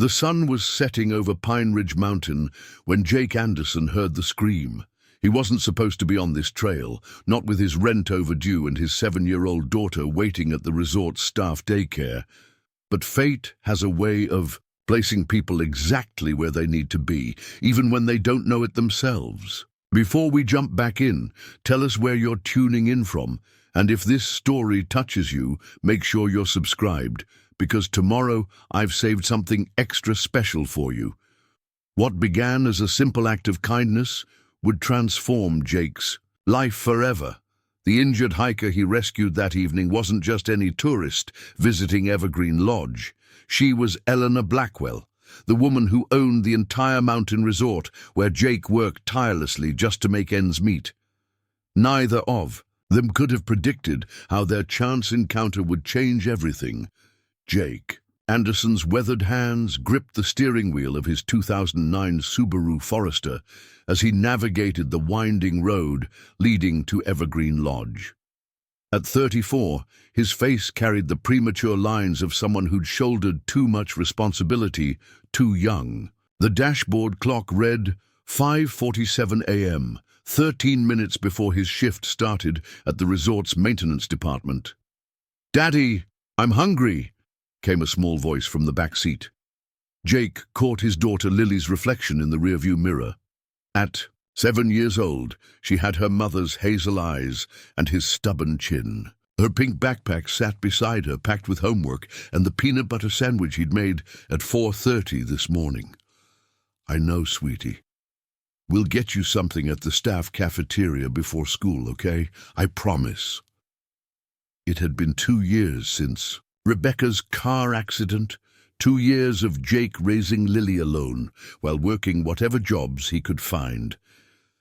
The sun was setting over Pine Ridge Mountain when Jake Anderson heard the scream. He wasn't supposed to be on this trail, not with his rent overdue and his 7-year-old daughter waiting at the resort's staff daycare. But fate has a way of placing people exactly where they need to be, even when they don't know it themselves. Before we jump back in, tell us where you're tuning in from, and if this story touches you, make sure you're subscribed, because tomorrow I've saved something extra special for you. What began as a simple act of kindness would transform Jake's life forever. The injured hiker he rescued that evening wasn't just any tourist visiting Evergreen Lodge. She was Eleanor Blackwell, the woman who owned the entire mountain resort where Jake worked tirelessly just to make ends meet. Neither of them could have predicted how their chance encounter would change everything. Jake Anderson's weathered hands gripped the steering wheel of his 2009 Subaru Forester as he navigated the winding road leading to Evergreen Lodge. At 34, his face carried the premature lines of someone who'd shouldered too much responsibility too young. The dashboard clock read 5:47 a.m., 13 minutes before his shift started at the resort's maintenance department. "Daddy, I'm hungry," came a small voice from the back seat. Jake caught his daughter Lily's reflection in the rearview mirror. At 7 years old, she had her mother's hazel eyes and his stubborn chin. Her pink backpack sat beside her, packed with homework and the peanut butter sandwich he'd made at 4:30 this morning. "I know, sweetie. We'll get you something at the staff cafeteria before school, okay? I promise." It had been 2 years since Rebecca's car accident, 2 years of Jake raising Lily alone while working whatever jobs he could find.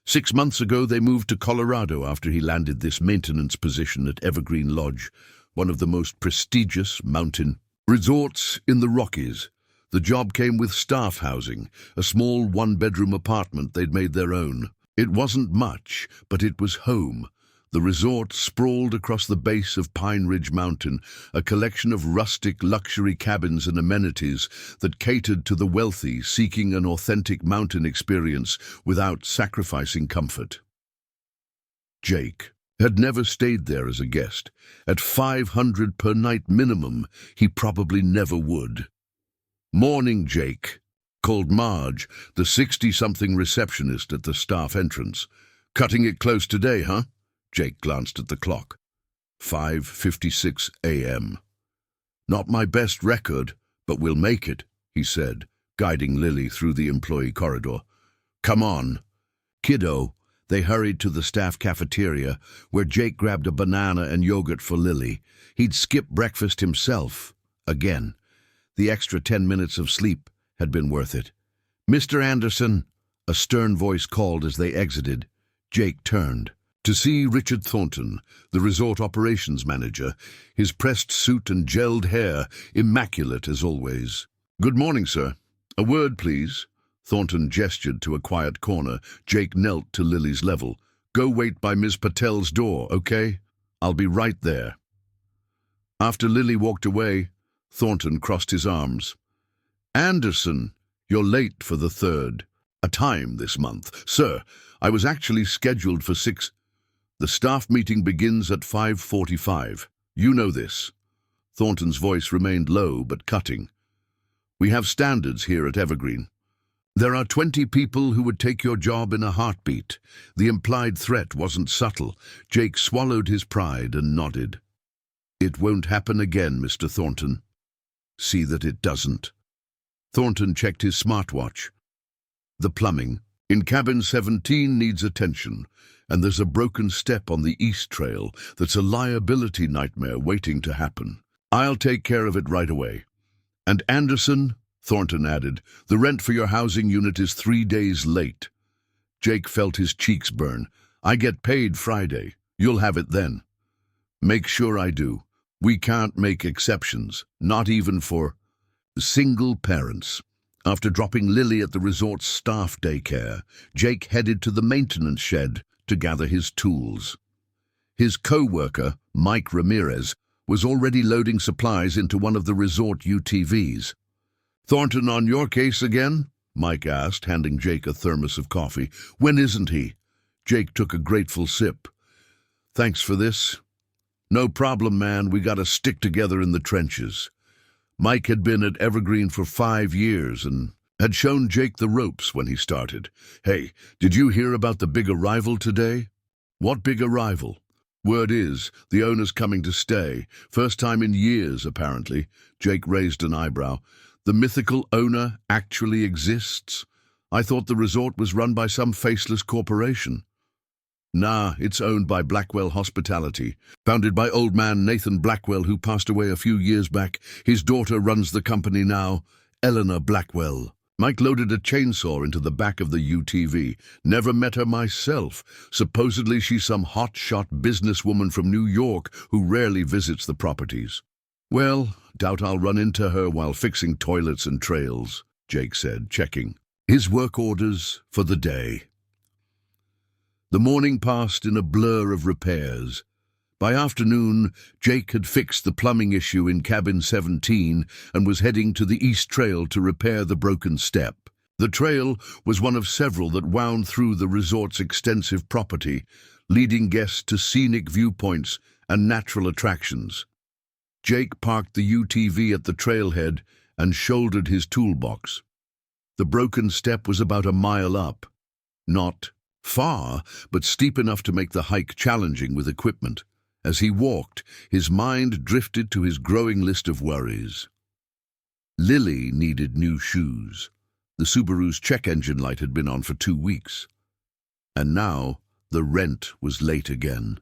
6 months ago, they moved to Colorado after he landed this maintenance position at Evergreen Lodge, one of the most prestigious mountain resorts in the Rockies. The job came with staff housing, a small one-bedroom apartment they'd made their own. It wasn't much, but it was home. The resort sprawled across the base of Pine Ridge Mountain, a collection of rustic luxury cabins and amenities that catered to the wealthy seeking an authentic mountain experience without sacrificing comfort. Jake had never stayed there as a guest. At $500 per night minimum, he probably never would. "Morning, Jake," called Marge, the 60-something receptionist at the staff entrance. "Cutting it close today, huh?" Jake glanced at the clock. 5:56 a.m. "Not my best record, but we'll make it," he said, guiding Lily through the employee corridor. "Come on." "Kiddo." They hurried to the staff cafeteria, where Jake grabbed a banana and yogurt for Lily. He'd skipped breakfast himself. Again. The extra 10 minutes of sleep had been worth it. "Mr. Anderson," a stern voice called as they exited. Jake turned to see Richard Thornton, the resort operations manager, his pressed suit and gelled hair immaculate as always. "Good morning, sir. A word, please." Thornton gestured to a quiet corner. Jake knelt to Lily's level. "Go wait by Ms. Patel's door, okay? I'll be right there." After Lily walked away, Thornton crossed his arms. "Anderson, you're late for the third time this month." "Sir, I was actually scheduled for 6. The staff meeting begins at 5:45. You know this." Thornton's voice remained low but cutting. "We have standards here at Evergreen. There are 20 people who would take your job in a heartbeat." The implied threat wasn't subtle. Jake swallowed his pride and nodded. "It won't happen again, Mr. Thornton. See that it doesn't." Thornton checked his smartwatch. "The plumbing in cabin 17 needs attention, and there's a broken step on the East Trail that's a liability nightmare waiting to happen. I'll take care of it right away. And Anderson," Thornton added, "the rent for your housing unit is 3 days late." Jake felt his cheeks burn. "I get paid Friday. You'll have it then." "Make sure I do. We can't make exceptions, not even for single parents." After dropping Lily at the resort's staff daycare, Jake headed to the maintenance shed to gather his tools. His co-worker, Mike Ramirez, was already loading supplies into one of the resort UTVs. Thornton on your case again? Mike asked, handing Jake a thermos of coffee. When isn't he? Jake took a grateful sip. Thanks for this. No problem, man. We gotta stick together in the trenches. Mike had been at Evergreen for 5 years and had shown Jake the ropes when he started. Hey, did you hear about the big arrival today? What big arrival? Word is, the owner's coming to stay. First time in years, apparently. Jake raised an eyebrow. The mythical owner actually exists? I thought the resort was run by some faceless corporation. Nah, it's owned by Blackwell Hospitality, founded by old man Nathan Blackwell, who passed away a few years back. His daughter runs the company now, Eleanor Blackwell. Mike loaded a chainsaw into the back of the UTV. Never met her myself. Supposedly she's some hotshot businesswoman from New York who rarely visits the properties. Well, doubt I'll run into her while fixing toilets and trails, Jake said, checking his work orders for the day. The morning passed in a blur of repairs. By afternoon, Jake had fixed the plumbing issue in cabin 17 and was heading to the East Trail to repair the broken step. The trail was one of several that wound through the resort's extensive property, leading guests to scenic viewpoints and natural attractions. Jake parked the UTV at the trailhead and shouldered his toolbox. The broken step was about a mile up. Not far, but steep enough to make the hike challenging with equipment. As he walked, his mind drifted to his growing list of worries. Lily needed new shoes. The Subaru's check engine light had been on for 2 weeks. And now, the rent was late again.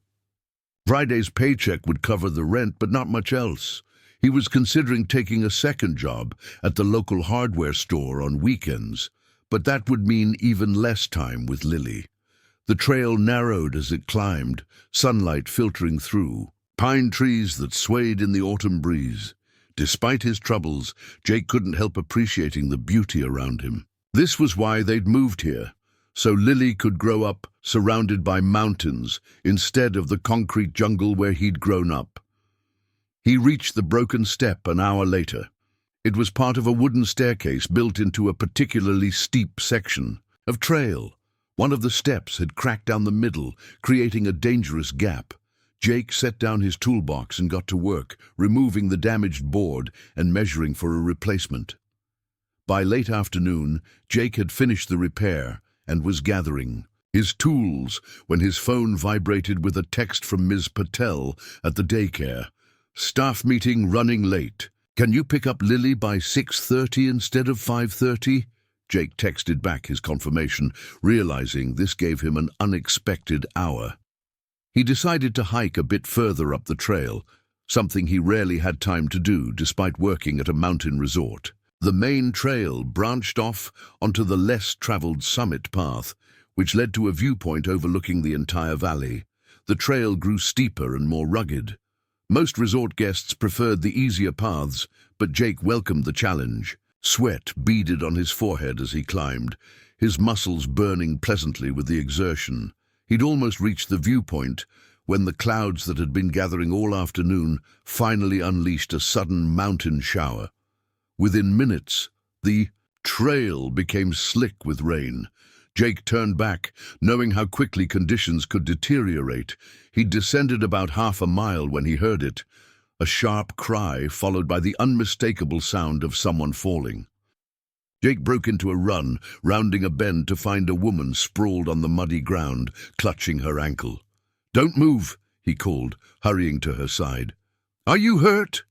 Friday's paycheck would cover the rent, but not much else. He was considering taking a second job at the local hardware store on weekends, but that would mean even less time with Lily. The trail narrowed as it climbed, sunlight filtering through, pine trees that swayed in the autumn breeze. Despite his troubles, Jake couldn't help appreciating the beauty around him. This was why they'd moved here, so Lily could grow up surrounded by mountains instead of the concrete jungle where he'd grown up. He reached the broken step an hour later. It was part of a wooden staircase built into a particularly steep section of trail. One of the steps had cracked down the middle, creating a dangerous gap. Jake set down his toolbox and got to work, removing the damaged board and measuring for a replacement. By late afternoon, Jake had finished the repair and was gathering his tools when his phone vibrated with a text from Ms. Patel at the daycare. Staff meeting running late. Can you pick up Lily by 6:30 instead of 5:30? Jake texted back his confirmation, realizing this gave him an unexpected hour. He decided to hike a bit further up the trail, something he rarely had time to do despite working at a mountain resort. The main trail branched off onto the less traveled summit path, which led to a viewpoint overlooking the entire valley. The trail grew steeper and more rugged. Most resort guests preferred the easier paths, but Jake welcomed the challenge. Sweat beaded on his forehead as he climbed, his muscles burning pleasantly with the exertion. He'd almost reached the viewpoint when the clouds that had been gathering all afternoon finally unleashed a sudden mountain shower. Within minutes, the trail became slick with rain. Jake turned back, knowing how quickly conditions could deteriorate. He'd descended about half a mile when he heard it. A sharp cry followed by the unmistakable sound of someone falling. Jake broke into a run, rounding a bend to find a woman sprawled on the muddy ground, clutching her ankle. "Don't move," he called, hurrying to her side. "Are you hurt?"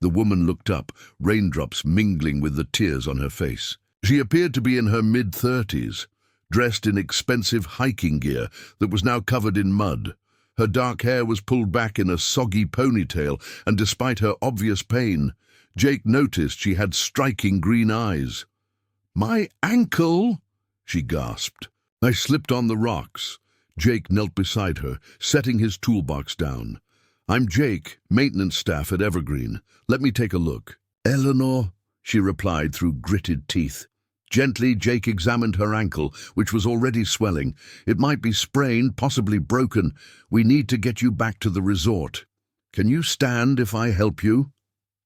The woman looked up, raindrops mingling with the tears on her face. She appeared to be in her mid-30s, dressed in expensive hiking gear that was now covered in mud. Her dark hair was pulled back in a soggy ponytail, and despite her obvious pain, Jake noticed she had striking green eyes. "My ankle!" she gasped. "I slipped on the rocks." Jake knelt beside her, setting his toolbox down. "I'm Jake, maintenance staff at Evergreen. Let me take a look." "Eleanor," she replied through gritted teeth. Gently, Jake examined her ankle, which was already swelling. "It might be sprained, possibly broken. We need to get you back to the resort. Can you stand if I help you?"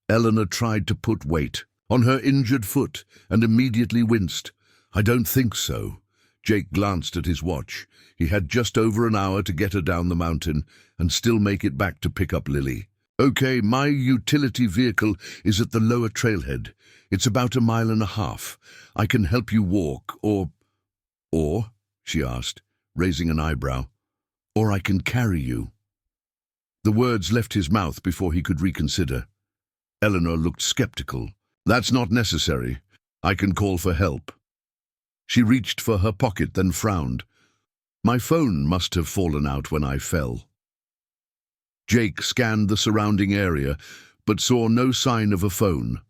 Eleanor tried to put weight on her injured foot and immediately winced. "I don't think so." Jake glanced at his watch. He had just over an hour to get her down the mountain and still make it back to pick up Lily. "Okay, my utility vehicle is at the lower trailhead. It's about 1.5 miles. I can help you walk, or, she asked, raising an eyebrow, "or I can carry you." The words left his mouth before he could reconsider. Eleanor looked skeptical. "That's not necessary. I can call for help." She reached for her pocket, then frowned. "My phone must have fallen out when I fell." Jake scanned the surrounding area, but saw no sign of a phone.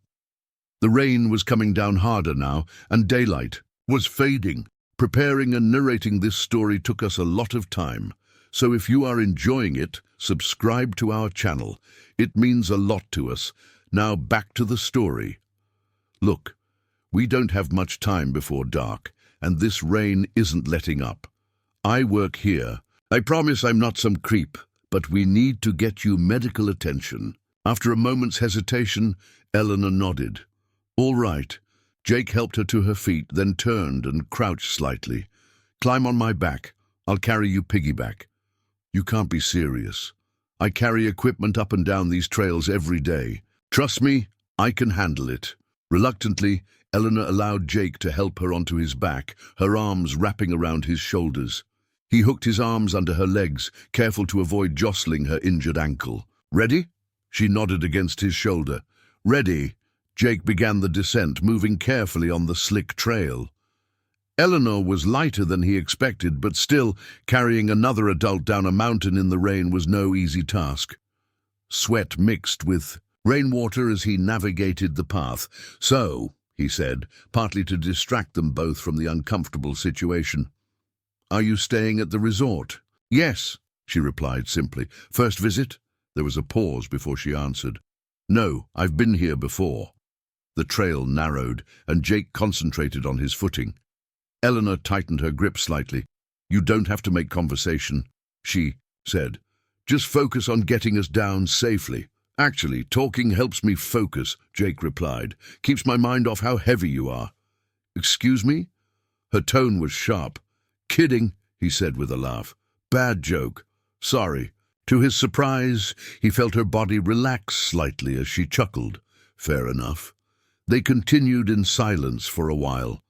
The rain was coming down harder now, and daylight was fading. Preparing and narrating this story took us a lot of time, so if you are enjoying it, subscribe to our channel. It means a lot to us. Now back to the story. Look, we don't have much time before dark, and this rain isn't letting up. I work here. I promise I'm not some creep, but we need to get you medical attention. After a moment's hesitation, Eleanor nodded. "All right." Jake helped her to her feet, then turned and crouched slightly. "Climb on my back. I'll carry you piggyback." "You can't be serious. I carry equipment up and down these trails every day. Trust me, I can handle it." Reluctantly, Eleanor allowed Jake to help her onto his back, her arms wrapping around his shoulders. He hooked his arms under her legs, careful to avoid jostling her injured ankle. "Ready?" She nodded against his shoulder. "Ready." Jake began the descent, moving carefully on the slick trail. Eleanor was lighter than he expected, but still, carrying another adult down a mountain in the rain was no easy task. Sweat mixed with rainwater as he navigated the path. "So," he said, partly to distract them both from the uncomfortable situation, "are you staying at the resort?" "Yes," she replied simply. "First visit?" There was a pause before she answered. "No, I've been here before." The trail narrowed, and Jake concentrated on his footing. Eleanor tightened her grip slightly. "You don't have to make conversation," she said. "Just focus on getting us down safely." "Actually, talking helps me focus," Jake replied. "Keeps my mind off how heavy you are." "Excuse me?" Her tone was sharp. "Kidding," he said with a laugh. "Bad joke. Sorry." To his surprise, he felt her body relax slightly as she chuckled. Fair enough. They continued in silence for a while,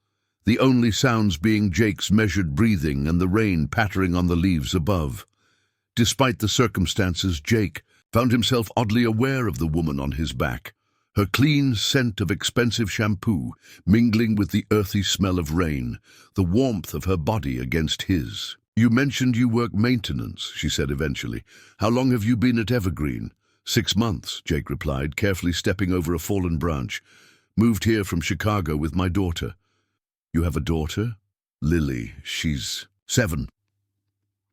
the only sounds being Jake's measured breathing and the rain pattering on the leaves above. Despite the circumstances, Jake found himself oddly aware of the woman on his back, her clean scent of expensive shampoo mingling with the earthy smell of rain, the warmth of her body against his. "You mentioned you work maintenance," she said eventually. "How long have you been at Evergreen?" 6 months, Jake replied, carefully stepping over a fallen branch. "Moved here from Chicago with my daughter." "You have a daughter?" "Lily. She's 7.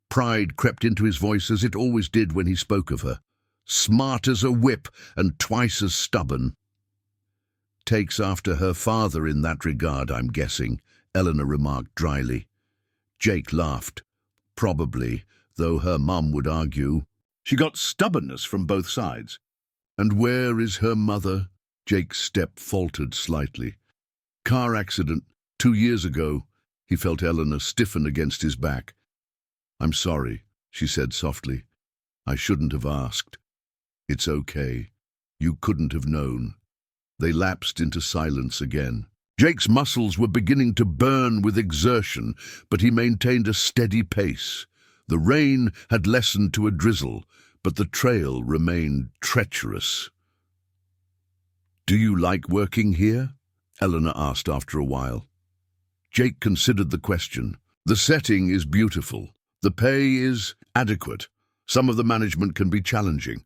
Pride crept into his voice as it always did when he spoke of her. "Smart as a whip and twice as stubborn." "Takes after her father in that regard, I'm guessing," Eleanor remarked dryly. Jake laughed. "Probably, though her mum would argue. She got stubbornness from both sides." "And where is her mother?" Jake's step faltered slightly. "Car accident 2 years ago." He felt Eleanor stiffen against his back. "I'm sorry," she said softly. "I shouldn't have asked." "It's okay. You couldn't have known." They lapsed into silence again. Jake's muscles were beginning to burn with exertion, but he maintained a steady pace. The rain had lessened to a drizzle, but the trail remained treacherous. "Do you like working here?" Eleanor asked after a while. Jake considered the question. "The setting is beautiful. The pay is adequate. Some of the management can be challenging."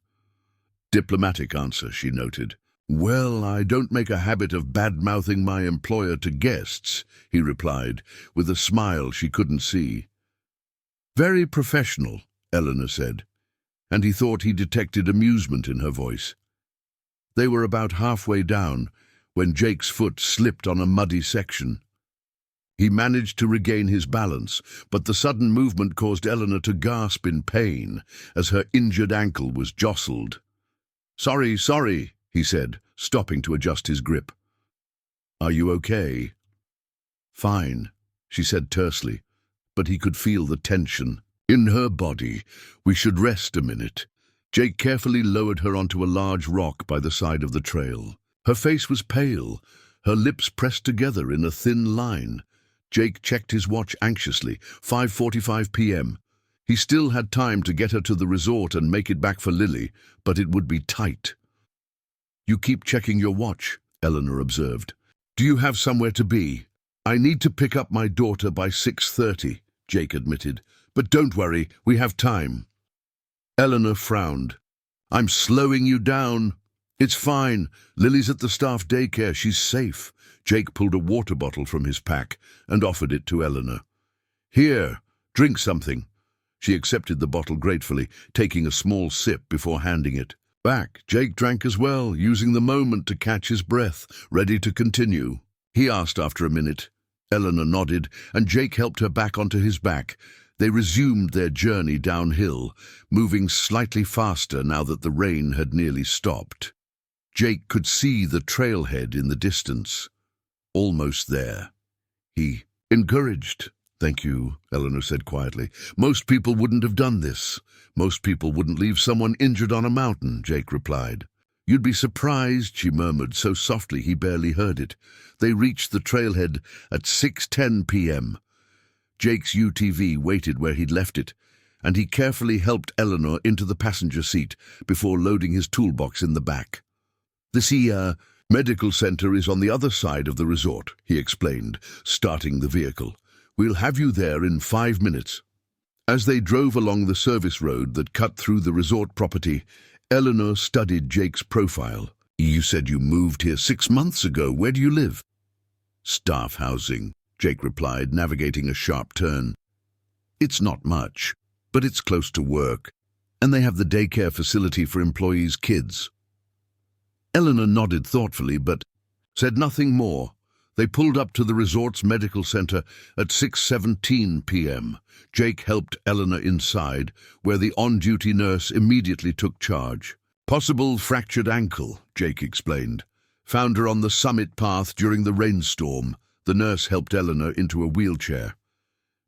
"Diplomatic answer," she noted. "Well, I don't make a habit of bad-mouthing my employer to guests," he replied, with a smile she couldn't see. "Very professional," Eleanor said, and he thought he detected amusement in her voice. They were about halfway down when Jake's foot slipped on a muddy section. He managed to regain his balance, but the sudden movement caused Eleanor to gasp in pain as her injured ankle was jostled. Sorry," he said, stopping to adjust his grip. Are you okay? Fine, she said tersely, but he could feel the tension in her body. We should rest a minute. Jake carefully lowered her onto a large rock by the side of the trail. Her face was pale, her lips pressed together in a thin line. Jake checked his watch anxiously. 5:45 p.m. He still had time to get her to the resort and make it back for Lily, but it would be tight. You keep checking your watch, Eleanor observed. Do you have somewhere to be? I need to pick up my daughter by 6:30, Jake admitted. But don't worry, we have time. Eleanor frowned. I'm slowing you down. It's fine. Lily's at the staff daycare. She's safe. Jake pulled a water bottle from his pack and offered it to Eleanor. Here, drink something. She accepted the bottle gratefully, taking a small sip before handing it back. Jake drank as well, using the moment to catch his breath, ready to continue. He asked after a minute. Eleanor nodded, and Jake helped her back onto his back. They resumed their journey downhill, moving slightly faster now that the rain had nearly stopped. Jake could see the trailhead in the distance. Almost there. He encouraged. Thank you, Eleanor said quietly. Most people wouldn't have done this. Most people wouldn't leave someone injured on a mountain, Jake replied. You'd be surprised, she murmured so softly he barely heard it. They reached the trailhead at 6:10 p.m. Jake's UTV waited where he'd left it, and he carefully helped Eleanor into the passenger seat before loading his toolbox in the back. The medical center is on the other side of the resort, he explained, starting the vehicle. We'll have you there in 5 minutes. As they drove along the service road that cut through the resort property, Eleanor studied Jake's profile. You said you moved here 6 months ago. Where do you live? Staff housing, Jake replied, navigating a sharp turn. It's not much, but it's close to work, and they have the daycare facility for employees' kids. Eleanor nodded thoughtfully, but said nothing more. They pulled up to the resort's medical center at 6:17 p.m. Jake helped Eleanor inside, where the on-duty nurse immediately took charge. Possible fractured ankle, Jake explained. Found her on the summit path during the rainstorm. The nurse helped Eleanor into a wheelchair.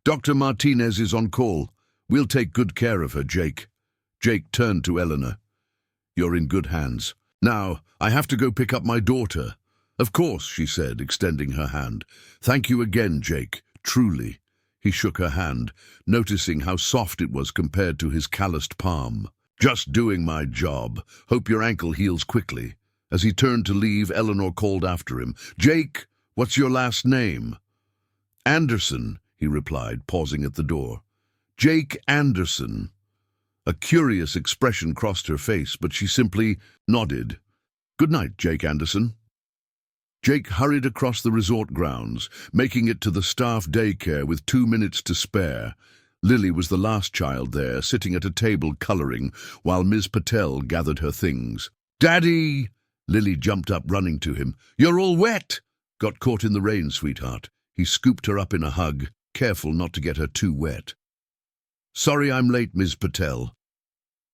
Dr. Martinez is on call. We'll take good care of her, Jake. Jake turned to Eleanor. You're in good hands. Now, I have to go pick up my daughter. Of course, she said, extending her hand. Thank you again, Jake. Truly. He shook her hand, noticing how soft it was compared to his calloused palm. Just doing my job. Hope your ankle heals quickly. As he turned to leave, Eleanor called after him. Jake, what's your last name? Anderson, he replied, pausing at the door. Jake Anderson. A curious expression crossed her face, but she simply nodded. Good night, Jake Anderson. Jake hurried across the resort grounds, making it to the staff daycare with 2 minutes to spare. Lily was the last child there, sitting at a table coloring, while Ms. Patel gathered her things. Daddy! Lily jumped up, running to him. You're all wet! Got caught in the rain, sweetheart. He scooped her up in a hug, careful not to get her too wet. Sorry I'm late, Ms. Patel.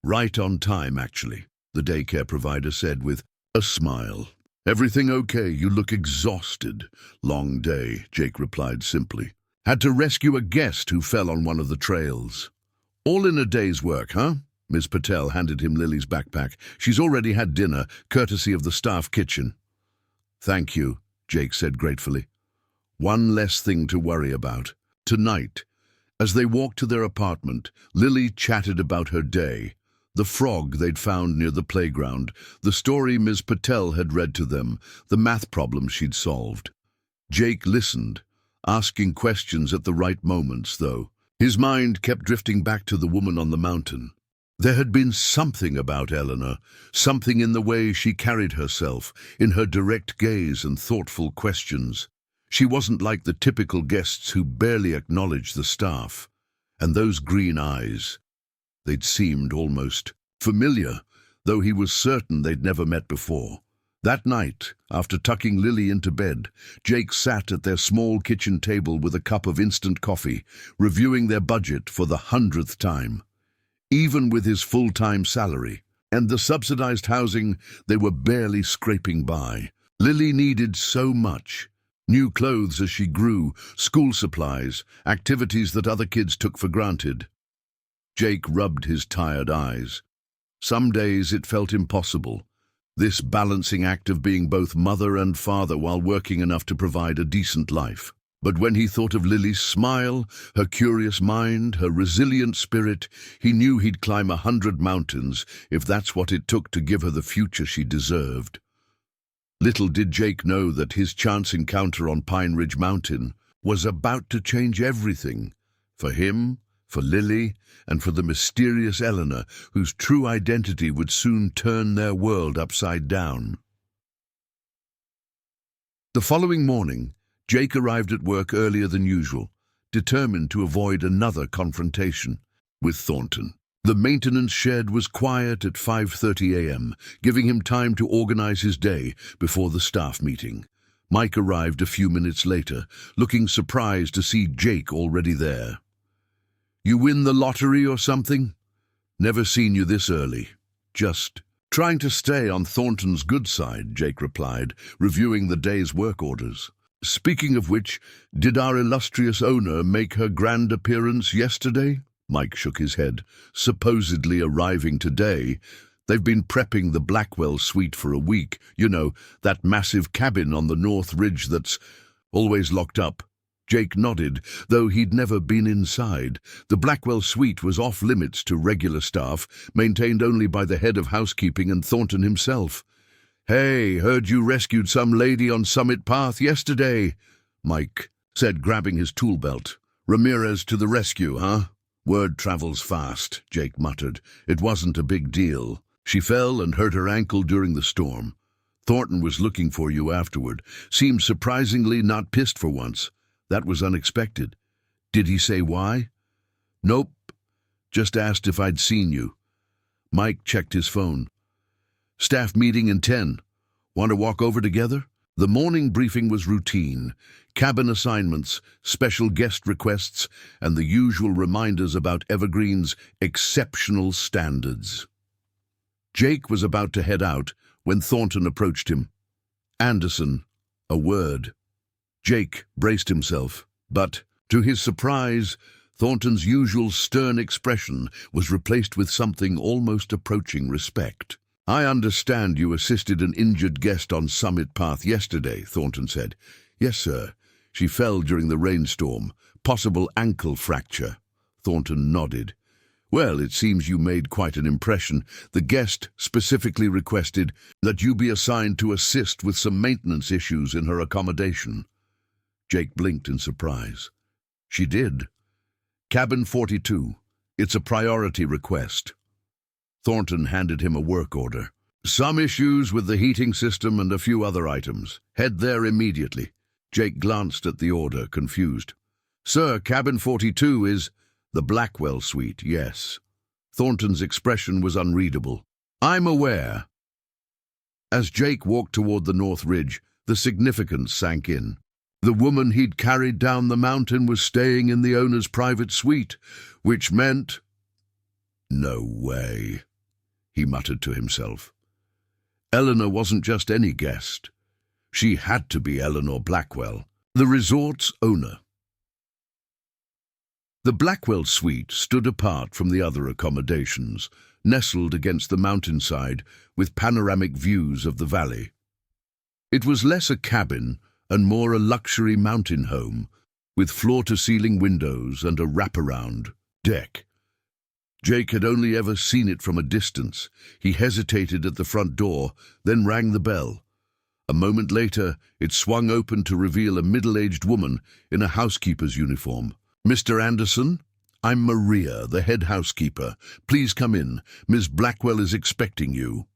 Right on time, actually, the daycare provider said with a smile. Everything okay? You look exhausted. Long day, Jake replied simply. Had to rescue a guest who fell on one of the trails. All in a day's work, huh? Ms. Patel handed him Lily's backpack. She's already had dinner, courtesy of the staff kitchen. Thank you, Jake said gratefully. One less thing to worry about. Tonight, as they walked to their apartment, Lily chatted about her day. The frog they'd found near the playground, the story Ms. Patel had read to them, the math problem she'd solved. Jake listened, asking questions at the right moments, though. His mind kept drifting back to the woman on the mountain. There had been something about Eleanor, something in the way she carried herself, in her direct gaze and thoughtful questions. She wasn't like the typical guests who barely acknowledged the staff. And those green eyes, they'd seemed almost familiar, though he was certain they'd never met before. That night, after tucking Lily into bed, Jake sat at their small kitchen table with a cup of instant coffee, reviewing their budget for the 100th time. Even with his full-time salary and the subsidized housing, they were barely scraping by. Lily needed so much. New clothes as she grew, school supplies, activities that other kids took for granted. Jake rubbed his tired eyes. Some days it felt impossible, this balancing act of being both mother and father while working enough to provide a decent life. But when he thought of Lily's smile, her curious mind, her resilient spirit, he knew he'd climb 100 mountains if that's what it took to give her the future she deserved. Little did Jake know that his chance encounter on Pine Ridge Mountain was about to change everything, for him, for Lily, and for the mysterious Eleanor, whose true identity would soon turn their world upside down. The following morning, Jake arrived at work earlier than usual, determined to avoid another confrontation with Thornton. The maintenance shed was quiet at 5:30 a.m., giving him time to organize his day before the staff meeting. Mike arrived a few minutes later, looking surprised to see Jake already there. "You win the lottery or something? Never seen you this early." "Just trying to stay on Thornton's good side," Jake replied, reviewing the day's work orders. "Speaking of which, did our illustrious owner make her grand appearance yesterday?" Mike shook his head. "Supposedly arriving today. They've been prepping the Blackwell suite for a week. You know, that massive cabin on the North Ridge that's always locked up." Jake nodded, though he'd never been inside. The Blackwell suite was off-limits to regular staff, maintained only by the head of housekeeping and Thornton himself. "Hey, heard you rescued some lady on Summit Path yesterday," Mike said, grabbing his tool belt. "Ramirez to the rescue, huh?" "Word travels fast," Jake muttered. "It wasn't a big deal. She fell and hurt her ankle during the storm. Thornton was looking for you afterward. Seemed surprisingly not pissed for once. That was unexpected." "Did he say why?" "Nope. Just asked if I'd seen you." Mike checked his phone. "Staff meeting in 10. Want to walk over together?" The morning briefing was routine. Cabin assignments, special guest requests, and the usual reminders about Evergreen's exceptional standards. Jake was about to head out when Thornton approached him. "Anderson, a word." Jake braced himself, but, to his surprise, Thornton's usual stern expression was replaced with something almost approaching respect. "I understand you assisted an injured guest on Summit Path yesterday," Thornton said. "Yes, sir. She fell during the rainstorm. Possible ankle fracture." Thornton nodded. "Well, it seems you made quite an impression. The guest specifically requested that you be assigned to assist with some maintenance issues in her accommodation." Jake blinked in surprise. "She did. Cabin 42. It's a priority request." Thornton handed him a work order. "Some issues with the heating system and a few other items. Head there immediately." Jake glanced at the order, confused. "Sir, cabin 42 is the Blackwell suite, yes." Thornton's expression was unreadable. "I'm aware." As Jake walked toward the North Ridge, the significance sank in. The woman he'd carried down the mountain was staying in the owner's private suite, which meant... "No way," he muttered to himself. Eleanor wasn't just any guest. She had to be Eleanor Blackwell, the resort's owner. The Blackwell suite stood apart from the other accommodations, nestled against the mountainside with panoramic views of the valley. It was less a cabin and more a luxury mountain home, with floor-to-ceiling windows and a wraparound deck. Jake had only ever seen it from a distance. He hesitated at the front door, then rang the bell. A moment later, it swung open to reveal a middle-aged woman in a housekeeper's uniform. "Mr. Anderson, I'm Maria, the head housekeeper. Please come in. Ms. Blackwell is expecting you."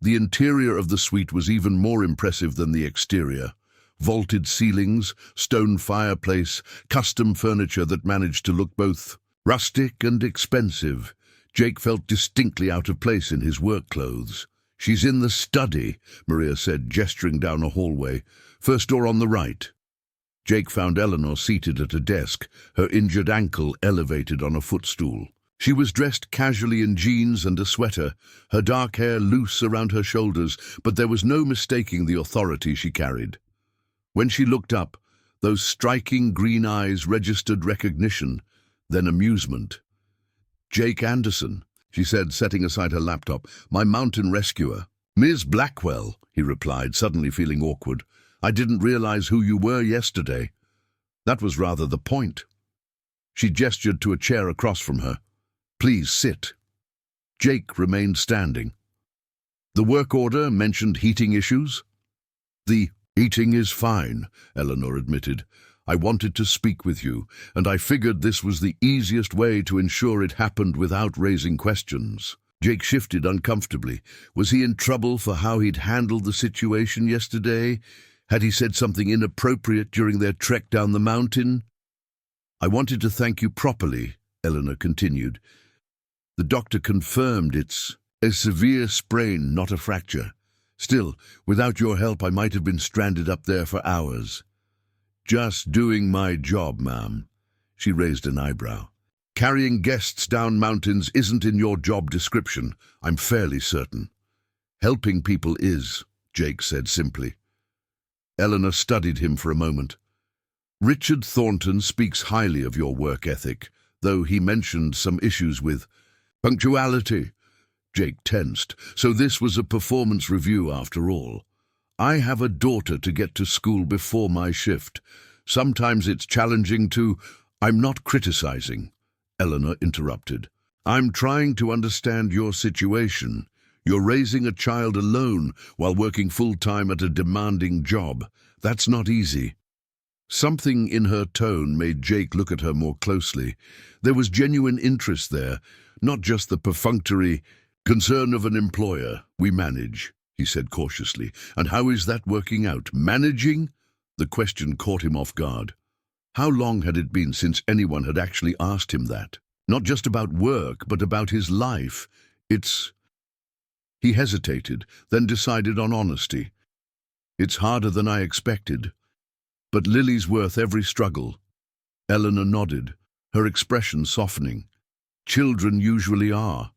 The interior of the suite was even more impressive than the exterior. Vaulted ceilings, stone fireplace, custom furniture that managed to look both rustic and expensive. Jake felt distinctly out of place in his work clothes. "She's in the study," Maria said, gesturing down a hallway. "First door on the right." Jake found Eleanor seated at a desk, her injured ankle elevated on a footstool. She was dressed casually in jeans and a sweater, her dark hair loose around her shoulders, but there was no mistaking the authority she carried. When she looked up, those striking green eyes registered recognition, then amusement. "Jake Anderson," she said, setting aside her laptop, "my mountain rescuer." "Ms. Blackwell," he replied, suddenly feeling awkward. "I didn't realize who you were yesterday." That was rather the point. She gestured to a chair across from her. "Please sit." Jake remained standing. "The work order mentioned heating issues?" "The heating is fine," Eleanor admitted. "I wanted to speak with you, and I figured this was the easiest way to ensure it happened without raising questions." Jake shifted uncomfortably. Was he in trouble for how he'd handled the situation yesterday? Had he said something inappropriate during their trek down the mountain? "I wanted to thank you properly," Eleanor continued. "The doctor confirmed it's a severe sprain, not a fracture. Still, without your help, I might have been stranded up there for hours." "Just doing my job, ma'am." She raised an eyebrow. "Carrying guests down mountains isn't in your job description, I'm fairly certain." "Helping people is," Jake said simply. Eleanor studied him for a moment. "Richard Thornton speaks highly of your work ethic, though he mentioned some issues with punctuality." Jake tensed. So this was a performance review after all. "I have a daughter to get to school before my shift. Sometimes it's challenging to—" "I'm not criticizing," Eleanor interrupted. "I'm trying to understand your situation. You're raising a child alone while working full-time at a demanding job. That's not easy." Something in her tone made Jake look at her more closely. There was genuine interest there, not just the perfunctory concern of an employer. "We manage," he said cautiously. "And how is that working out? Managing?" The question caught him off guard. How long had it been since anyone had actually asked him that? Not just about work, but about his life. He hesitated, then decided on honesty. "It's harder than I expected. But Lily's worth every struggle." Eleanor nodded, her expression softening. "Children usually are."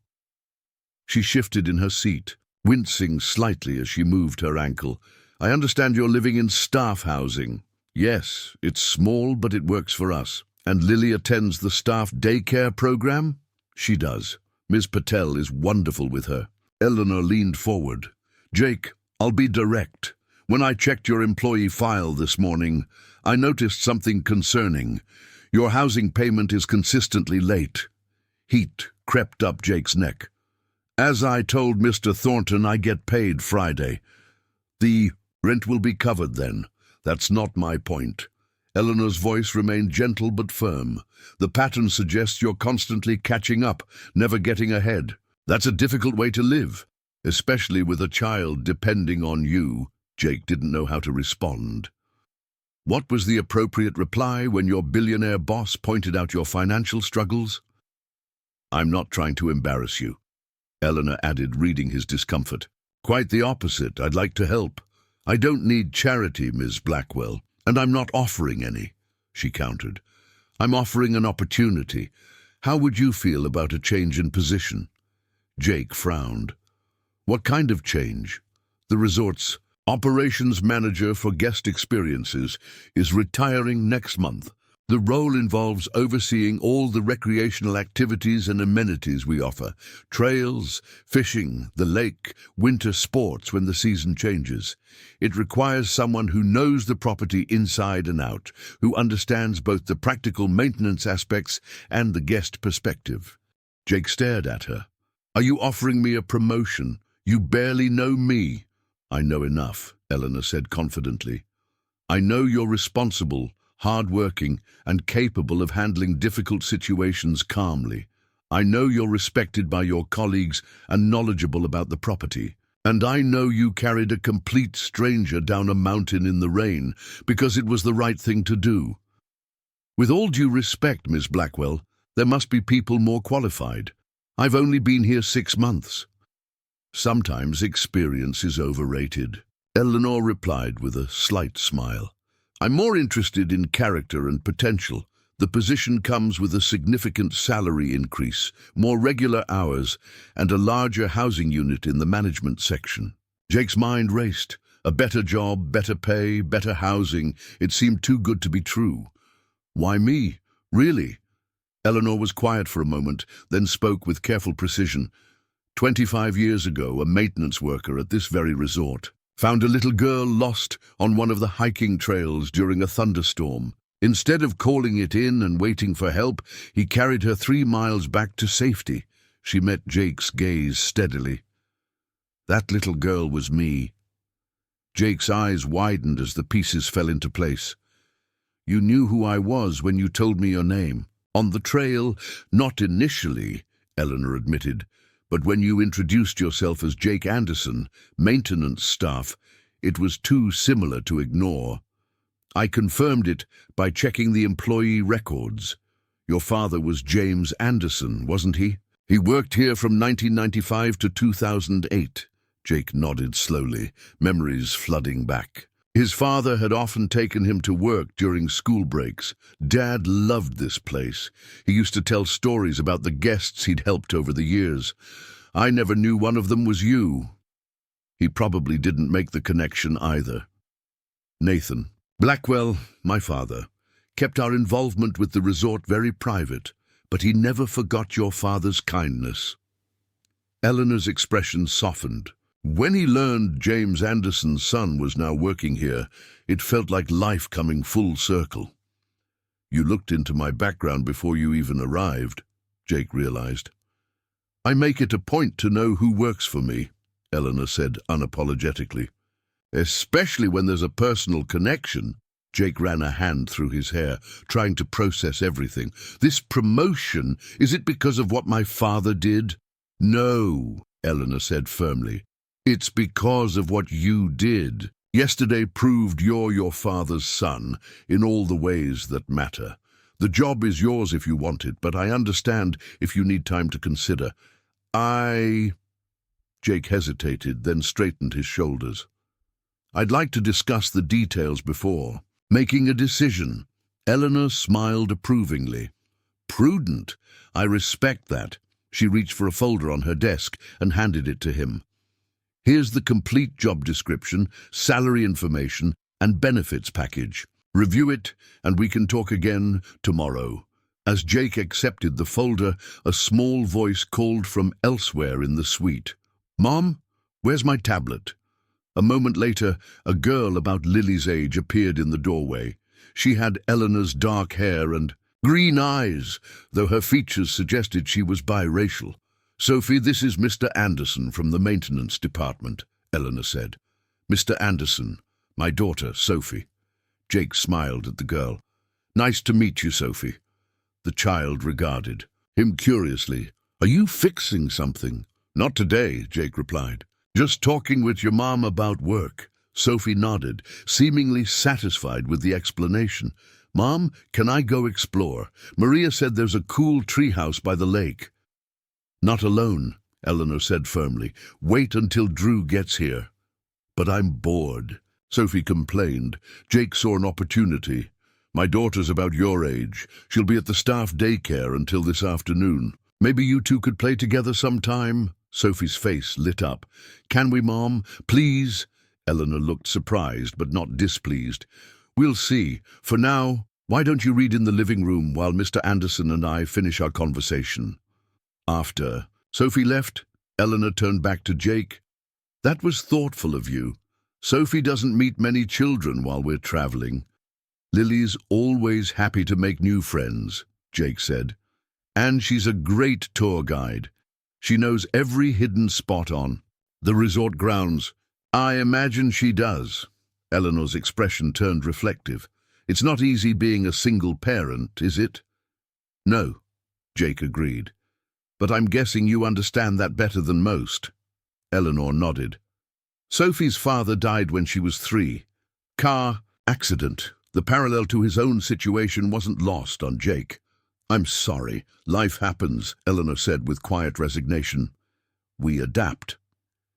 She shifted in her seat, wincing slightly as she moved her ankle. "I understand you're living in staff housing." "Yes, it's small, but it works for us." "And Lily attends the staff daycare program?" "She does. Ms. Patel is wonderful with her." Eleanor leaned forward. "Jake, I'll be direct. When I checked your employee file this morning, I noticed something concerning. Your housing payment is consistently late." Heat crept up Jake's neck. "As I told Mr. Thornton, I get paid Friday." "The rent will be covered then." "That's not my point." Eleanor's voice remained gentle but firm. "The pattern suggests you're constantly catching up, never getting ahead. That's a difficult way to live, especially with a child depending on you." Jake didn't know how to respond. "What was the appropriate reply when your billionaire boss pointed out your financial struggles?" "I'm not trying to embarrass you," Eleanor added, reading his discomfort. "Quite the opposite. I'd like to help. I don't need charity, Ms. Blackwell, and I'm not offering any," she countered. "I'm offering an opportunity. How would you feel about a change in position?" Jake frowned. "What kind of change?" "The resort's operations manager for guest experiences is retiring next month. The role involves overseeing all the recreational activities and amenities we offer: trails, fishing, the lake, winter sports when the season changes. It requires someone who knows the property inside and out, who understands both the practical maintenance aspects and the guest perspective." Jake stared at her. "Are you offering me a promotion? You barely know me." "I know enough," Eleanor said confidently. "I know you're responsible, hard-working, and capable of handling difficult situations calmly. I know you're respected by your colleagues and knowledgeable about the property. And I know you carried a complete stranger down a mountain in the rain because it was the right thing to do. With all due respect, Miss Blackwell, there must be people more qualified. I've only been here 6 months." "Sometimes experience is overrated," Eleanor replied with a slight smile. "I'm more interested in character and potential. The position comes with a significant salary increase, more regular hours, and a larger housing unit in the management section. Jake's mind raced. A better job, better pay, better housing. It seemed too good to be true. Why me? Really? Eleanor was quiet for a moment, then spoke with careful precision. 25 years ago, a maintenance worker at this very resort found a little girl lost on one of the hiking trails during a thunderstorm. Instead of calling it in and waiting for help, he carried her 3 miles back to safety. She met Jake's gaze steadily. That little girl was me. Jake's eyes widened as the pieces fell into place. You knew who I was when you told me your name. On the trail, not initially, Eleanor admitted, but when you introduced yourself as Jake Anderson, maintenance staff, it was too similar to ignore. I confirmed it by checking the employee records. Your father was James Anderson, wasn't he? He worked here from 1995 to 2008. Jake nodded slowly, memories flooding back. His father had often taken him to work during school breaks. Dad loved this place. He used to tell stories about the guests he'd helped over the years. I never knew one of them was you. He probably didn't make the connection either. Nathan. Blackwell, my father, kept our involvement with the resort very private, but he never forgot your father's kindness. Eleanor's expression softened. When he learned James Anderson's son was now working here, it felt like life coming full circle. You looked into my background before you even arrived, Jake realized. I make it a point to know who works for me, Eleanor said unapologetically. Especially when there's a personal connection. Jake ran a hand through his hair, trying to process everything. This promotion, is it because of what my father did? No, Eleanor said firmly. It's because of what you did. Yesterday proved you're your father's son in all the ways that matter. The job is yours if you want it, but I understand if you need time to consider. Jake hesitated, then straightened his shoulders. I'd like to discuss the details before making a decision. Eleanor smiled approvingly. Prudent. I respect that. She reached for a folder on her desk and handed it to him. Here's the complete job description, salary information, and benefits package. Review it, and we can talk again tomorrow. As Jake accepted the folder, a small voice called from elsewhere in the suite. Mom, where's my tablet? A moment later, a girl about Lily's age appeared in the doorway. She had Eleanor's dark hair and green eyes, though her features suggested she was biracial. Sophie, this is Mr. Anderson from the maintenance department, Eleanor said. Mr. Anderson, my daughter, Sophie. Jake smiled at the girl. Nice to meet you, Sophie. The child regarded him curiously. Are you fixing something? Not today, Jake replied. Just talking with your mom about work. Sophie nodded, seemingly satisfied with the explanation. Mom, can I go explore? Maria said there's a cool treehouse by the lake. Not alone, Eleanor said firmly. Wait until Drew gets here. But I'm bored, Sophie complained. Jake saw an opportunity. My daughter's about your age. She'll be at the staff daycare until this afternoon. Maybe you two could play together sometime? Sophie's face lit up. Can we, Mom? Please? Eleanor looked surprised, but not displeased. We'll see. For now, why don't you read in the living room while Mr. Anderson and I finish our conversation? After Sophie left, Eleanor turned back to Jake. That was thoughtful of you. Sophie doesn't meet many children while we're traveling. Lily's always happy to make new friends, Jake said. And she's a great tour guide. She knows every hidden spot on the resort grounds. I imagine she does. Eleanor's expression turned reflective. It's not easy being a single parent, is it? No, Jake agreed. But I'm guessing you understand that better than most. Eleanor nodded. Sophie's father died when she was 3. Car accident. The parallel to his own situation wasn't lost on Jake. I'm sorry. Life happens, Eleanor said with quiet resignation. We adapt.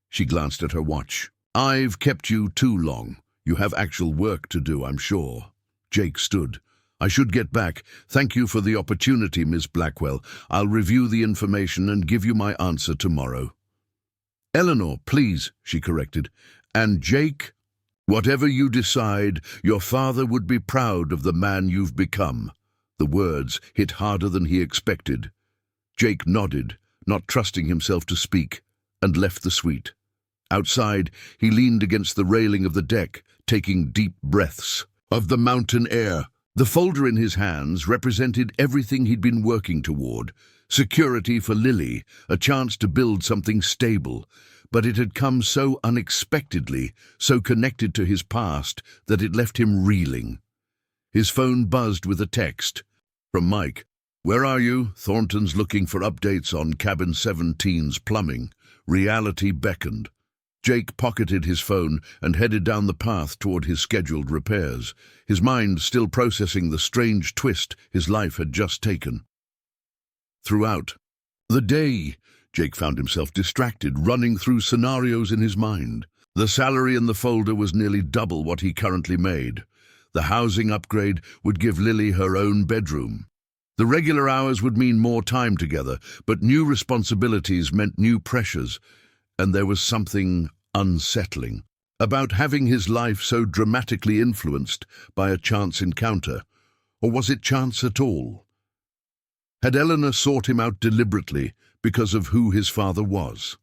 She glanced at her watch. I've kept you too long. You have actual work to do, I'm sure. Jake stood. I should get back. Thank you for the opportunity, Miss Blackwell. I'll review the information and give you my answer tomorrow. Eleanor, please, she corrected. And Jake, whatever you decide, your father would be proud of the man you've become. The words hit harder than he expected. Jake nodded, not trusting himself to speak, and left the suite. Outside, he leaned against the railing of the deck, taking deep breaths of the mountain air. The folder in his hands represented everything he'd been working toward. Security for Lily, a chance to build something stable. But it had come so unexpectedly, so connected to his past, that it left him reeling. His phone buzzed with a text from Mike. Where are you? Thornton's looking for updates on Cabin 17's plumbing. Reality beckoned. Jake pocketed his phone and headed down the path toward his scheduled repairs, his mind still processing the strange twist his life had just taken. Throughout the day, Jake found himself distracted, running through scenarios in his mind. The salary in the folder was nearly double what he currently made. The housing upgrade would give Lily her own bedroom. The regular hours would mean more time together, but new responsibilities meant new pressures, and there was something unsettling about having his life so dramatically influenced by a chance encounter. Or was it chance at all? Had Eleanor sought him out deliberately because of who his father was?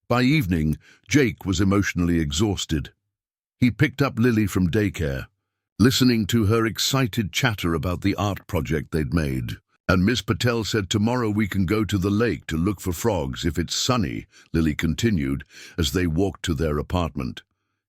By evening, Jake was emotionally exhausted. He picked up Lily from daycare, listening to her excited chatter about the art project they'd made. And Miss Patel said tomorrow we can go to the lake to look for frogs if it's sunny, Lily continued as they walked to their apartment.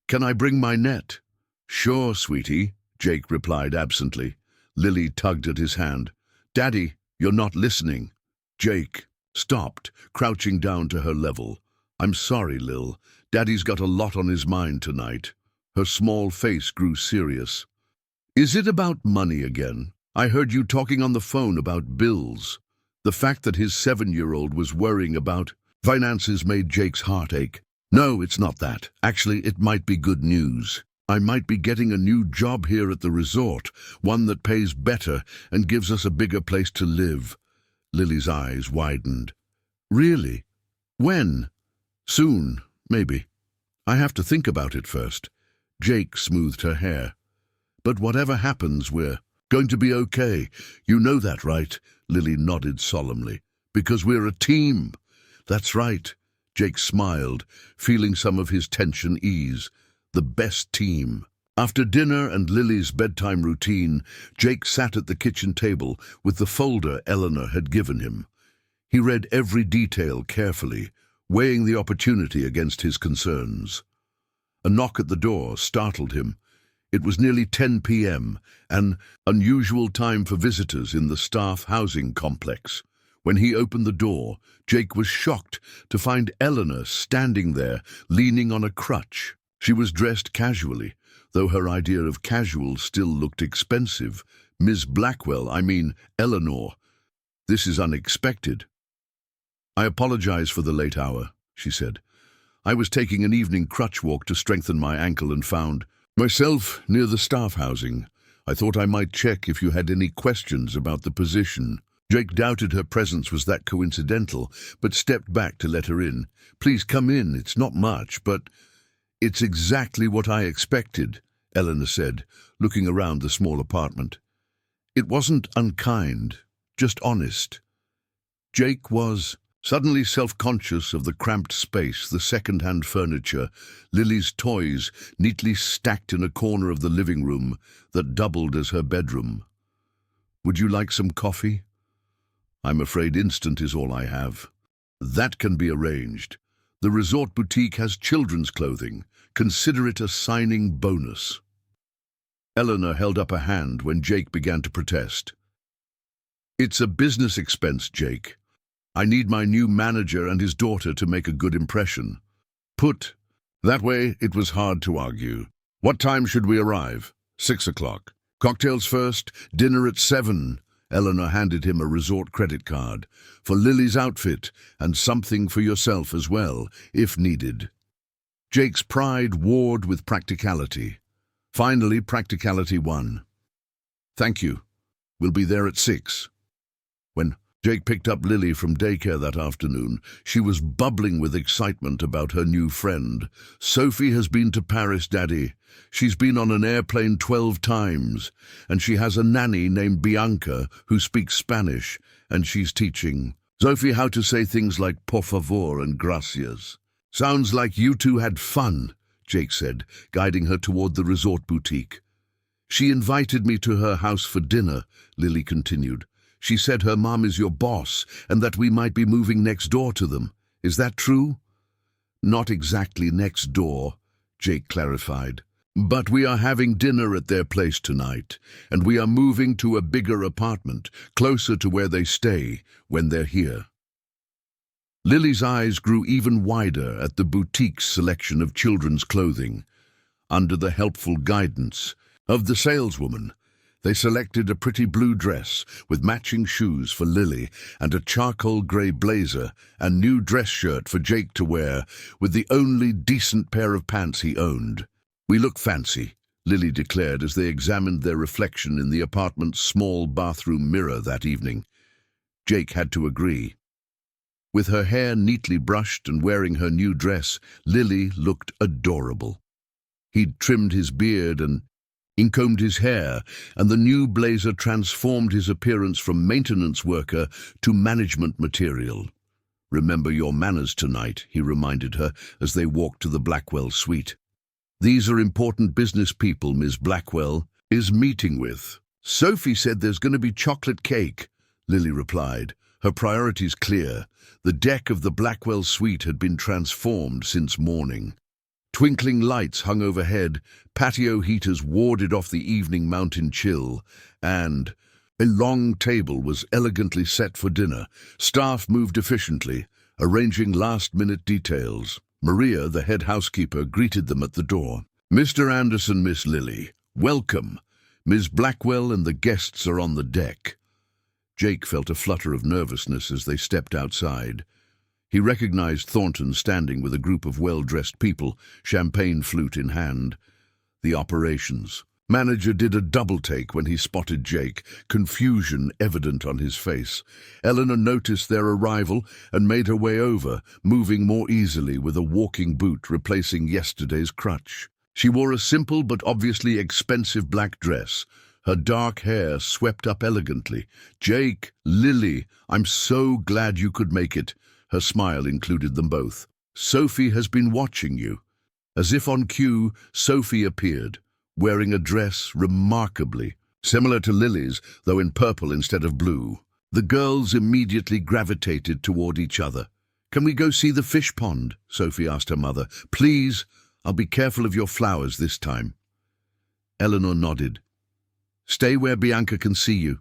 Can I bring my net? Sure, sweetie, Jake replied absently. Lily tugged at his hand. Daddy, you're not listening. Jake stopped, crouching down to her level. I'm sorry, Lil. Daddy's got a lot on his mind tonight. Her small face grew serious. Is it about money again? I heard you talking on the phone about bills. The fact that his 7-year-old was worrying about finances made Jake's heart ache. No, it's not that. Actually, it might be good news. I might be getting a new job here at the resort, one that pays better and gives us a bigger place to live. Lily's eyes widened. Really? When? Soon, maybe. I have to think about it first. Jake smoothed her hair. But whatever happens, we're going to be okay. You know that, right? Lily nodded solemnly. Because we're a team. That's right. Jake smiled, feeling some of his tension ease. The best team. After dinner and Lily's bedtime routine, Jake sat at the kitchen table with the folder Eleanor had given him. He read every detail carefully, weighing the opportunity against his concerns. A knock at the door startled him. It was nearly 10 p.m., an unusual time for visitors in the staff housing complex. When he opened the door, Jake was shocked to find Eleanor standing there, leaning on a crutch. She was dressed casually, though her idea of casual still looked expensive. Ms. Blackwell, Eleanor. This is unexpected. I apologize for the late hour, she said. I was taking an evening crutch walk to strengthen my ankle and found myself near the staff housing. I thought I might check if you had any questions about the position. Jake doubted her presence was that coincidental, but stepped back to let her in. Please come in, it's not much, but it's exactly what I expected, Eleanor said, looking around the small apartment. It wasn't unkind, just honest. Jake was suddenly self-conscious of the cramped space, the second-hand furniture, Lily's toys neatly stacked in a corner of the living room that doubled as her bedroom. Would you like some coffee? I'm afraid instant is all I have. That can be arranged. The resort boutique has children's clothing. Consider it a signing bonus. Eleanor held up a hand when Jake began to protest. It's a business expense, Jake. I need my new manager and his daughter to make a good impression. That way, it was hard to argue. What time should we arrive? 6 o'clock. Cocktails first, dinner at 7. Eleanor handed him a resort credit card. For Lily's outfit, and something for yourself as well, if needed. Jake's pride warred with practicality. Finally, practicality won. Thank you. We'll be there at 6. When Jake picked up Lily from daycare that afternoon, she was bubbling with excitement about her new friend. Sophie has been to Paris, Daddy. She's been on an airplane 12 times, and she has a nanny named Bianca who speaks Spanish, and she's teaching Sophie how to say things like por favor and gracias. Sounds like you two had fun, Jake said, guiding her toward the resort boutique. She invited me to her house for dinner, Lily continued. She said her mom is your boss and that we might be moving next door to them. Is that true? Not exactly next door, Jake clarified. But we are having dinner at their place tonight, and we are moving to a bigger apartment, closer to where they stay when they're here. Lily's eyes grew even wider at the boutique's selection of children's clothing. Under the helpful guidance of the saleswoman, they selected a pretty blue dress with matching shoes for Lily and a charcoal grey blazer and new dress shirt for Jake to wear with the only decent pair of pants he owned. We look fancy, Lily declared as they examined their reflection in the apartment's small bathroom mirror that evening. Jake had to agree. With her hair neatly brushed and wearing her new dress, Lily looked adorable. He'd trimmed his beard and combed his hair, and the new blazer transformed his appearance from maintenance worker to management material. Remember your manners tonight, he reminded her as they walked to the Blackwell suite. These are important business people Ms. Blackwell is meeting with. Sophie said there's going to be chocolate cake, Lily replied, her priorities clear. The deck of the Blackwell suite had been transformed since morning. Twinkling lights hung overhead, patio heaters warded off the evening mountain chill, and a long table was elegantly set for dinner. Staff moved efficiently, arranging last-minute details. Maria, the head housekeeper, greeted them at the door. Mr. Anderson, Miss Lily, welcome. Ms. Blackwell and the guests are on the deck. Jake felt a flutter of nervousness as they stepped outside. He recognized Thornton standing with a group of well-dressed people, champagne flute in hand. The operations manager did a double-take when he spotted Jake, confusion evident on his face. Eleanor noticed their arrival and made her way over, moving more easily with a walking boot replacing yesterday's crutch. She wore a simple but obviously expensive black dress, her dark hair swept up elegantly. Jake, Lily, I'm so glad you could make it. Her smile included them both. Sophie has been watching you. As if on cue, Sophie appeared, wearing a dress remarkably similar to Lily's, though in purple instead of blue. The girls immediately gravitated toward each other. Can we go see the fish pond? Sophie asked her mother. Please, I'll be careful of your flowers this time. Eleanor nodded. Stay where Bianca can see you.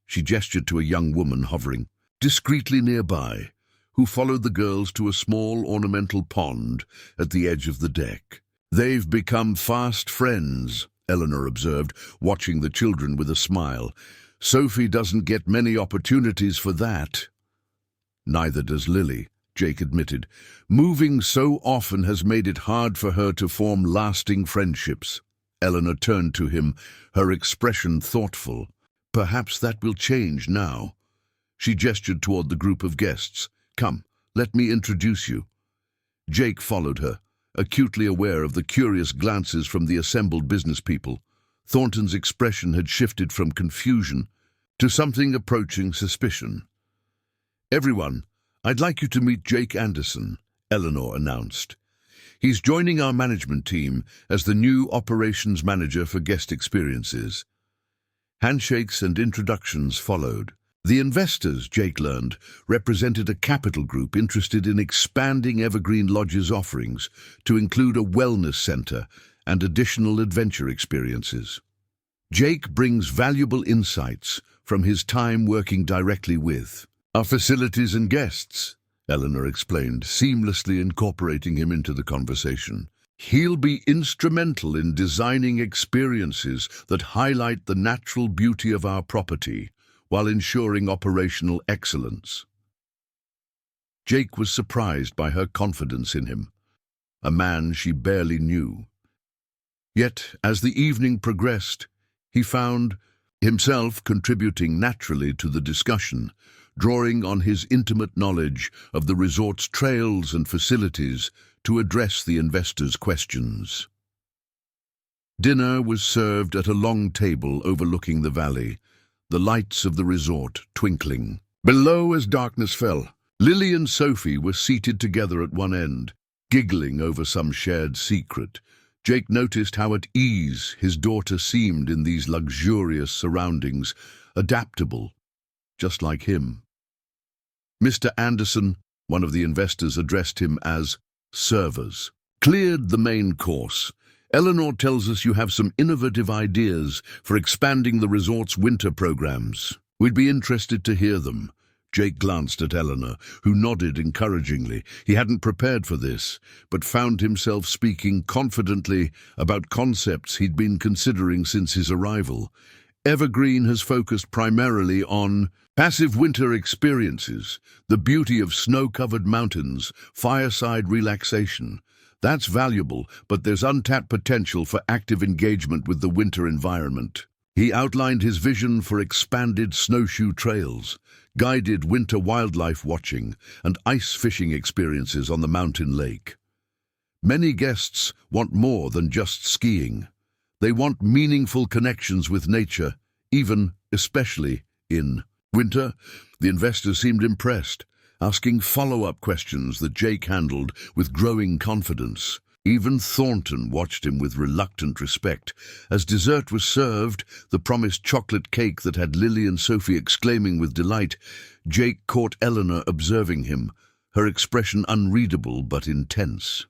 She gestured to a young woman hovering discreetly nearby, who followed the girls to a small ornamental pond at the edge of the deck. They've become fast friends, Eleanor observed, watching the children with a smile. Sophie doesn't get many opportunities for that. Neither does Lily, Jake admitted. Moving so often has made it hard for her to form lasting friendships. Eleanor turned to him, her expression thoughtful. Perhaps that will change now. She gestured toward the group of guests. Come, let me introduce you. Jake followed her, acutely aware of the curious glances from the assembled business people. Thornton's expression had shifted from confusion to something approaching suspicion. Everyone, I'd like you to meet Jake Anderson, Eleanor announced. He's joining our management team as the new operations manager for guest experiences. Handshakes and introductions followed. The investors, Jake learned, represented a capital group interested in expanding Evergreen Lodge's offerings to include a wellness center and additional adventure experiences. Jake brings valuable insights from his time working directly with our facilities and guests, Eleanor explained, seamlessly incorporating him into the conversation. He'll be instrumental in designing experiences that highlight the natural beauty of our property, while ensuring operational excellence. Jake was surprised by her confidence in him, a man she barely knew. Yet, as the evening progressed, he found himself contributing naturally to the discussion, drawing on his intimate knowledge of the resort's trails and facilities to address the investors' questions. Dinner was served at a long table overlooking the valley, the lights of the resort twinkling. Below, as darkness fell, Lily and Sophie were seated together at one end, giggling over some shared secret. Jake noticed how at ease his daughter seemed in these luxurious surroundings, adaptable, just like him. Mr. Anderson, one of the investors, addressed him as servers. Cleared the main course. Eleanor tells us you have some innovative ideas for expanding the resort's winter programs. We'd be interested to hear them. Jake glanced at Eleanor, who nodded encouragingly. He hadn't prepared for this, but found himself speaking confidently about concepts he'd been considering since his arrival. Evergreen has focused primarily on passive winter experiences, the beauty of snow-covered mountains, fireside relaxation. That's valuable, but there's untapped potential for active engagement with the winter environment. He outlined his vision for expanded snowshoe trails, guided winter wildlife watching, and ice fishing experiences on the mountain lake. Many guests want more than just skiing. They want meaningful connections with nature, especially in winter. The investors seemed impressed, asking follow-up questions that Jake handled with growing confidence. Even Thornton watched him with reluctant respect. As dessert was served, the promised chocolate cake that had Lily and Sophie exclaiming with delight, Jake caught Eleanor observing him, her expression unreadable but intense.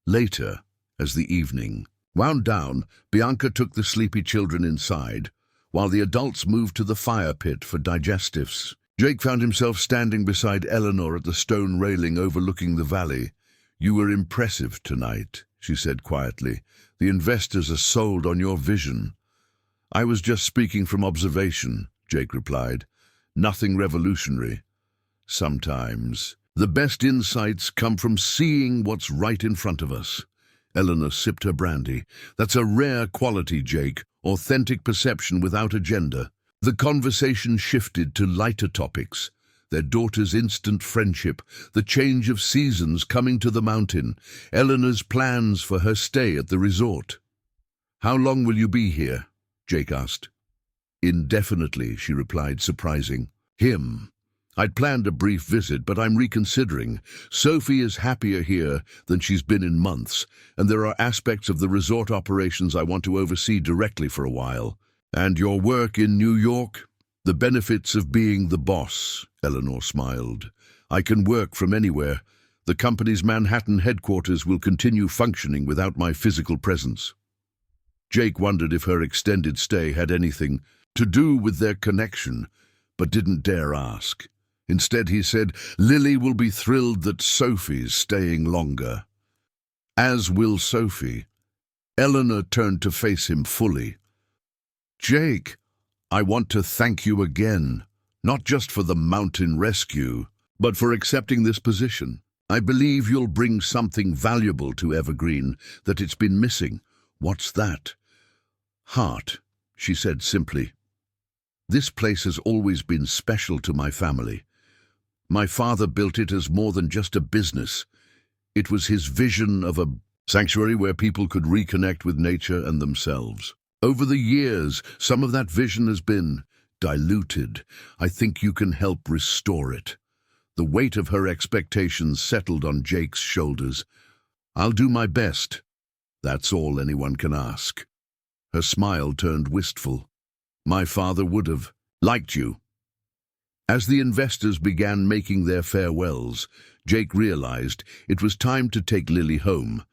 Later, as the evening wound down, Bianca took the sleepy children inside, while the adults moved to the fire pit for digestives. Jake found himself standing beside Eleanor at the stone railing overlooking the valley. "You were impressive tonight," she said quietly. "The investors are sold on your vision." "I was just speaking from observation," Jake replied. "Nothing revolutionary. Sometimes the best insights come from seeing what's right in front of us." Eleanor sipped her brandy. "That's a rare quality, Jake. Authentic perception without agenda." The conversation shifted to lighter topics. Their daughter's instant friendship, the change of seasons coming to the mountain, Eleanor's plans for her stay at the resort. "How long will you be here?" Jake asked. "Indefinitely," she replied, surprising him. "I'd planned a brief visit, but I'm reconsidering. Sophie is happier here than she's been in months, and there are aspects of the resort operations I want to oversee directly for a while." "And your work in New York?" "The benefits of being the boss," Eleanor smiled. "I can work from anywhere. The company's Manhattan headquarters will continue functioning without my physical presence." Jake wondered if her extended stay had anything to do with their connection, but didn't dare ask. Instead, he said, "Lily will be thrilled that Sophie's staying longer." "As will Sophie." Eleanor turned to face him fully. "Jake, I want to thank you again, not just for the mountain rescue, but for accepting this position. I believe you'll bring something valuable to Evergreen that it's been missing." "What's that?" "Heart," she said simply. "This place has always been special to my family. My father built it as more than just a business. It was his vision of a sanctuary where people could reconnect with nature and themselves. Over the years, some of that vision has been diluted. I think you can help restore it." The weight of her expectations settled on Jake's shoulders. "I'll do my best. That's all anyone can ask." Her smile turned wistful. "My father would have liked you." As the investors began making their farewells, Jake realized it was time to take Lily home.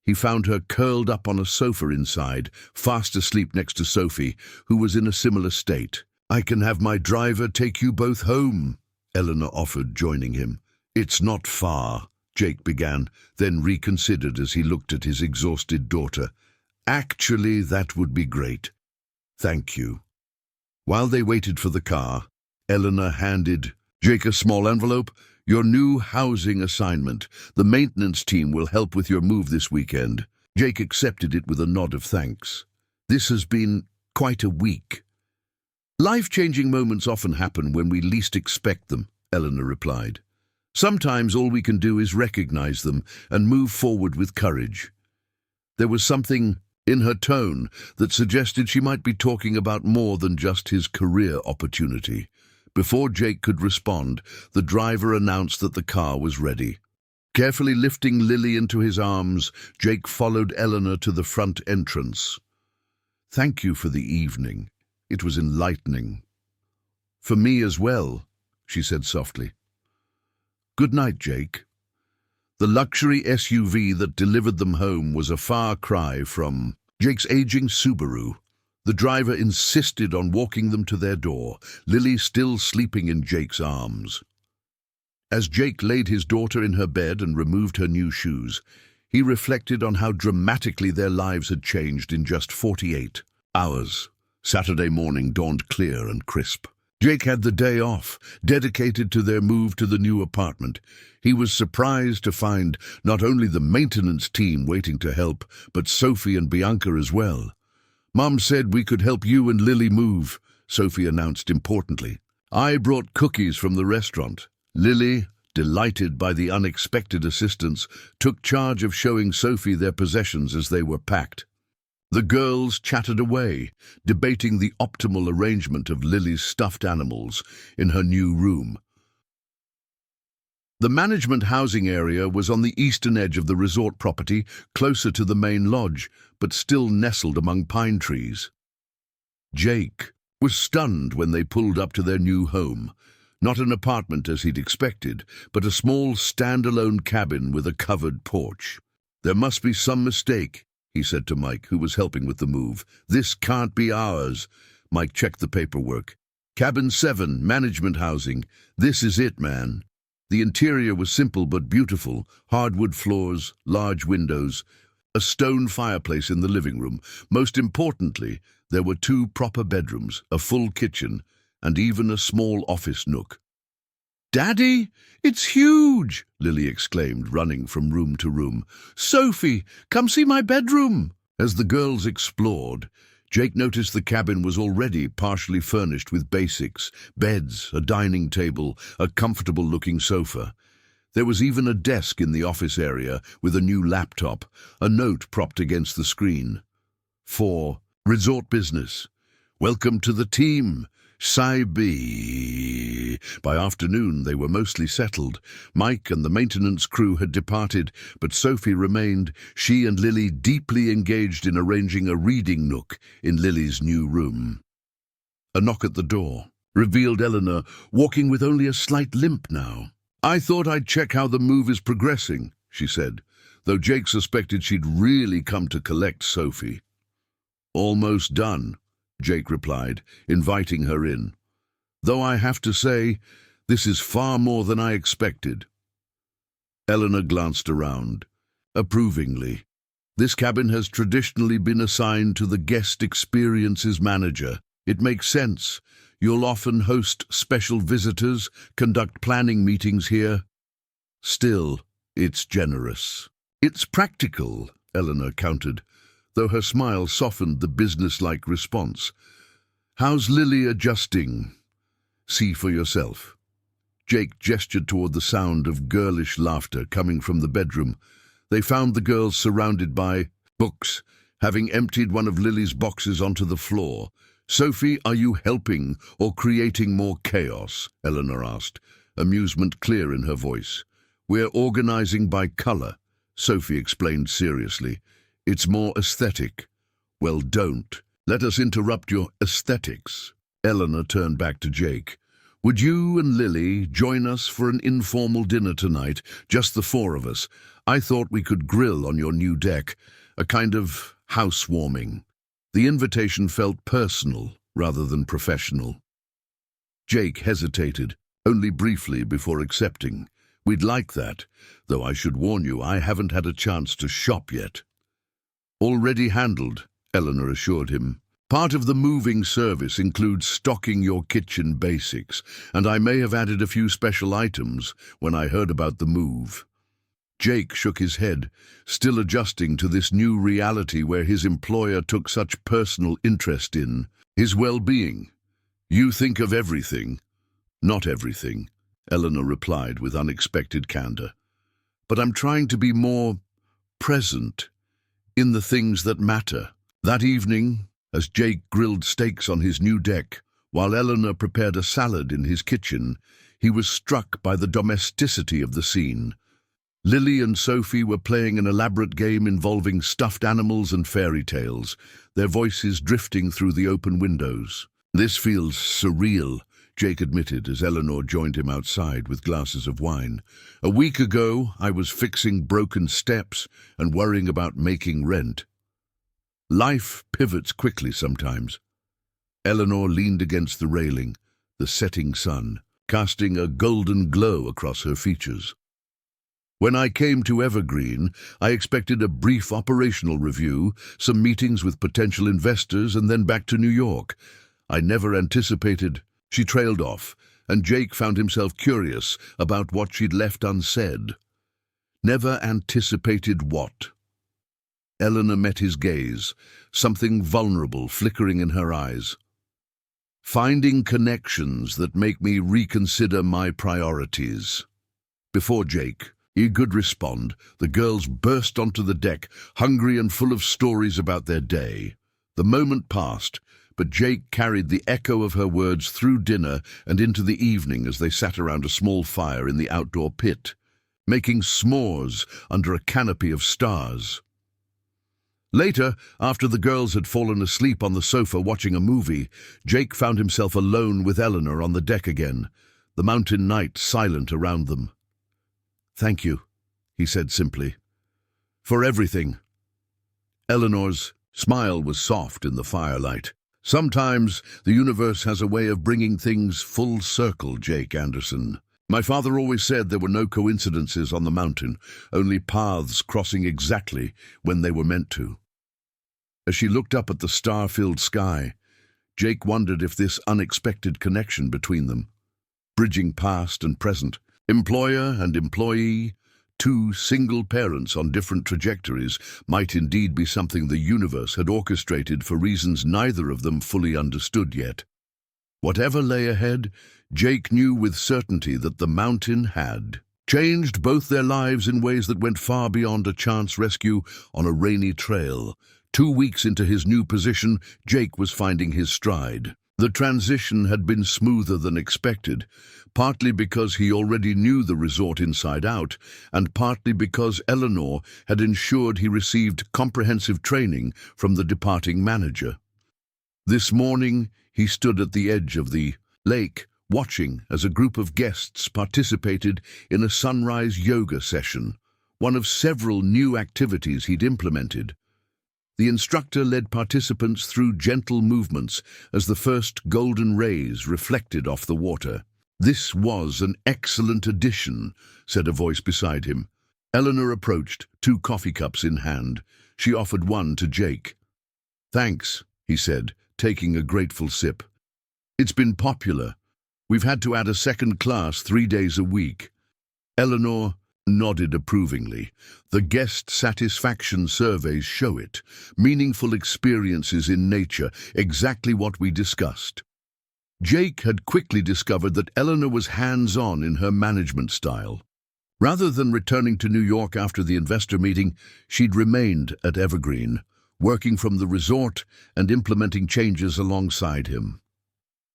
He found her curled up on a sofa inside, fast asleep next to Sophie, who was in a similar state. "I can have my driver take you both home," Eleanor offered, joining him. "It's not far," Jake began, then reconsidered as he looked at his exhausted daughter. "Actually, that would be great. Thank you." While they waited for the car, Eleanor handed Jake a small envelope. "Your new housing assignment. The maintenance team will help with your move this weekend." Jake accepted it with a nod of thanks. "This has been quite a week." Life-changing moments often happen when we least expect them, Eleanor replied. Sometimes all we can do is recognize them and move forward with courage. There was something in her tone that suggested she might be talking about more than just his career opportunity. Before Jake could respond, the driver announced that the car was ready. Carefully lifting Lily into his arms, Jake followed Eleanor to the front entrance. "Thank you for the evening. It was enlightening." "For me as well," she said softly. "Good night, Jake." The luxury SUV that delivered them home was a far cry from Jake's aging Subaru. The driver insisted on walking them to their door, Lily still sleeping in Jake's arms. As Jake laid his daughter in her bed and removed her new shoes, he reflected on how dramatically their lives had changed in just 48 hours. Saturday morning dawned clear and crisp. Jake had the day off, dedicated to their move to the new apartment. He was surprised to find not only the maintenance team waiting to help, but Sophie and Bianca as well. "Mom said we could help you and Lily move," Sophie announced importantly. "I brought cookies from the restaurant." Lily, delighted by the unexpected assistance, took charge of showing Sophie their possessions as they were packed. The girls chatted away, debating the optimal arrangement of Lily's stuffed animals in her new room. The management housing area was on the eastern edge of the resort property, closer to the main lodge, but still nestled among pine trees. Jake was stunned when they pulled up to their new home. Not an apartment as he'd expected, but a small standalone cabin with a covered porch. "There must be some mistake," he said to Mike, who was helping with the move. "This can't be ours." Mike checked the paperwork. "Cabin 7, management housing. This is it, man." The interior was simple but beautiful. Hardwood floors, large windows, a stone fireplace in the living room. Most importantly, there were 2 proper bedrooms, a full kitchen, and even a small office nook. "Daddy, it's huge!" Lily exclaimed, running from room to room. "Sophie, come see my bedroom!" As the girls explored, Jake noticed the cabin was already partially furnished with basics: beds, a dining table, a comfortable-looking sofa. There was even a desk in the office area with a new laptop, a note propped against the screen. "For resort business. Welcome to the team, Saibi." By afternoon, they were mostly settled. Mike and the maintenance crew had departed, but Sophie remained, she and Lily deeply engaged in arranging a reading nook in Lily's new room. A knock at the door revealed Eleanor, walking with only a slight limp now. "I thought I'd check how the move is progressing," she said, though Jake suspected she'd really come to collect Sophie. "Almost done," Jake replied, inviting her in. "Though I have to say, this is far more than I expected." Eleanor glanced around, approvingly. "This cabin has traditionally been assigned to the guest experiences manager. It makes sense. You'll often host special visitors, conduct planning meetings here. Still, it's generous." "It's practical," Eleanor countered, though her smile softened the businesslike response. "How's Lily adjusting? See for yourself." Jake gestured toward the sound of girlish laughter coming from the bedroom. They found the girls surrounded by books, having emptied one of Lily's boxes onto the floor. "Sophie, are you helping or creating more chaos?" Eleanor asked, amusement clear in her voice. "We're organizing by color," Sophie explained seriously. "It's more aesthetic." "Well, don't. Let us interrupt your aesthetics." Eleanor turned back to Jake. "Would you and Lily join us for an informal dinner tonight, just the 4 of us? I thought we could grill on your new deck, a kind of housewarming." The invitation felt personal rather than professional. Jake hesitated, only briefly before accepting. "We'd like that, though I should warn you, I haven't had a chance to shop yet." "Already handled," Eleanor assured him. "Part of the moving service includes stocking your kitchen basics, and I may have added a few special items when I heard about the move." Jake shook his head, still adjusting to this new reality where his employer took such personal interest in his well-being. You think of everything. Not everything, Eleanor replied with unexpected candor. But I'm trying to be more present in the things that matter. That evening, as Jake grilled steaks on his new deck, while Eleanor prepared a salad in his kitchen, he was struck by the domesticity of the scene. Lily and Sophie were playing an elaborate game involving stuffed animals and fairy tales, their voices drifting through the open windows. This feels surreal, Jake admitted as Eleanor joined him outside with glasses of wine. A week ago, I was fixing broken steps and worrying about making rent. Life pivots quickly sometimes. Eleanor leaned against the railing, the setting sun, casting a golden glow across her features. When I came to Evergreen, I expected a brief operational review, some meetings with potential investors, and then back to New York. I never anticipated. She trailed off, and Jake found himself curious about what she'd left unsaid. Never anticipated what? Eleanor met his gaze, something vulnerable flickering in her eyes. Finding connections that make me reconsider my priorities. Before Jake could respond, the girls burst onto the deck, hungry and full of stories about their day. The moment passed, but Jake carried the echo of her words through dinner and into the evening as they sat around a small fire in the outdoor pit, making s'mores under a canopy of stars. Later, after the girls had fallen asleep on the sofa watching a movie, Jake found himself alone with Eleanor on the deck again, the mountain night silent around them. "Thank you," he said simply. "For everything." Eleanor's smile was soft in the firelight. "Sometimes the universe has a way of bringing things full circle, Jake Anderson. My father always said there were no coincidences on the mountain, only paths crossing exactly when they were meant to." As she looked up at the star-filled sky, Jake wondered if this unexpected connection between them, bridging past and present, employer and employee, two single parents on different trajectories, might indeed be something the universe had orchestrated for reasons neither of them fully understood yet. Whatever lay ahead, Jake knew with certainty that the mountain had changed both their lives in ways that went far beyond a chance rescue on a rainy trail. 2 weeks into his new position, Jake was finding his stride. The transition had been smoother than expected, partly because he already knew the resort inside out, and partly because Eleanor had ensured he received comprehensive training from the departing manager. This morning, he stood at the edge of the lake, watching as a group of guests participated in a sunrise yoga session, one of several new activities he'd implemented. The instructor led participants through gentle movements as the first golden rays reflected off the water. "This was an excellent addition," said a voice beside him. Eleanor approached, 2 coffee cups in hand. She offered one to Jake. "Thanks," he said, taking a grateful sip. "It's been popular. We've had to add a second class 3 days a week." Eleanor nodded approvingly. The guest satisfaction surveys show it. Meaningful experiences in nature, exactly what we discussed. Jake had quickly discovered that Eleanor was hands-on in her management style. Rather than returning to New York after the investor meeting, she'd remained at Evergreen, working from the resort and implementing changes alongside him.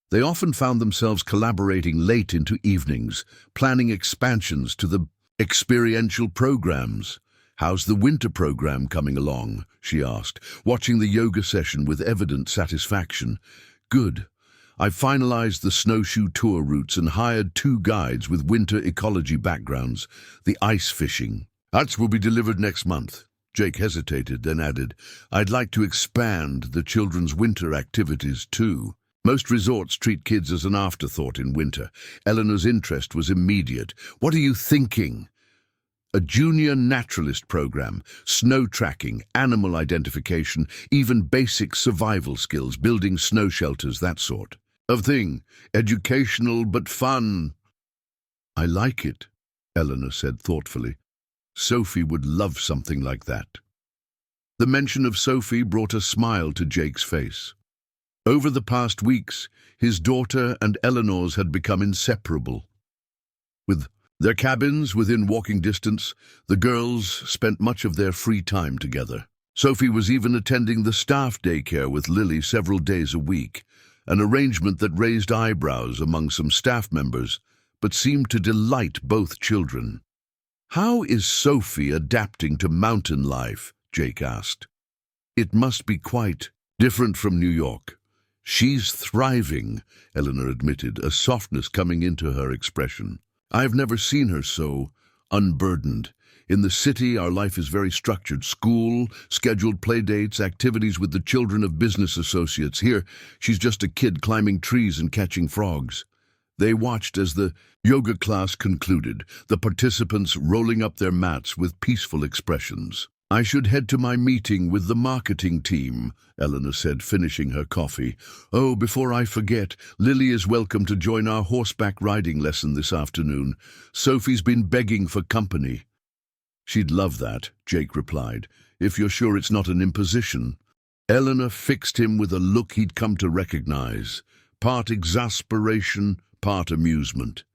They often found themselves collaborating late into evenings, planning expansions to the experiential programs. "How's the winter program coming along?" she asked, watching the yoga session with evident satisfaction. "Good. I've finalized the snowshoe tour routes and hired 2 guides with winter ecology backgrounds. The ice fishing. That will be delivered next month." Jake hesitated, then added, "I'd like to expand the children's winter activities too. Most resorts treat kids as an afterthought in winter." Eleanor's interest was immediate. "What are you thinking?" "A junior naturalist program, snow tracking, animal identification, even basic survival skills, building snow shelters, that sort of thing. Educational but fun." "I like it," Eleanor said thoughtfully. "Sophie would love something like that." The mention of Sophie brought a smile to Jake's face. Over the past weeks, his daughter and Eleanor's had become inseparable. With their cabins within walking distance, the girls spent much of their free time together. Sophie was even attending the staff daycare with Lily several days a week, an arrangement that raised eyebrows among some staff members, but seemed to delight both children. "How is Sophie adapting to mountain life?" Jake asked. "It must be quite different from New York." "She's thriving," Eleanor admitted, a softness coming into her expression. "I've never seen her so unburdened. In the city, our life is very structured. School, scheduled play dates, activities with the children of business associates. Here, she's just a kid climbing trees and catching frogs." They watched as the yoga class concluded, the participants rolling up their mats with peaceful expressions. "I should head to my meeting with the marketing team," Eleanor said, finishing her coffee. "Oh, before I forget, Lily is welcome to join our horseback riding lesson this afternoon. Sophie's been begging for company." "She'd love that," Jake replied, "if you're sure it's not an imposition." Eleanor fixed him with a look he'd come to recognize, part exasperation, part amusement.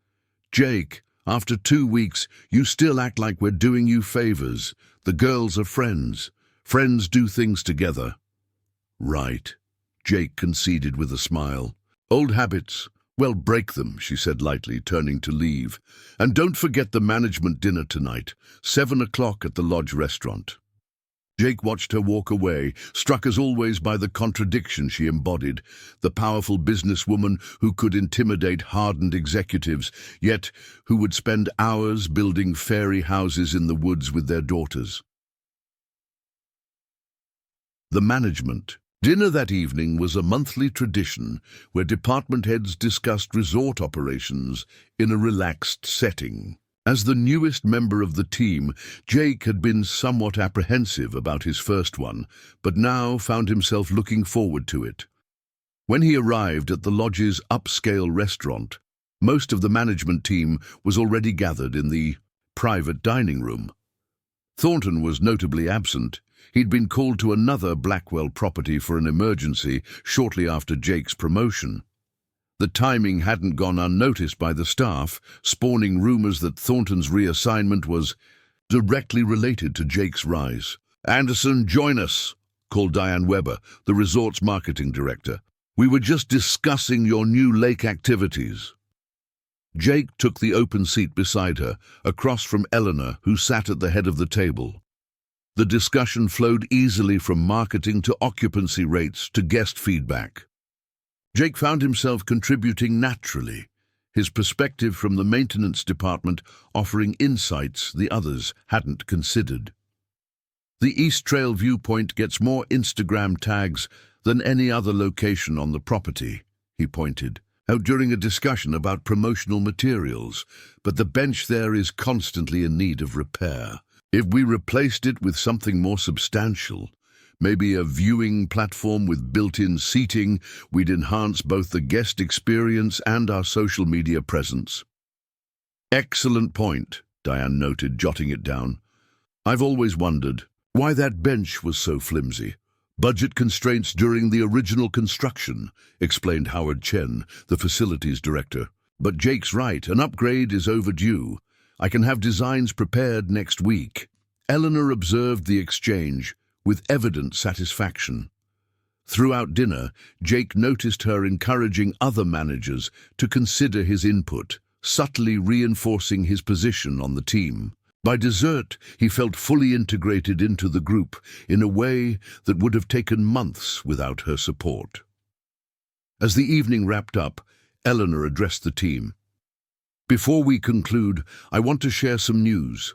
"Jake, after 2 weeks, you still act like we're doing you favors. The girls are friends. Friends do things together." "Right," Jake conceded with a smile. "Old habits. Well, break them," she said lightly, turning to leave. "And don't forget the management dinner tonight, 7 o'clock at the Lodge restaurant." Jake watched her walk away, struck as always by the contradiction she embodied, the powerful businesswoman who could intimidate hardened executives, yet who would spend hours building fairy houses in the woods with their daughters. The management dinner that evening was a monthly tradition where department heads discussed resort operations in a relaxed setting. As the newest member of the team, Jake had been somewhat apprehensive about his first one, but now found himself looking forward to it. When he arrived at the lodge's upscale restaurant, most of the management team was already gathered in the private dining room. Thornton was notably absent. He'd been called to another Blackwell property for an emergency shortly after Jake's promotion. The timing hadn't gone unnoticed by the staff, spawning rumors that Thornton's reassignment was directly related to Jake's rise. "Anderson, join us," called Diane Weber, the resort's marketing director. "We were just discussing your new lake activities." Jake took the open seat beside her, across from Eleanor, who sat at the head of the table. The discussion flowed easily from marketing to occupancy rates to guest feedback. Jake found himself contributing naturally, his perspective from the maintenance department offering insights the others hadn't considered. "The East Trail viewpoint gets more Instagram tags than any other location on the property," he pointed out during a discussion about promotional materials, "but the bench there is constantly in need of repair. If we replaced it with something more substantial, maybe a viewing platform with built-in seating, we'd enhance both the guest experience and our social media presence." "Excellent point," Diane noted, jotting it down. "I've always wondered why that bench was so flimsy." "Budget constraints during the original construction," explained Howard Chen, the facilities director. "But Jake's right, an upgrade is overdue. I can have designs prepared next week." Eleanor observed the exchange with evident satisfaction. Throughout dinner, Jake noticed her encouraging other managers to consider his input, subtly reinforcing his position on the team. By dessert, he felt fully integrated into the group in a way that would have taken months without her support. As the evening wrapped up, Eleanor addressed the team. "Before we conclude, I want to share some news.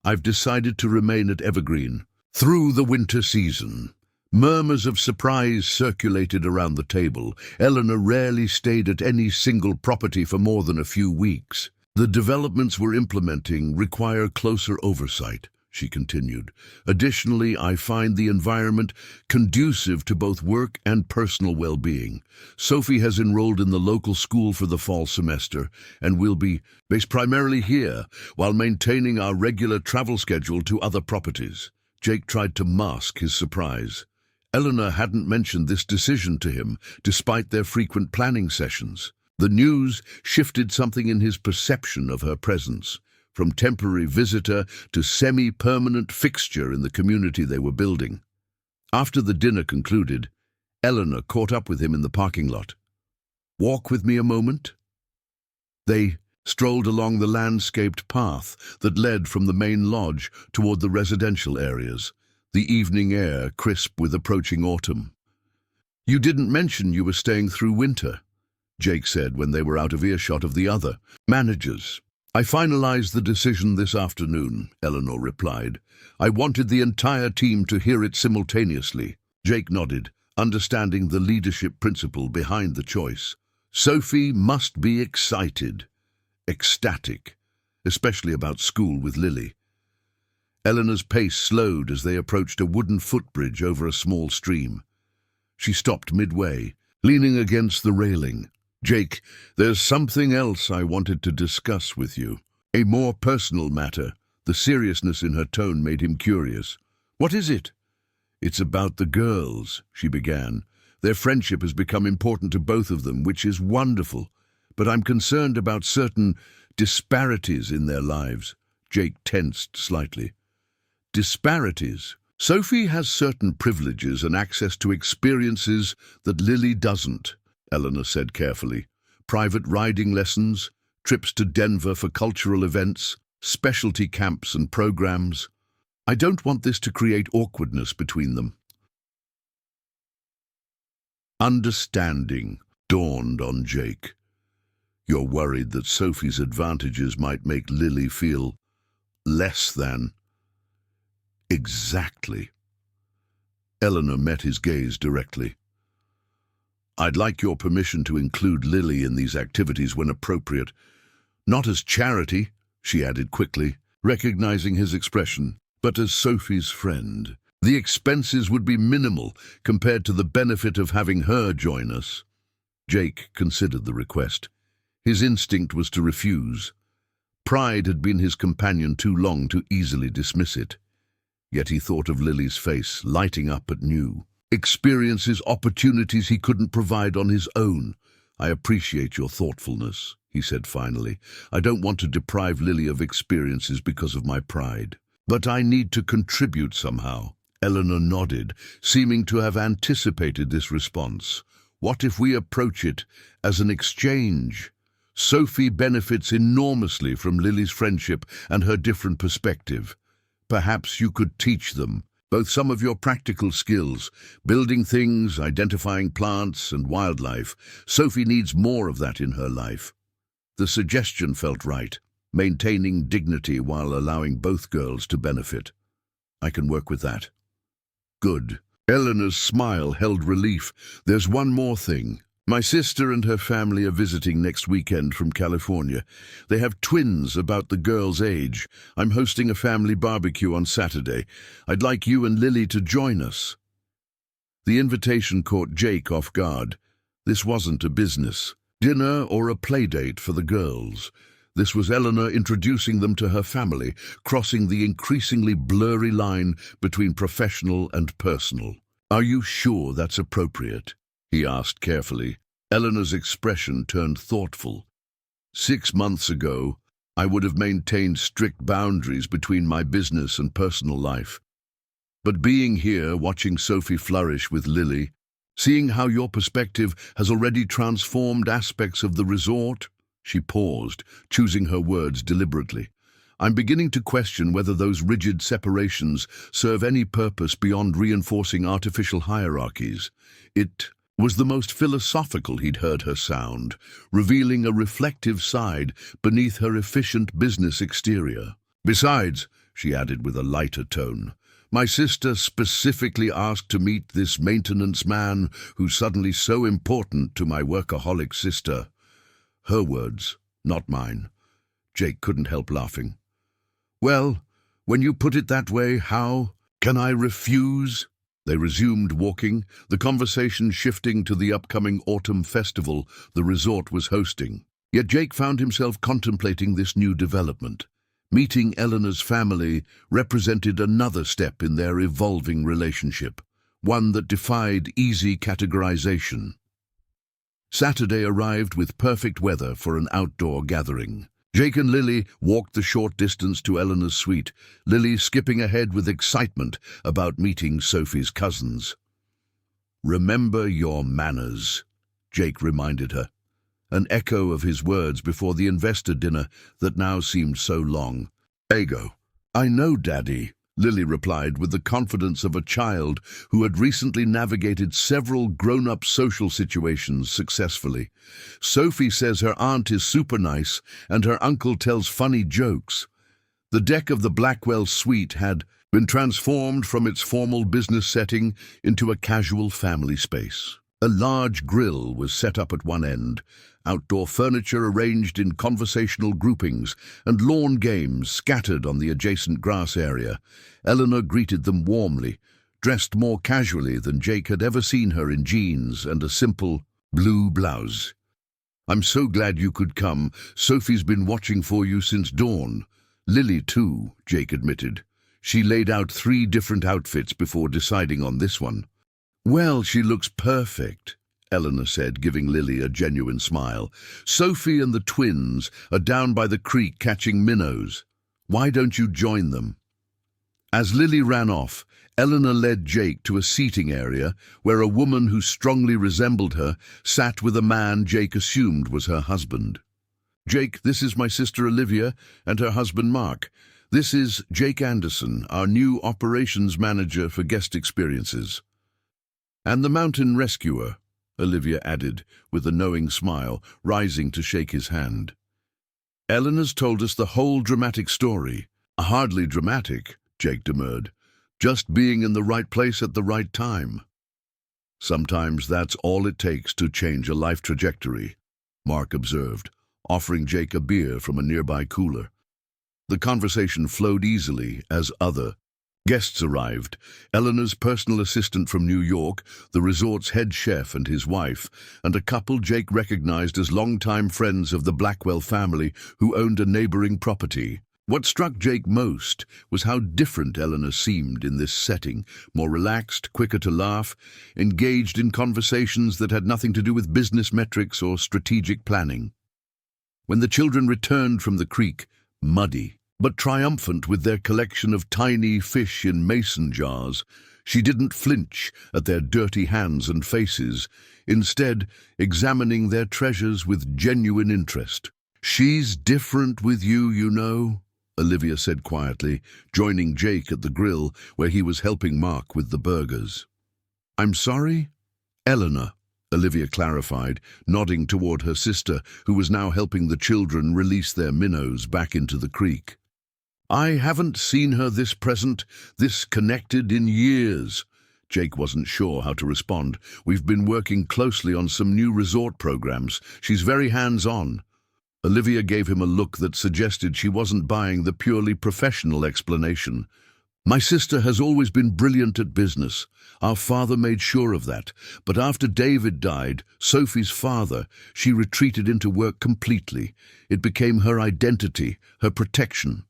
I've decided to remain at Evergreen through the winter season." Murmurs of surprise circulated around the table. Eleanor rarely stayed at any single property for more than a few weeks. "The developments we're implementing require closer oversight," she continued. "Additionally, I find the environment conducive to both work and personal well-being. Sophie has enrolled in the local school for the fall semester and will be based primarily here while maintaining our regular travel schedule to other properties." Jake tried to mask his surprise. Eleanor hadn't mentioned this decision to him, despite their frequent planning sessions. The news shifted something in his perception of her presence, from temporary visitor to semi-permanent fixture in the community they were building. After the dinner concluded, Eleanor caught up with him in the parking lot. "Walk with me a moment?" They strolled along the landscaped path that led from the main lodge toward the residential areas, the evening air crisp with approaching autumn. "You didn't mention you were staying through winter," Jake said when they were out of earshot of the other managers. "I finalized the decision this afternoon," Eleanor replied. "I wanted the entire team to hear it simultaneously." Jake nodded, understanding the leadership principle behind the choice. Sophie must be excited, ecstatic, especially about school with Lily. Eleanor's pace slowed as they approached a wooden footbridge over a small stream. She stopped midway, leaning against the railing. "Jake, there's something else I wanted to discuss with you. A more personal matter." The seriousness in her tone made him curious. "What is it?" "It's about the girls," she began. "Their friendship has become important to both of them, which is wonderful. But I'm concerned about certain disparities in their lives." Jake tensed slightly. "Disparities?" "Sophie has certain privileges and access to experiences that Lily doesn't," Eleanor said carefully. "Private riding lessons, trips to Denver for cultural events, specialty camps and programs. I don't want this to create awkwardness between them." Understanding dawned on Jake. "You're worried that Sophie's advantages might make Lily feel less than." "Exactly." Eleanor met his gaze directly. "I'd like your permission to include Lily in these activities when appropriate. Not as charity," she added quickly, recognizing his expression, "but as Sophie's friend. The expenses would be minimal compared to the benefit of having her join us." Jake considered the request. His instinct was to refuse. Pride had been his companion too long to easily dismiss it. Yet he thought of Lily's face, lighting up at new experiences, opportunities he couldn't provide on his own. "I appreciate your thoughtfulness," he said finally. "I don't want to deprive Lily of experiences because of my pride. But I need to contribute somehow." Eleanor nodded, seeming to have anticipated this response. "What if we approach it as an exchange? Sophie benefits enormously from Lily's friendship and her different perspective. Perhaps you could teach them both some of your practical skills, building things, identifying plants and wildlife. Sophie needs more of that in her life." The suggestion felt right, maintaining dignity while allowing both girls to benefit. "I can work with that." "Good." Eleanor's smile held relief. "There's one more thing. My sister and her family are visiting next weekend from California. They have twins about the girl's age. I'm hosting a family barbecue on Saturday. I'd like you and Lily to join us." The invitation caught Jake off guard. This wasn't a business dinner or a play date for the girls. This was Eleanor introducing them to her family, crossing the increasingly blurry line between professional and personal. "Are you sure that's appropriate?" he asked carefully. Eleanor's expression turned thoughtful. 6 months ago, I would have maintained strict boundaries between my business and personal life. But being here, watching Sophie flourish with Lily, seeing how your perspective has already transformed aspects of the resort," she paused, choosing her words deliberately. "I'm beginning to question whether those rigid separations serve any purpose beyond reinforcing artificial hierarchies." It was the most philosophical he'd heard her sound, revealing a reflective side beneath her efficient business exterior. "Besides," she added with a lighter tone, "my sister specifically asked to meet this maintenance man who's suddenly so important to my workaholic sister." Her words, not mine. Jake couldn't help laughing. "Well, when you put it that way, how can I refuse?" They resumed walking, the conversation shifting to the upcoming autumn festival the resort was hosting. Yet Jake found himself contemplating this new development. Meeting Eleanor's family represented another step in their evolving relationship, one that defied easy categorization. Saturday arrived with perfect weather for an outdoor gathering. Jake and Lily walked the short distance to Eleanor's suite, Lily skipping ahead with excitement about meeting Sophie's cousins. "Remember your manners," Jake reminded her, an echo of his words before the investor dinner that now seemed so long. "Ego. I know, Daddy," Lily replied with the confidence of a child who had recently navigated several grown-up social situations successfully. "Sophie says her aunt is super nice and her uncle tells funny jokes." The deck of the Blackwell suite had been transformed from its formal business setting into a casual family space. A large grill was set up at one end, outdoor furniture arranged in conversational groupings, and lawn games scattered on the adjacent grass area. Eleanor greeted them warmly, dressed more casually than Jake had ever seen her in jeans and a simple blue blouse. "I'm so glad you could come. Sophie's been watching for you since dawn." "Lily too," Jake admitted. She laid out 3 different outfits before deciding on this one. "Well, she looks perfect," Eleanor said, giving Lily a genuine smile. "Sophie and the twins are down by the creek catching minnows. Why don't you join them?" As Lily ran off, Eleanor led Jake to a seating area where a woman who strongly resembled her sat with a man Jake assumed was her husband. "Jake, this is my sister Olivia and her husband Mark. This is Jake Anderson, our new operations manager for guest experiences." "And the mountain rescuer," Olivia added, with a knowing smile, rising to shake his hand. "Eleanor's told us the whole dramatic story." "Hardly dramatic," Jake demurred. "Just being in the right place at the right time." "Sometimes that's all it takes to change a life trajectory," Mark observed, offering Jake a beer from a nearby cooler. The conversation flowed easily as other guests arrived. Eleanor's personal assistant from New York, the resort's head chef and his wife, and a couple Jake recognized as longtime friends of the Blackwell family who owned a neighboring property. What struck Jake most was how different Eleanor seemed in this setting, more relaxed, quicker to laugh, engaged in conversations that had nothing to do with business metrics or strategic planning. When the children returned from the creek, muddy, but triumphant with their collection of tiny fish in mason jars, she didn't flinch at their dirty hands and faces, instead examining their treasures with genuine interest. "She's different with you, you know," Olivia said quietly, joining Jake at the grill where he was helping Mark with the burgers. "I'm sorry?" "Eleanor," Olivia clarified, nodding toward her sister, who was now helping the children release their minnows back into the creek. "I haven't seen her this present, this connected in years." Jake wasn't sure how to respond. "We've been working closely on some new resort programs. She's very hands-on." Olivia gave him a look that suggested she wasn't buying the purely professional explanation. "My sister has always been brilliant at business. Our father made sure of that. But after David died, Sophie's father, she retreated into work completely. It became her identity, her protection."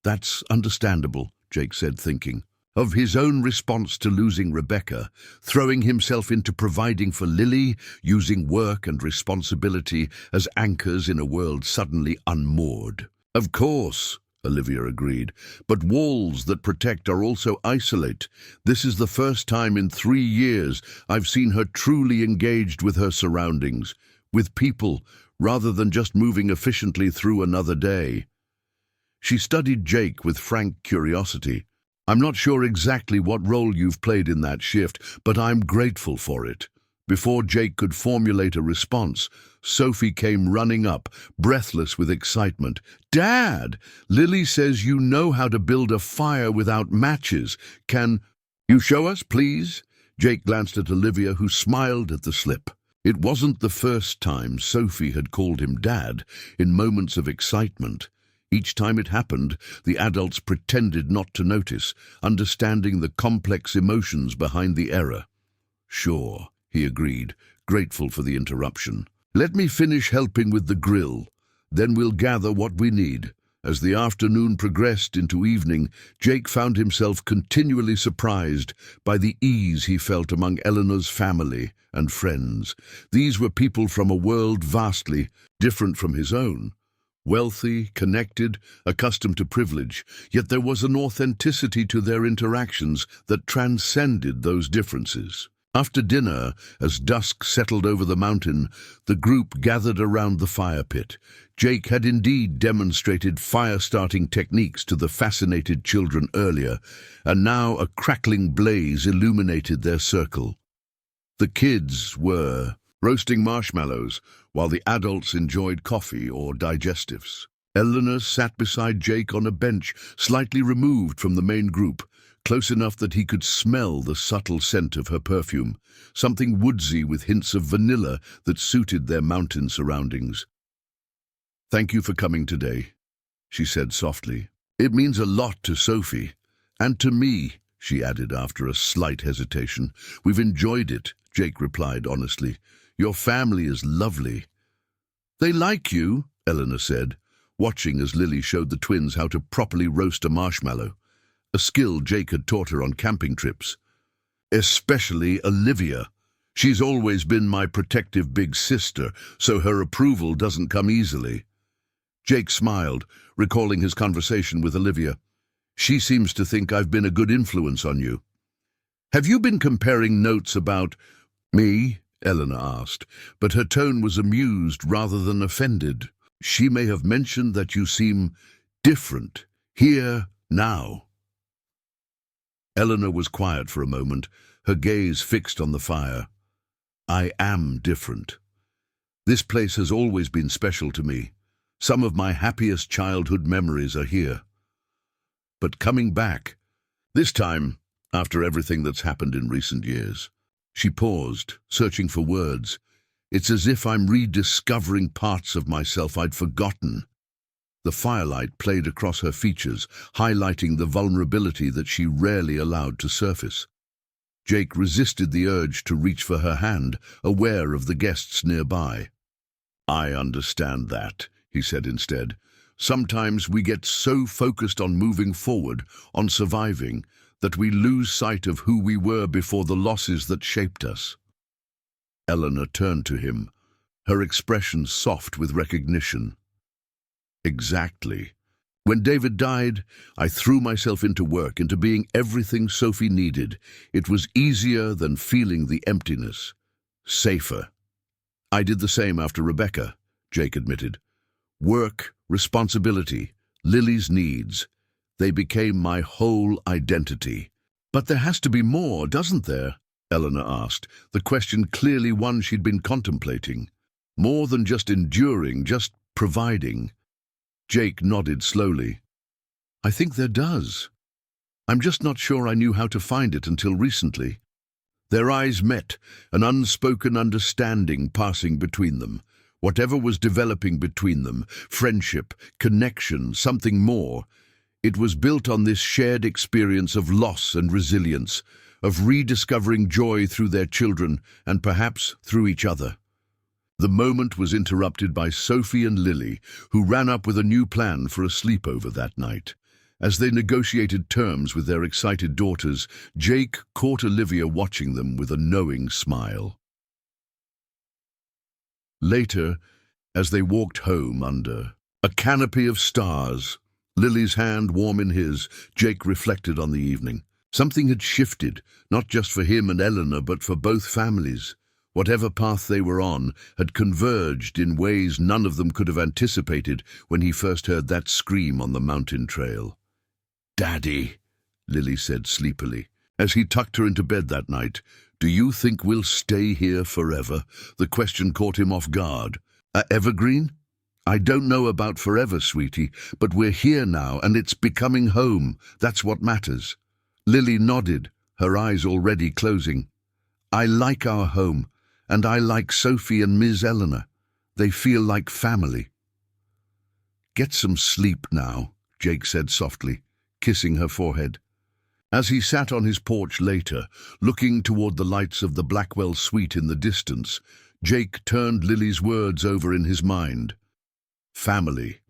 "That's understandable," Jake said, thinking of his own response to losing Rebecca, throwing himself into providing for Lily, using work and responsibility as anchors in a world suddenly unmoored. "Of course," Olivia agreed, "but walls that protect are also isolate. This is the first time in 3 years I've seen her truly engaged with her surroundings, with people, rather than just moving efficiently through another day." She studied Jake with frank curiosity. "I'm not sure exactly what role you've played in that shift, but I'm grateful for it." Before Jake could formulate a response, Sophie came running up, breathless with excitement. "Dad, Lily says you know how to build a fire without matches. Can you show us, please?" Jake glanced at Olivia, who smiled at the slip. It wasn't the first time Sophie had called him Dad in moments of excitement. Each time it happened, the adults pretended not to notice, understanding the complex emotions behind the error. "Sure," he agreed, grateful for the interruption. "Let me finish helping with the grill. Then we'll gather what we need." As the afternoon progressed into evening, Jake found himself continually surprised by the ease he felt among Eleanor's family and friends. These were people from a world vastly different from his own. Wealthy, connected, accustomed to privilege, yet there was an authenticity to their interactions that transcended those differences. After dinner, as dusk settled over the mountain, the group gathered around the fire pit. Jake had indeed demonstrated fire-starting techniques to the fascinated children earlier, and now a crackling blaze illuminated their circle. The kids were roasting marshmallows, while the adults enjoyed coffee or digestives. Eleanor sat beside Jake on a bench, slightly removed from the main group, close enough that he could smell the subtle scent of her perfume, something woodsy with hints of vanilla that suited their mountain surroundings. "Thank you for coming today," she said softly. "It means a lot to Sophie, and to me," she added after a slight hesitation. "We've enjoyed it," Jake replied honestly. "Your family is lovely." "They like you," Eleanor said, watching as Lily showed the twins how to properly roast a marshmallow, a skill Jake had taught her on camping trips. "Especially Olivia. She's always been my protective big sister, so her approval doesn't come easily." Jake smiled, recalling his conversation with Olivia. "She seems to think I've been a good influence on you." "Have you been comparing notes about me?" Eleanor asked, but her tone was amused rather than offended. "She may have mentioned that you seem different, here, now." Eleanor was quiet for a moment, her gaze fixed on the fire. "I am different. This place has always been special to me. Some of my happiest childhood memories are here. But coming back, this time, after everything that's happened in recent years." She paused, searching for words. "It's as if I'm rediscovering parts of myself I'd forgotten." The firelight played across her features, highlighting the vulnerability that she rarely allowed to surface. Jake resisted the urge to reach for her hand, aware of the guests nearby. "I understand that," he said instead. "Sometimes we get so focused on moving forward, on surviving, that we lose sight of who we were before the losses that shaped us." Eleanor turned to him, her expression soft with recognition. "Exactly. When David died, I threw myself into work, into being everything Sophie needed. It was easier than feeling the emptiness. Safer." "I did the same after Rebecca," Jake admitted. "Work, responsibility, Lily's needs. They became my whole identity." "But there has to be more, doesn't there?" Eleanor asked, the question clearly one she'd been contemplating. "More than just enduring, just providing." Jake nodded slowly. "I think there does. I'm just not sure I knew how to find it until recently." Their eyes met, an unspoken understanding passing between them. Whatever was developing between them, friendship, connection, something more, it was built on this shared experience of loss and resilience, of rediscovering joy through their children and perhaps through each other. The moment was interrupted by Sophie and Lily, who ran up with a new plan for a sleepover that night. As they negotiated terms with their excited daughters, Jake caught Olivia watching them with a knowing smile. Later, as they walked home under a canopy of stars, Lily's hand warm in his, Jake reflected on the evening. Something had shifted, not just for him and Eleanor, but for both families. Whatever path they were on had converged in ways none of them could have anticipated when he first heard that scream on the mountain trail. "Daddy," Lily said sleepily, as he tucked her into bed that night. "Do you think we'll stay here forever?" The question caught him off guard. "Evergreen?" "I don't know about forever, sweetie, but we're here now, and it's becoming home. That's what matters." Lily nodded, her eyes already closing. "I like our home, and I like Sophie and Ms. Eleanor. They feel like family." "Get some sleep now," Jake said softly, kissing her forehead. As he sat on his porch later, looking toward the lights of the Blackwell suite in the distance, Jake turned Lily's words over in his mind. Family.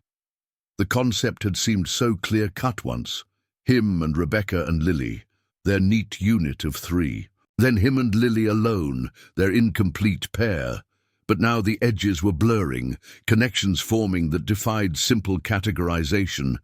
The concept had seemed so clear-cut once. Him and Rebecca and Lily, their neat unit of three. Then him and Lily alone, their incomplete pair. But now the edges were blurring, connections forming that defied simple categorization.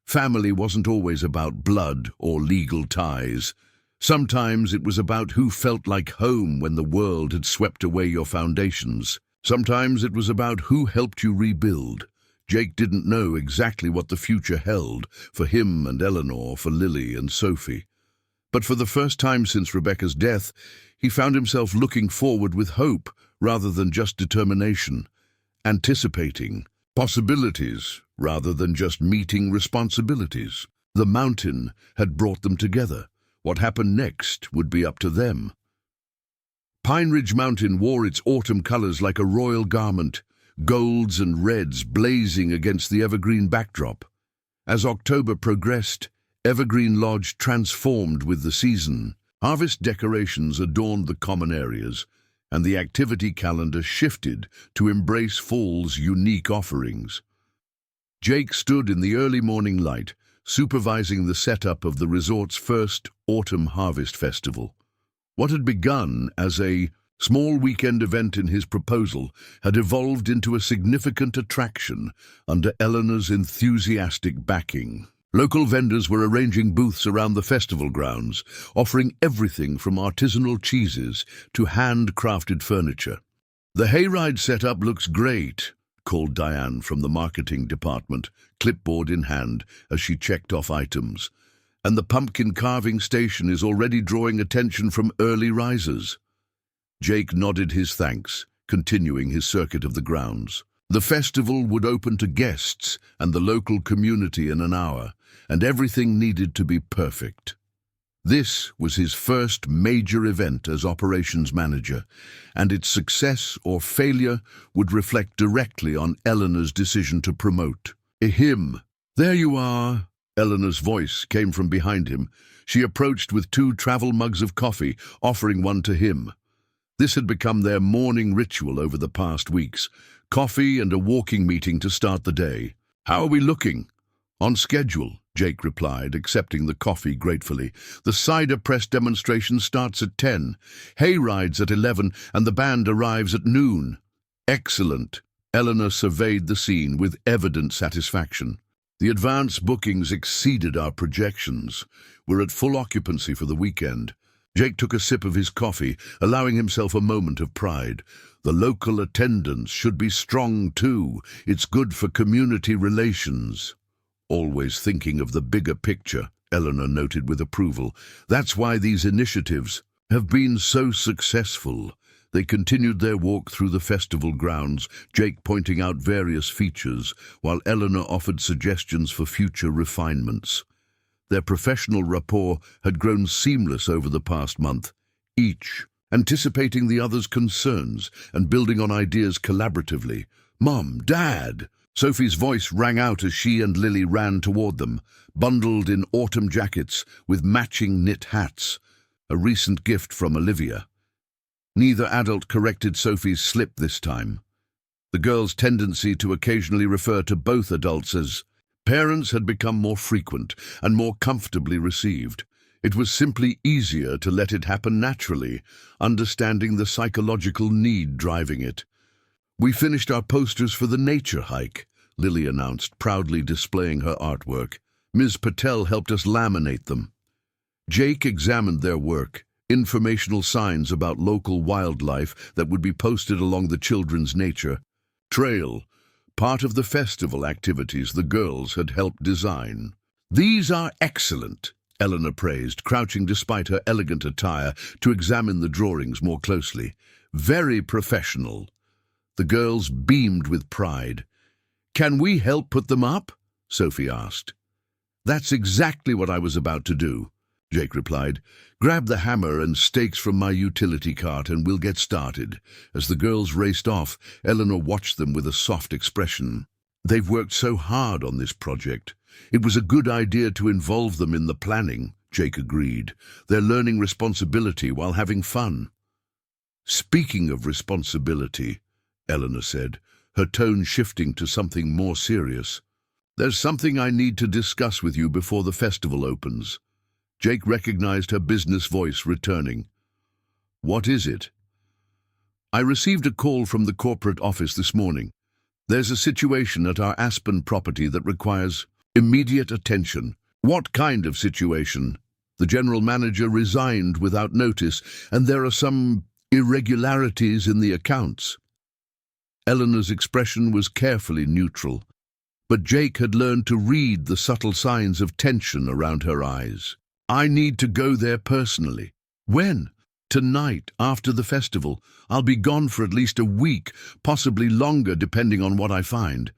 Family wasn't always about blood or legal ties. Sometimes it was about who felt like home when the world had swept away your foundations. Sometimes it was about who helped you rebuild. Jake didn't know exactly what the future held for him and Eleanor, for Lily and Sophie. But for the first time since Rebecca's death, he found himself looking forward with hope rather than just determination, anticipating possibilities rather than just meeting responsibilities. The mountain had brought them together. What happened next would be up to them. Pine Ridge Mountain wore its autumn colors like a royal garment, golds and reds blazing against the evergreen backdrop. As October progressed, Evergreen Lodge transformed with the season. Harvest decorations adorned the common areas, and the activity calendar shifted to embrace fall's unique offerings. Jake stood in the early morning light, supervising the setup of the resort's first Autumn Harvest Festival. What had begun as a small weekend event in his proposal had evolved into a significant attraction under Eleanor's enthusiastic backing. Local vendors were arranging booths around the festival grounds, offering everything from artisanal cheeses to handcrafted furniture. "The hayride setup looks great," called Diane from the marketing department, clipboard in hand, as she checked off items. "And the pumpkin carving station is already drawing attention from early risers." Jake nodded his thanks, continuing his circuit of the grounds. The festival would open to guests and the local community in an hour, and everything needed to be perfect. This was his first major event as operations manager, and its success or failure would reflect directly on Eleanor's decision to promote. "Him. There you are." Eleanor's voice came from behind him. She approached with 2 travel mugs of coffee, offering one to him. This had become their morning ritual over the past weeks. Coffee and a walking meeting to start the day. "How are we looking?" "On schedule," Jake replied, accepting the coffee gratefully. "The cider press demonstration starts at 10, hay rides at 11, and the band arrives at noon." "Excellent." Eleanor surveyed the scene with evident satisfaction. "The advance bookings exceeded our projections. We're at full occupancy for the weekend." Jake took a sip of his coffee, allowing himself a moment of pride. The local attendance should be strong too. It's good for community relations. "Always thinking of the bigger picture," Eleanor noted with approval. "That's why these initiatives have been so successful." They continued their walk through the festival grounds, Jake pointing out various features, while Eleanor offered suggestions for future refinements. Their professional rapport had grown seamless over the past month, each anticipating the other's concerns and building on ideas collaboratively. "Mom, Dad!" Sophie's voice rang out as she and Lily ran toward them, bundled in autumn jackets with matching knit hats, a recent gift from Olivia. Neither adult corrected Sophie's slip this time. The girl's tendency to occasionally refer to both adults as parents had become more frequent and more comfortably received. It was simply easier to let it happen naturally, understanding the psychological need driving it. "We finished our posters for the nature hike," Lily announced, proudly displaying her artwork. "Ms. Patel helped us laminate them." Jake examined their work, informational signs about local wildlife that would be posted along the children's nature trail, part of the festival activities the girls had helped design. "These are excellent," Eleanor praised, crouching despite her elegant attire to examine the drawings more closely. "Very professional." The girls beamed with pride. "Can we help put them up?" Sophie asked. "That's exactly what I was about to do," Jake replied. "Grab the hammer and stakes from my utility cart and we'll get started." As the girls raced off, Eleanor watched them with a soft expression. "They've worked so hard on this project. It was a good idea to involve them in the planning," Jake agreed. "They're learning responsibility while having fun." "Speaking of responsibility," Eleanor said, her tone shifting to something more serious. There's something I need to discuss with you before the festival opens. Jake recognized her business voice returning. What is it? I received a call from the corporate office this morning. There's a situation at our Aspen property that requires immediate attention. What kind of situation? The general manager resigned without notice, and there are some irregularities in the accounts. Eleanor's expression was carefully neutral, but Jake had learned to read the subtle signs of tension around her eyes. I need to go there personally. When? Tonight, after the festival. I'll be gone for at least a week, possibly longer depending on what I find.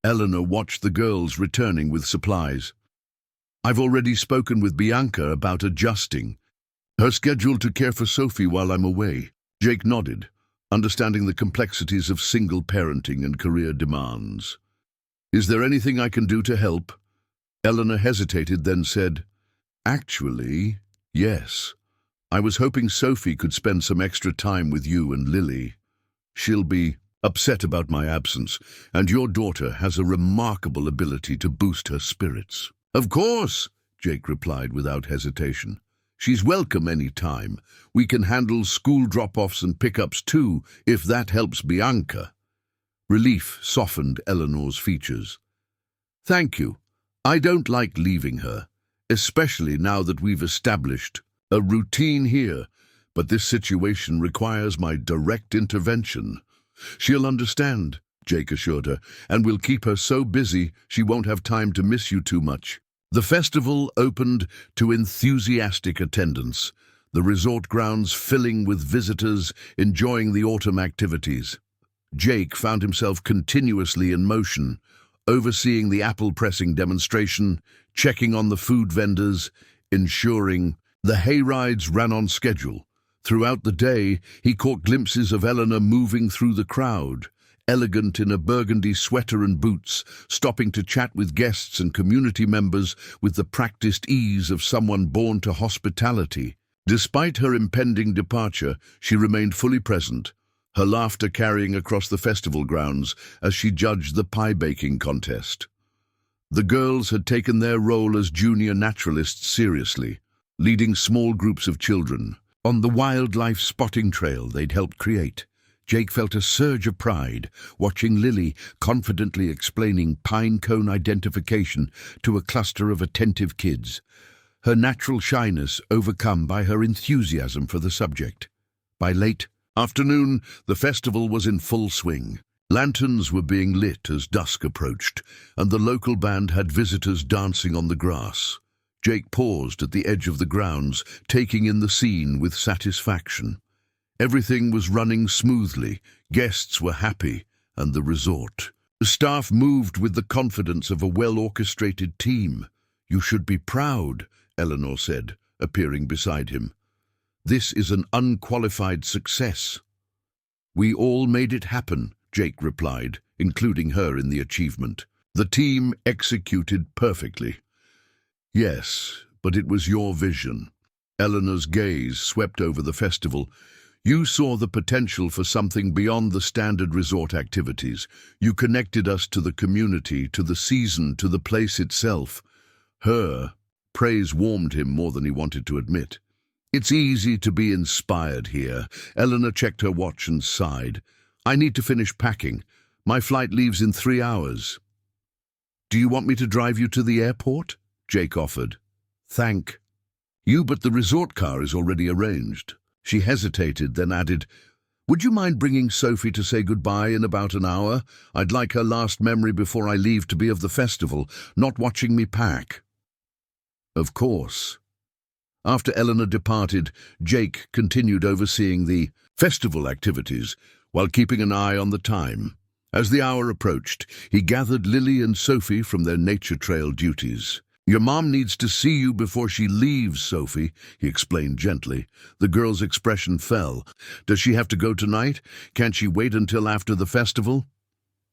Eleanor watched the girls returning with supplies. I've already spoken with Bianca about adjusting her schedule to care for Sophie while I'm away. Jake nodded, understanding the complexities of single parenting and career demands. Is there anything I can do to help? Eleanor hesitated, then said, Actually, yes. I was hoping Sophie could spend some extra time with you and Lily. She'll be upset about my absence, and your daughter has a remarkable ability to boost her spirits. Of course, Jake replied without hesitation. She's welcome any time. We can handle school drop-offs and pickups too, if that helps Bianca. Relief softened Eleanor's features. Thank you. I don't like leaving her, especially now that we've established a routine here, but this situation requires my direct intervention. She'll understand, Jake assured her, and we'll keep her so busy she won't have time to miss you too much. The festival opened to enthusiastic attendance, the resort grounds filling with visitors enjoying the autumn activities. Jake found himself continuously in motion, overseeing the apple-pressing demonstration, checking on the food vendors, ensuring the hayrides ran on schedule. Throughout the day, he caught glimpses of Eleanor moving through the crowd, elegant in a burgundy sweater and boots, stopping to chat with guests and community members with the practiced ease of someone born to hospitality. Despite her impending departure, she remained fully present, her laughter carrying across the festival grounds as she judged the pie-baking contest. The girls had taken their role as junior naturalists seriously, leading small groups of children on the wildlife spotting trail they'd helped create. Jake felt a surge of pride watching Lily confidently explaining pine cone identification to a cluster of attentive kids, her natural shyness overcome by her enthusiasm for the subject. By late afternoon, the festival was in full swing. Lanterns were being lit as dusk approached, and the local band had visitors dancing on the grass. Jake paused at the edge of the grounds, taking in the scene with satisfaction. Everything was running smoothly, guests were happy, and the resort. The staff moved with the confidence of a well-orchestrated team. You should be proud, Eleanor said, appearing beside him. This is an unqualified success. We all made it happen, Jake replied, including her in the achievement. The team executed perfectly. Yes, but it was your vision. Eleanor's gaze swept over the festival. You saw the potential for something beyond the standard resort activities. You connected us to the community, to the season, to the place itself. Her praise warmed him more than he wanted to admit. It's easy to be inspired here. Eleanor checked her watch and sighed. I need to finish packing. My flight leaves in 3 hours. Do you want me to drive you to the airport? Jake offered. Thank you, but the resort car is already arranged. She hesitated, then added, Would you mind bringing Sophie to say goodbye in about an hour? I'd like her last memory before I leave to be of the festival, not watching me pack. Of course. After Eleanor departed, Jake continued overseeing the festival activities while keeping an eye on the time. As the hour approached, he gathered Lily and Sophie from their nature trail duties. Your mom needs to see you before she leaves, Sophie, he explained gently. The girl's expression fell. Does she have to go tonight? Can't she wait until after the festival?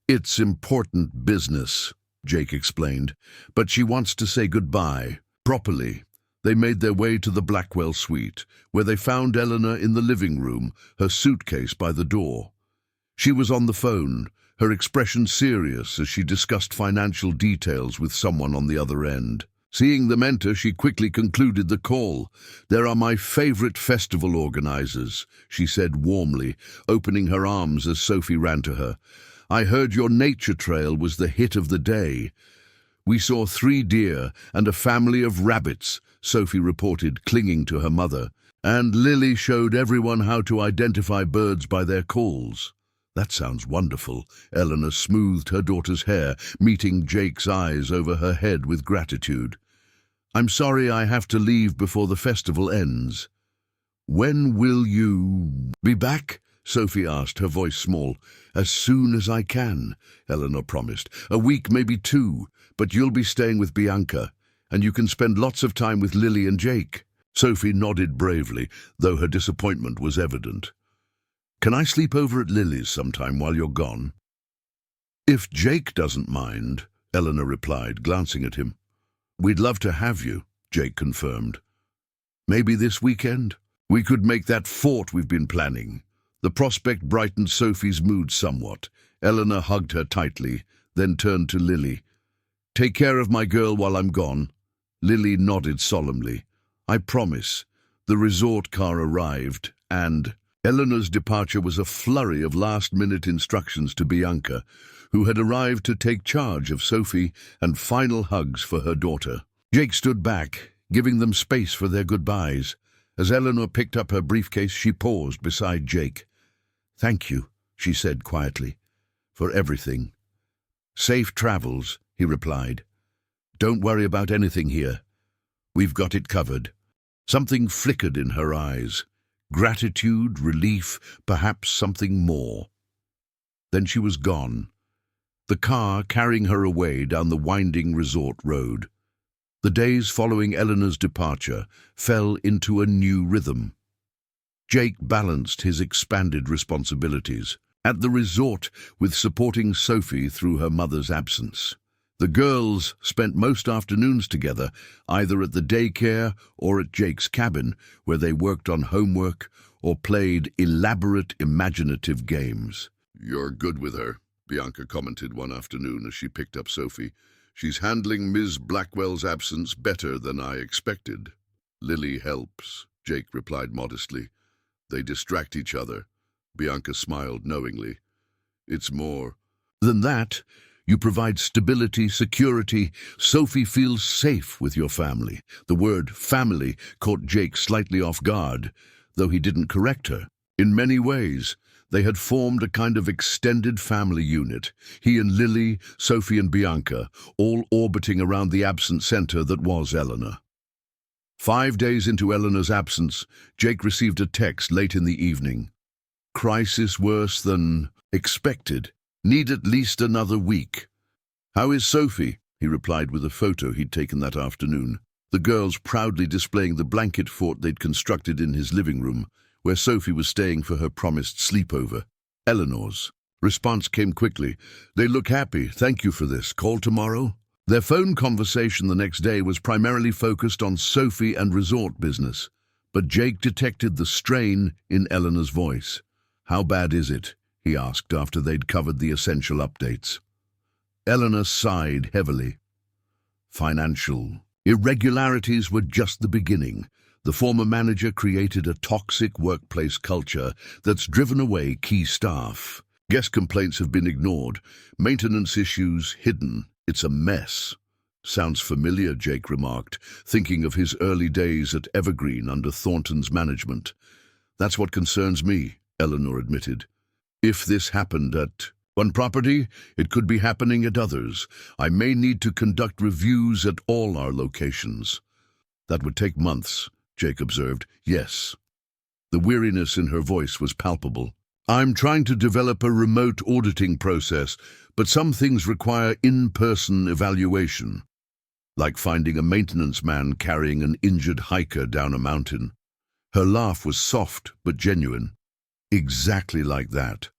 It's important business, Jake explained, but she wants to say goodbye, properly. They made their way to the Blackwell suite, where they found Eleanor in the living room, her suitcase by the door. She was on the phone, her expression serious as she discussed financial details with someone on the other end. Seeing them enter, she quickly concluded the call. "There are my favorite festival organizers," she said warmly, opening her arms as Sophie ran to her. "I heard your nature trail was the hit of the day." "We saw 3 deer and a family of rabbits," Sophie reported, clinging to her mother. "And Lily showed everyone how to identify birds by their calls." "That sounds wonderful." Eleanor smoothed her daughter's hair, meeting Jake's eyes over her head with gratitude. "I'm sorry I have to leave before the festival ends." "When will you be back?" Sophie asked, her voice small. "As soon as I can," Eleanor promised. "A week, maybe 2, but you'll be staying with Bianca, and you can spend lots of time with Lily and Jake." Sophie nodded bravely, though her disappointment was evident. "Can I sleep over at Lily's sometime while you're gone?" "If Jake doesn't mind," Eleanor replied, glancing at him. "We'd love to have you," Jake confirmed. "Maybe this weekend? We could make that fort we've been planning." The prospect brightened Sophie's mood somewhat. Eleanor hugged her tightly, then turned to Lily. "Take care of my girl while I'm gone." Lily nodded solemnly. "I promise." The resort car arrived, and Eleanor's departure was a flurry of last-minute instructions to Bianca, who had arrived to take charge of Sophie, and final hugs for her daughter. Jake stood back, giving them space for their goodbyes. As Eleanor picked up her briefcase, she paused beside Jake. "Thank you," she said quietly, "for everything." "Safe travels," he replied. "Don't worry about anything here. We've got it covered." Something flickered in her eyes. Gratitude, relief, perhaps something more. Then she was gone, the car carrying her away down the winding resort road. The days following Eleanor's departure fell into a new rhythm. Jake balanced his expanded responsibilities at the resort with supporting Sophie through her mother's absence. The girls spent most afternoons together, either at the daycare or at Jake's cabin, where they worked on homework or played elaborate, imaginative games. "You're good with her," Bianca commented one afternoon as she picked up Sophie. "She's handling Ms. Blackwell's absence better than I expected." "Lily helps," Jake replied modestly. "They distract each other." Bianca smiled knowingly. "It's more than that. You provide stability, security. Sophie feels safe with your family." The word family caught Jake slightly off guard, though he didn't correct her. In many ways, they had formed a kind of extended family unit. He and Lily, Sophie and Bianca, all orbiting around the absent center that was Eleanor. 5 days into Eleanor's absence, Jake received a text late in the evening. "Crisis worse than expected. Need at least another week." "How is Sophie?" he replied with a photo he'd taken that afternoon. The girls proudly displaying the blanket fort they'd constructed in his living room, where Sophie was staying for her promised sleepover. Eleanor's response came quickly. "They look happy. Thank you for this. Call tomorrow?" Their phone conversation the next day was primarily focused on Sophie and resort business, but Jake detected the strain in Eleanor's voice. "How bad is it?" he asked after they'd covered the essential updates. Eleanor sighed heavily. Financial irregularities were just the beginning. The former manager created a toxic workplace culture that's driven away key staff. Guest complaints have been ignored, maintenance issues hidden. It's a mess. "Sounds familiar," Jake remarked, thinking of his early days at Evergreen under Thornton's management. "That's what concerns me," Eleanor admitted. "If this happened at one property, it could be happening at others. I may need to conduct reviews at all our locations." "That would take months," Jake observed. "Yes." The weariness in her voice was palpable. "I'm trying to develop a remote auditing process, but some things require in-person evaluation, like finding a maintenance man carrying an injured hiker down a mountain." Her laugh was soft but genuine. "Exactly like that.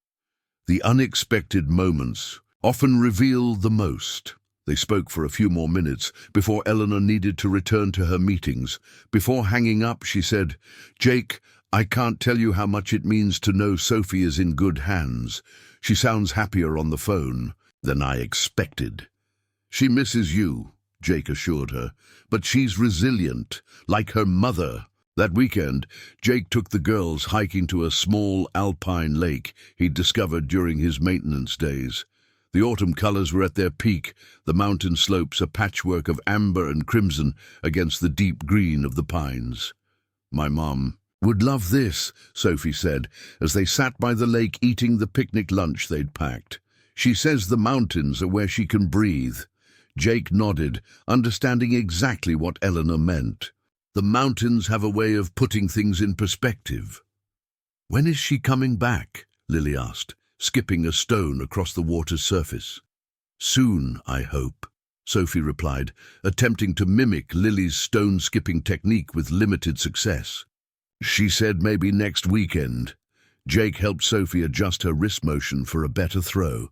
The unexpected moments often reveal the most." They spoke for a few more minutes before Eleanor needed to return to her meetings. Before hanging up, she said, "Jake, I can't tell you how much it means to know Sophie is in good hands. She sounds happier on the phone than I expected. She misses you, Jake assured her, but she's resilient, like her mother. That weekend, Jake took the girls hiking to a small alpine lake he'd discovered during his maintenance days. The autumn colors were at their peak, the mountain slopes a patchwork of amber and crimson against the deep green of the pines. My mom would love this, Sophie said, as they sat by the lake eating the picnic lunch they'd packed. She says the mountains are where she can breathe. Jake nodded, understanding exactly what Eleanor meant. The mountains have a way of putting things in perspective. When is she coming back? Lily asked, skipping a stone across the water's surface. Soon, I hope, Sophie replied, attempting to mimic Lily's stone-skipping technique with limited success. She said maybe next weekend. Jake helped Sophie adjust her wrist motion for a better throw.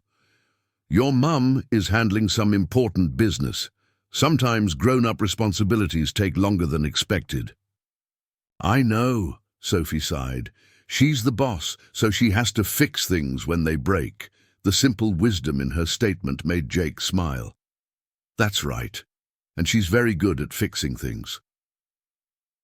Your mum is handling some important business. Sometimes grown-up responsibilities take longer than expected. I know, Sophie sighed. She's the boss, so she has to fix things when they break. The simple wisdom in her statement made Jake smile. That's right, and she's very good at fixing things.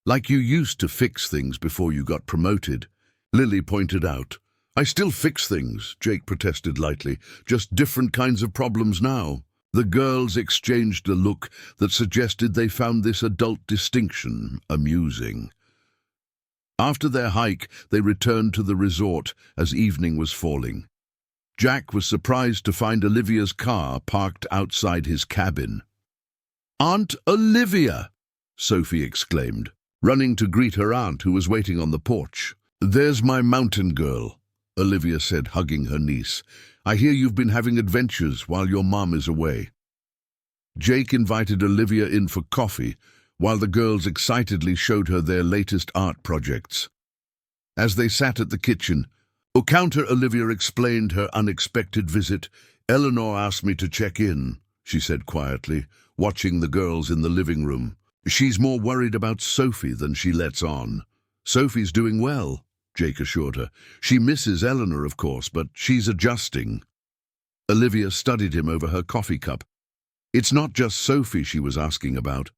Like you used to fix things before you got promoted, Lily pointed out. I still fix things, Jake protested lightly, just different kinds of problems now. The girls exchanged a look that suggested they found this adult distinction amusing. After their hike, they returned to the resort as evening was falling. Jack was surprised to find Olivia's car parked outside his cabin. Aunt Olivia! Sophie exclaimed, running to greet her aunt who was waiting on the porch. There's my mountain girl, Olivia said, hugging her niece. I hear you've been having adventures while your mom is away. Jake invited Olivia in for coffee, while the girls excitedly showed her their latest art projects. As they sat at the kitchen, counter Olivia explained her unexpected visit. Eleanor asked me to check in, she said quietly, watching the girls in the living room. She's more worried about Sophie than she lets on. Sophie's doing well, Jake assured her. She misses Eleanor, of course, but she's adjusting. Olivia studied him over her coffee cup. It's not just Sophie she was asking about.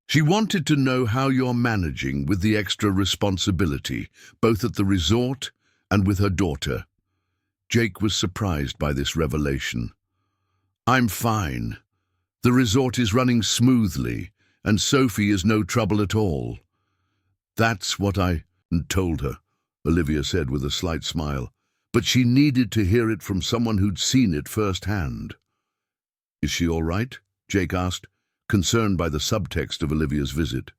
She wanted to know how you're managing with the extra responsibility, both at the resort and with her daughter. Jake was surprised by this revelation. I'm fine. The resort is running smoothly, and Sophie is no trouble at all. That's what I told her, Olivia said with a slight smile, but she needed to hear it from someone who'd seen it firsthand. Is she all right? Jake asked, concerned by the subtext of Olivia's visit.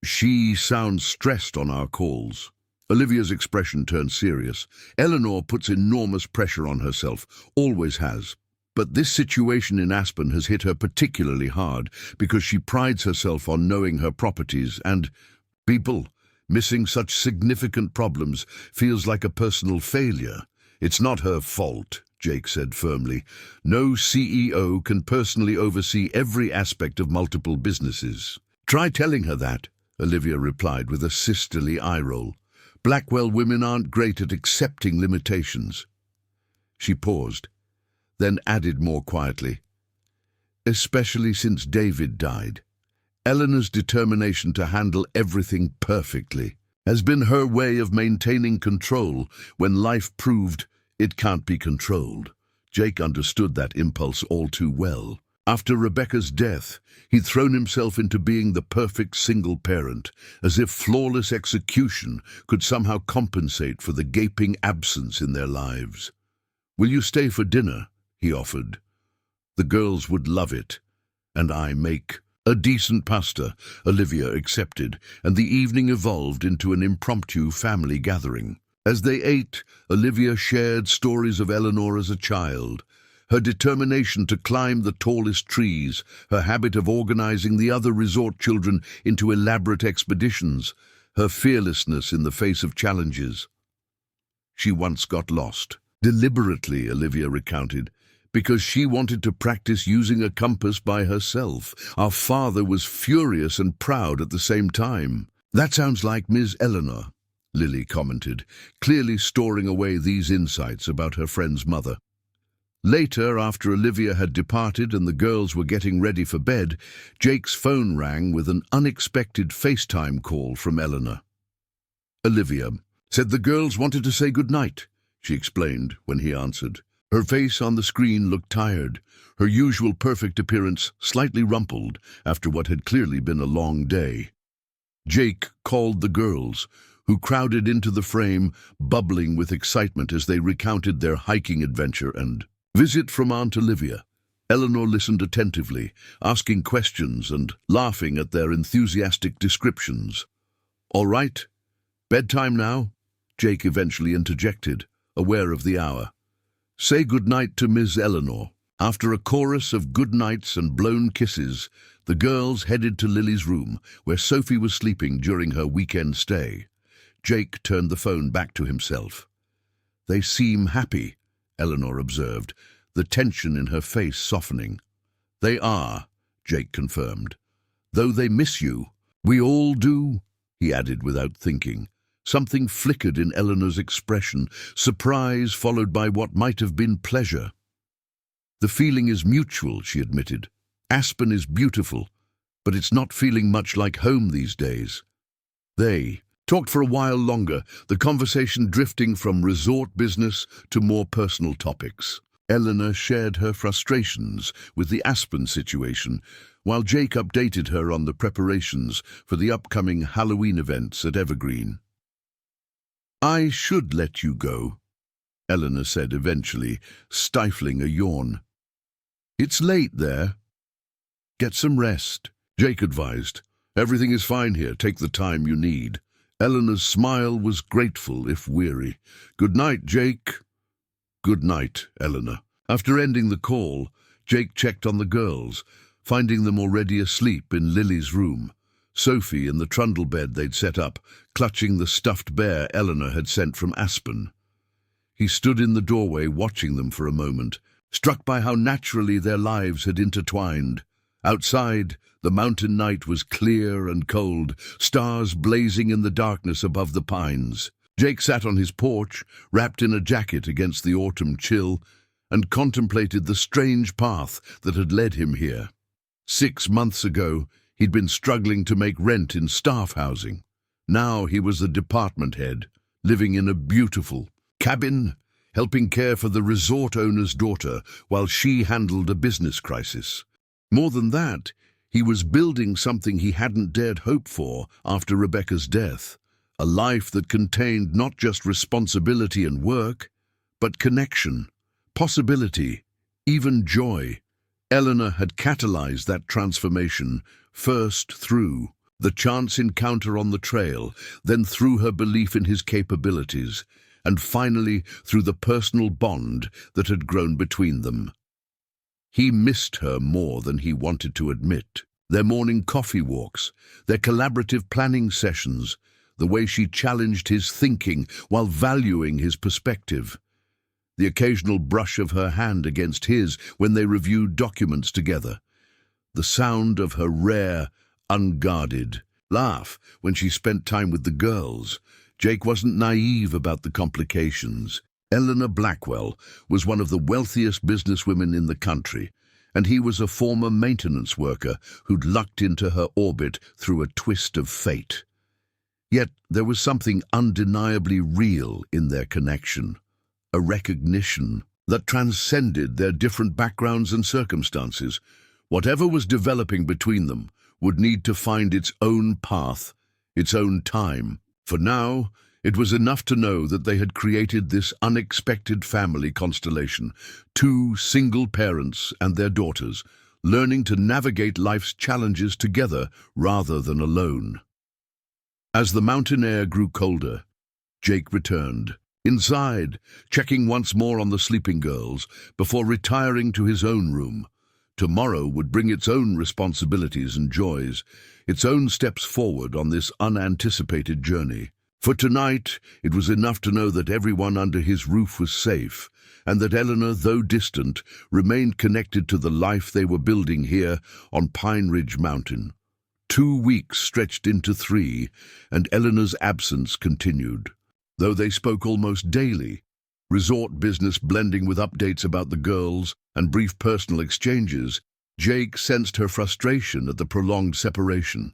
She sounds stressed on our calls. Olivia's expression turned serious. Eleanor puts enormous pressure on herself, always has. But this situation in Aspen has hit her particularly hard because she prides herself on knowing her properties and people. Missing such significant problems feels like a personal failure. It's not her fault, Jake said firmly. No CEO can personally oversee every aspect of multiple businesses. Try telling her that, Olivia replied with a sisterly eye roll. Blackwell women aren't great at accepting limitations. She paused, then added more quietly, especially since David died. Eleanor's determination to handle everything perfectly has been her way of maintaining control when life proved it can't be controlled. Jake understood that impulse all too well. After Rebecca's death, he'd thrown himself into being the perfect single parent, as if flawless execution could somehow compensate for the gaping absence in their lives. Will you stay for dinner? He offered. The girls would love it, and I make a decent pasta, Olivia accepted, and the evening evolved into an impromptu family gathering. As they ate, Olivia shared stories of Eleanor as a child, her determination to climb the tallest trees, her habit of organizing the other resort children into elaborate expeditions, her fearlessness in the face of challenges. She once got lost, deliberately, Olivia recounted, because she wanted to practice using a compass by herself. Our father was furious and proud at the same time. That sounds like Ms. Eleanor, Lily commented, clearly storing away these insights about her friend's mother. Later, after Olivia had departed and the girls were getting ready for bed, Jake's phone rang with an unexpected FaceTime call from Eleanor. Olivia said the girls wanted to say goodnight, she explained when he answered. Her face on the screen looked tired, her usual perfect appearance slightly rumpled after what had clearly been a long day. Jake called the girls, who crowded into the frame, bubbling with excitement as they recounted their hiking adventure and visit from Aunt Olivia. Eleanor listened attentively, asking questions and laughing at their enthusiastic descriptions. "All right, bedtime now?" Jake eventually interjected, aware of the hour. "Say goodnight to Miss Eleanor." After a chorus of good nights and blown kisses, the girls headed to Lily's room, where Sophie was sleeping during her weekend stay. Jake turned the phone back to himself. "They seem happy," Eleanor observed, the tension in her face softening. "They are," Jake confirmed. "Though they miss you. We all do," he added without thinking. Something flickered in Eleanor's expression, surprise followed by what might have been pleasure. "The feeling is mutual," she admitted. "Aspen is beautiful, but it's not feeling much like home these days." They talked for a while longer, the conversation drifting from resort business to more personal topics. Eleanor shared her frustrations with the Aspen situation, while Jake updated her on the preparations for the upcoming Halloween events at Evergreen. "I should let you go," Eleanor said eventually, stifling a yawn. "It's late there." "Get some rest," Jake advised. "Everything is fine here. Take the time you need." Eleanor's smile was grateful, if weary. "Good night, Jake." "Good night, Eleanor." After ending the call, Jake checked on the girls, finding them already asleep in Lily's room. Sophie in the trundle bed they'd set up, clutching the stuffed bear Eleanor had sent from Aspen. He stood in the doorway watching them for a moment, struck by how naturally their lives had intertwined. Outside, the mountain night was clear and cold, stars blazing in the darkness above the pines. Jake sat on his porch, wrapped in a jacket against the autumn chill, and contemplated the strange path that had led him here. 6 months ago, he'd been struggling to make rent in staff housing. Now he was the department head, living in a beautiful cabin, helping care for the resort owner's daughter while she handled a business crisis. More than that, he was building something he hadn't dared hope for after Rebecca's death, a life that contained not just responsibility and work, but connection, possibility, even joy. Eleanor had catalyzed that transformation, first through the chance encounter on the trail, then through her belief in his capabilities, and finally through the personal bond that had grown between them. He missed her more than he wanted to admit. Their morning coffee walks, their collaborative planning sessions, the way she challenged his thinking while valuing his perspective. The occasional brush of her hand against his when they reviewed documents together. The sound of her rare, unguarded laugh when she spent time with the girls. Jake wasn't naive about the complications. Eleanor Blackwell was one of the wealthiest businesswomen in the country, and he was a former maintenance worker who'd lucked into her orbit through a twist of fate. Yet there was something undeniably real in their connection, a recognition that transcended their different backgrounds and circumstances. Whatever was developing between them would need to find its own path, its own time. For now, it was enough to know that they had created this unexpected family constellation, 2 single parents and their daughters, learning to navigate life's challenges together rather than alone. As the mountain air grew colder, Jake returned. Inside, checking once more on the sleeping girls before retiring to his own room. Tomorrow would bring its own responsibilities and joys, its own steps forward on this unanticipated journey. For tonight, it was enough to know that everyone under his roof was safe, and that Eleanor, though distant, remained connected to the life they were building here on Pine Ridge Mountain. 2 weeks stretched into 3, and Eleanor's absence continued. Though they spoke almost daily, resort business blending with updates about the girls and brief personal exchanges, Jake sensed her frustration at the prolonged separation.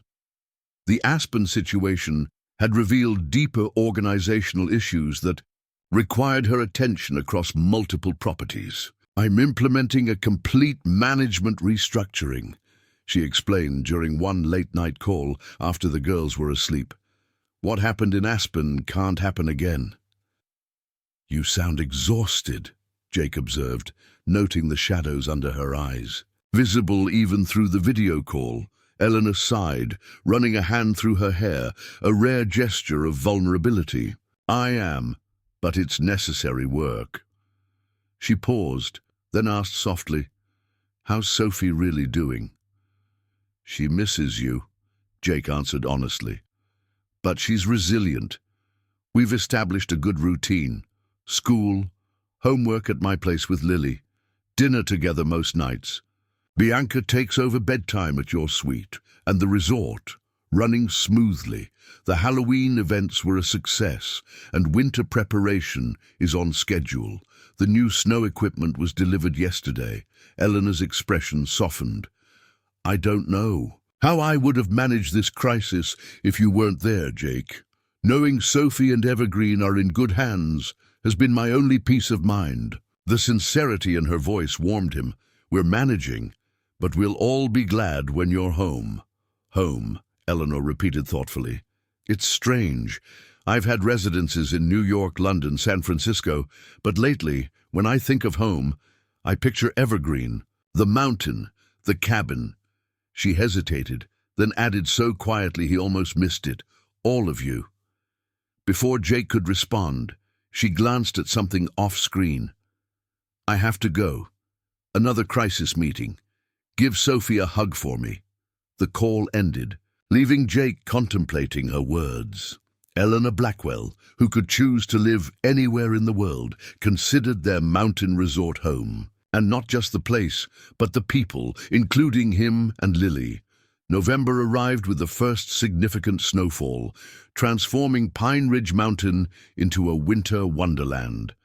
The Aspen situation had revealed deeper organizational issues that required her attention across multiple properties. "I'm implementing a complete management restructuring," she explained during one late-night call after the girls were asleep. "What happened in Aspen can't happen again." "You sound exhausted," Jake observed, noting the shadows under her eyes. Visible even through the video call, Eleanor sighed, running a hand through her hair, a rare gesture of vulnerability. "I am, but it's necessary work." She paused, then asked softly, "How's Sophie really doing?" "She misses you," Jake answered honestly. "But she's resilient. We've established a good routine. School, homework at my place with Lily, dinner together most nights. Bianca takes over bedtime at your suite, and the resort, running smoothly. The Halloween events were a success, and winter preparation is on schedule. The new snow equipment was delivered yesterday." Eleanor's expression softened. "I don't know how I would have managed this crisis if you weren't there, Jake. Knowing Sophie and Evergreen are in good hands has been my only peace of mind." The sincerity in her voice warmed him. "We're managing, but we'll all be glad when you're home." "Home," Eleanor repeated thoughtfully. "It's strange. I've had residences in New York, London, San Francisco, but lately, when I think of home, I picture Evergreen, the mountain, the cabin." She hesitated, then added so quietly he almost missed it, "All of you." Before Jake could respond, she glanced at something off-screen. "I have to go. Another crisis meeting. Give Sophie a hug for me." The call ended, leaving Jake contemplating her words. Eleanor Blackwell, who could choose to live anywhere in the world, considered their mountain resort home. And not just the place, but the people, including him and Lily. November arrived with the first significant snowfall, transforming Pine Ridge Mountain into a winter wonderland.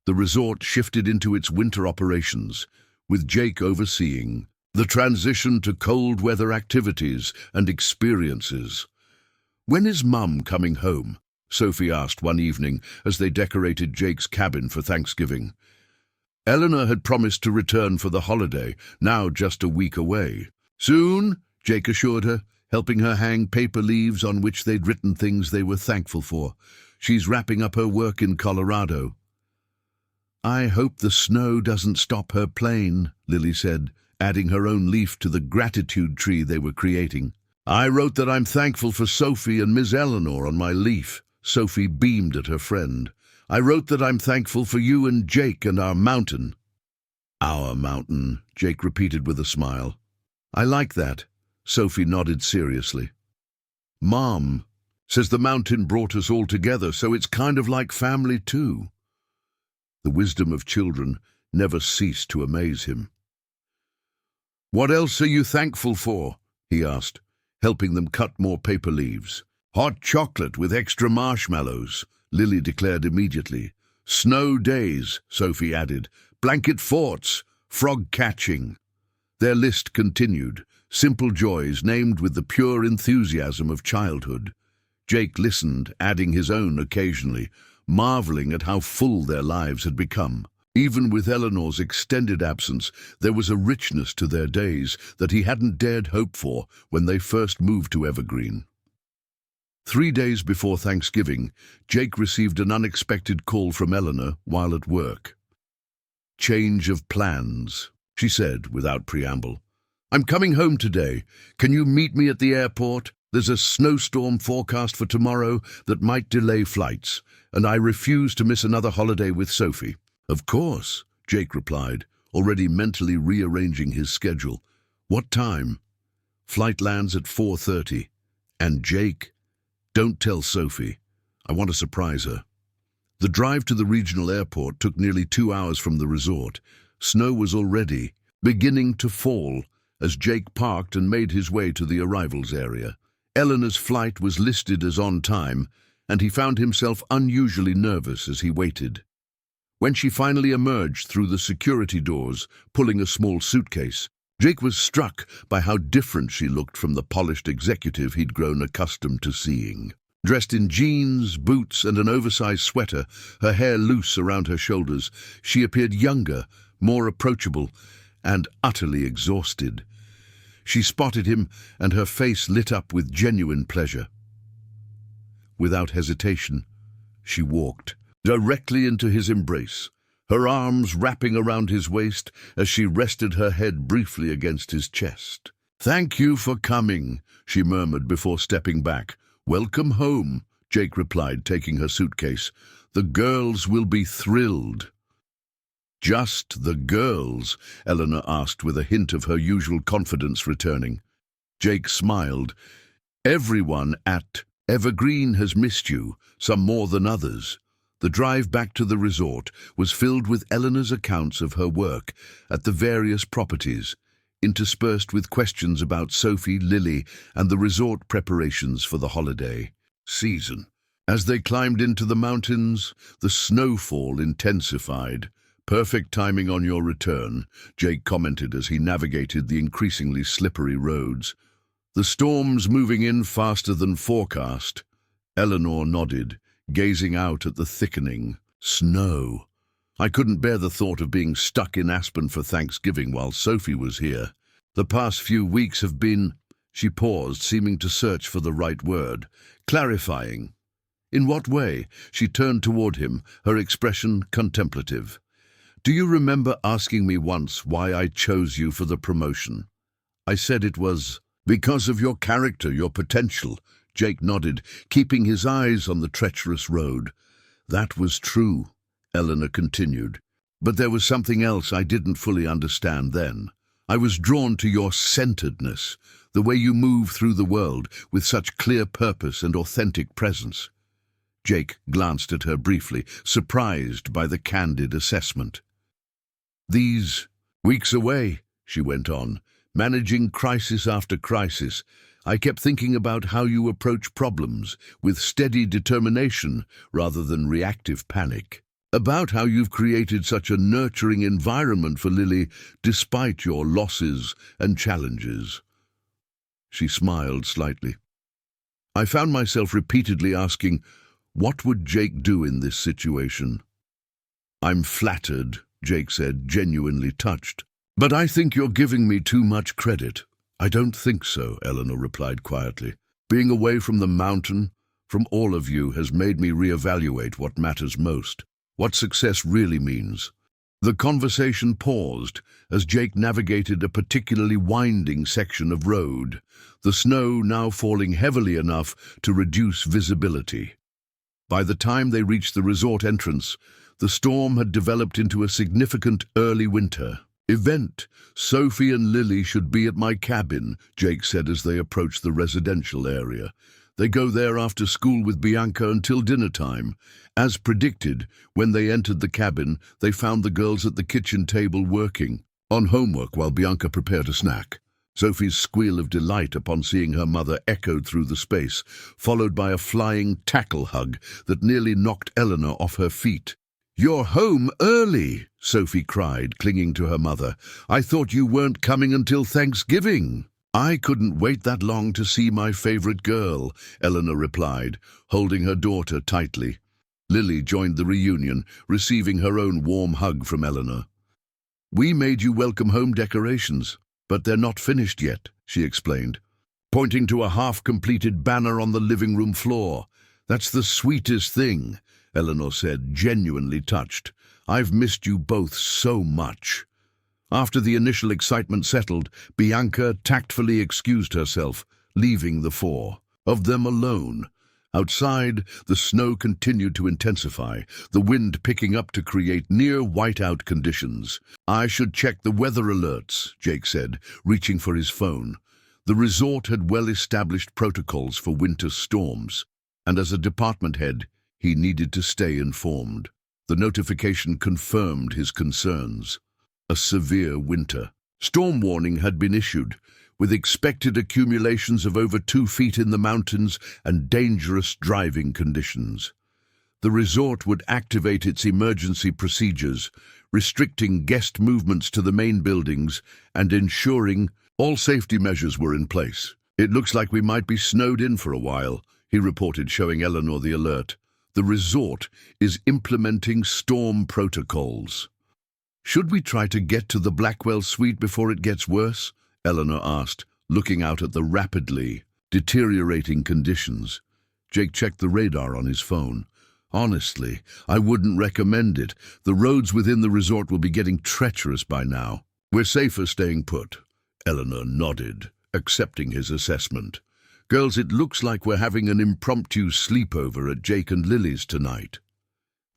The resort shifted into its winter operations, with Jake overseeing the transition to cold weather activities and experiences. "When is Mum coming home?" Sophie asked one evening as they decorated Jake's cabin for Thanksgiving. Eleanor had promised to return for the holiday, now just a week away. "Soon," Jake assured her, helping her hang paper leaves on which they'd written things they were thankful for. "She's wrapping up her work in Colorado." "I hope the snow doesn't stop her plane," Lily said, adding her own leaf to the gratitude tree they were creating. "I wrote that I'm thankful for Sophie and Miss Eleanor on my leaf." Sophie beamed at her friend. "I wrote that I'm thankful for you and Jake and our mountain." "Our mountain," Jake repeated with a smile. "I like that." Sophie nodded seriously. "Mom says the mountain brought us all together, so it's kind of like family too." The wisdom of children never ceased to amaze him. "What else are you thankful for?" he asked, helping them cut more paper leaves. "Hot chocolate with extra marshmallows," Lily declared immediately. "Snow days," Sophie added. "Blanket forts, frog catching." Their list continued, simple joys named with the pure enthusiasm of childhood. Jake listened, adding his own occasionally, marveling at how full their lives had become. Even with Eleanor's extended absence, there was a richness to their days that he hadn't dared hope for when they first moved to Evergreen. 3 days before Thanksgiving, Jake received an unexpected call from Eleanor while at work. "Change of plans," she said without preamble. "I'm coming home today. Can you meet me at the airport? There's a snowstorm forecast for tomorrow that might delay flights, and I refuse to miss another holiday with Sophie." "Of course," Jake replied, already mentally rearranging his schedule. "What time?" "Flight lands at 4:30. And Jake, don't tell Sophie. I want to surprise her." The drive to the regional airport took nearly 2 hours from the resort. Snow was already beginning to fall, as Jake parked and made his way to the arrivals area. Eleanor's flight was listed as on time, and he found himself unusually nervous as he waited. When she finally emerged through the security doors, pulling a small suitcase, Jake was struck by how different she looked from the polished executive he'd grown accustomed to seeing. Dressed in jeans, boots, and an oversized sweater, her hair loose around her shoulders, she appeared younger, more approachable, and utterly exhausted. She spotted him, and her face lit up with genuine pleasure. Without hesitation, she walked directly into his embrace, her arms wrapping around his waist as she rested her head briefly against his chest. "Thank you for coming," she murmured before stepping back. "Welcome home," Jake replied, taking her suitcase. "The girls will be thrilled." "Just the girls?" Eleanor asked, with a hint of her usual confidence returning. Jake smiled. "Everyone at Evergreen has missed you, some more than others." The drive back to the resort was filled with Eleanor's accounts of her work at the various properties, interspersed with questions about Sophie, Lily, and the resort preparations for the holiday season. As they climbed into the mountains, the snowfall intensified. "Perfect timing on your return," Jake commented as he navigated the increasingly slippery roads. "The storm's moving in faster than forecast." Eleanor nodded, gazing out at the thickening snow. "I couldn't bear the thought of being stuck in Aspen for Thanksgiving while Sophie was here. The past few weeks have been—" She paused, seeming to search for the right word, clarifying. "In what way?" She turned toward him, her expression contemplative. "Do you remember asking me once why I chose you for the promotion? I said it was because of your character, your potential." Jake nodded, keeping his eyes on the treacherous road. "That was true," Eleanor continued. "But there was something else I didn't fully understand then. I was drawn to your centeredness, the way you move through the world with such clear purpose and authentic presence." Jake glanced at her briefly, surprised by the candid assessment. "These weeks away," she went on, "managing crisis after crisis, I kept thinking about how you approach problems with steady determination rather than reactive panic. About how you've created such a nurturing environment for Lily despite your losses and challenges." She smiled slightly. "I found myself repeatedly asking, what would Jake do in this situation?" "I'm flattered," Jake said, genuinely touched. "But I think you're giving me too much credit." "I don't think so," Eleanor replied quietly. "Being away from the mountain, from all of you, has made me reevaluate what matters most, what success really means." The conversation paused as Jake navigated a particularly winding section of road, the snow now falling heavily enough to reduce visibility. By the time they reached the resort entrance, the storm had developed into a significant early winter event. "Sophie and Lily should be at my cabin," Jake said as they approached the residential area. "They go there after school with Bianca until dinner time." As predicted, when they entered the cabin, they found the girls at the kitchen table working on homework while Bianca prepared a snack. Sophie's squeal of delight upon seeing her mother echoed through the space, followed by a flying tackle hug that nearly knocked Eleanor off her feet. "You're home early," Sophie cried, clinging to her mother. "I thought you weren't coming until Thanksgiving." "I couldn't wait that long to see my favorite girl," Eleanor replied, holding her daughter tightly. Lily joined the reunion, receiving her own warm hug from Eleanor. "We made you welcome home decorations, but they're not finished yet," she explained, pointing to a half-completed banner on the living room floor. "That's the sweetest thing," Eleanor said, genuinely touched. "I've missed you both so much." After the initial excitement settled, Bianca tactfully excused herself, leaving the four of them alone. Outside, the snow continued to intensify, the wind picking up to create near whiteout conditions. "I should check the weather alerts," Jake said, reaching for his phone. The resort had well-established protocols for winter storms, and as a department head, he needed to stay informed. The notification confirmed his concerns. A severe winter, Storm warning had been issued, with expected accumulations of over 2 feet in the mountains and dangerous driving conditions. The resort would activate its emergency procedures, restricting guest movements to the main buildings and ensuring all safety measures were in place. "It looks like we might be snowed in for a while," he reported, showing Eleanor the alert. "The resort is implementing storm protocols." "Should we try to get to the Blackwell suite before it gets worse?" Eleanor asked, looking out at the rapidly deteriorating conditions. Jake checked the radar on his phone. "Honestly, I wouldn't recommend it. The roads within the resort will be getting treacherous by now. We're safer staying put." Eleanor nodded, accepting his assessment. "Girls, it looks like we're having an impromptu sleepover at Jake and Lily's tonight."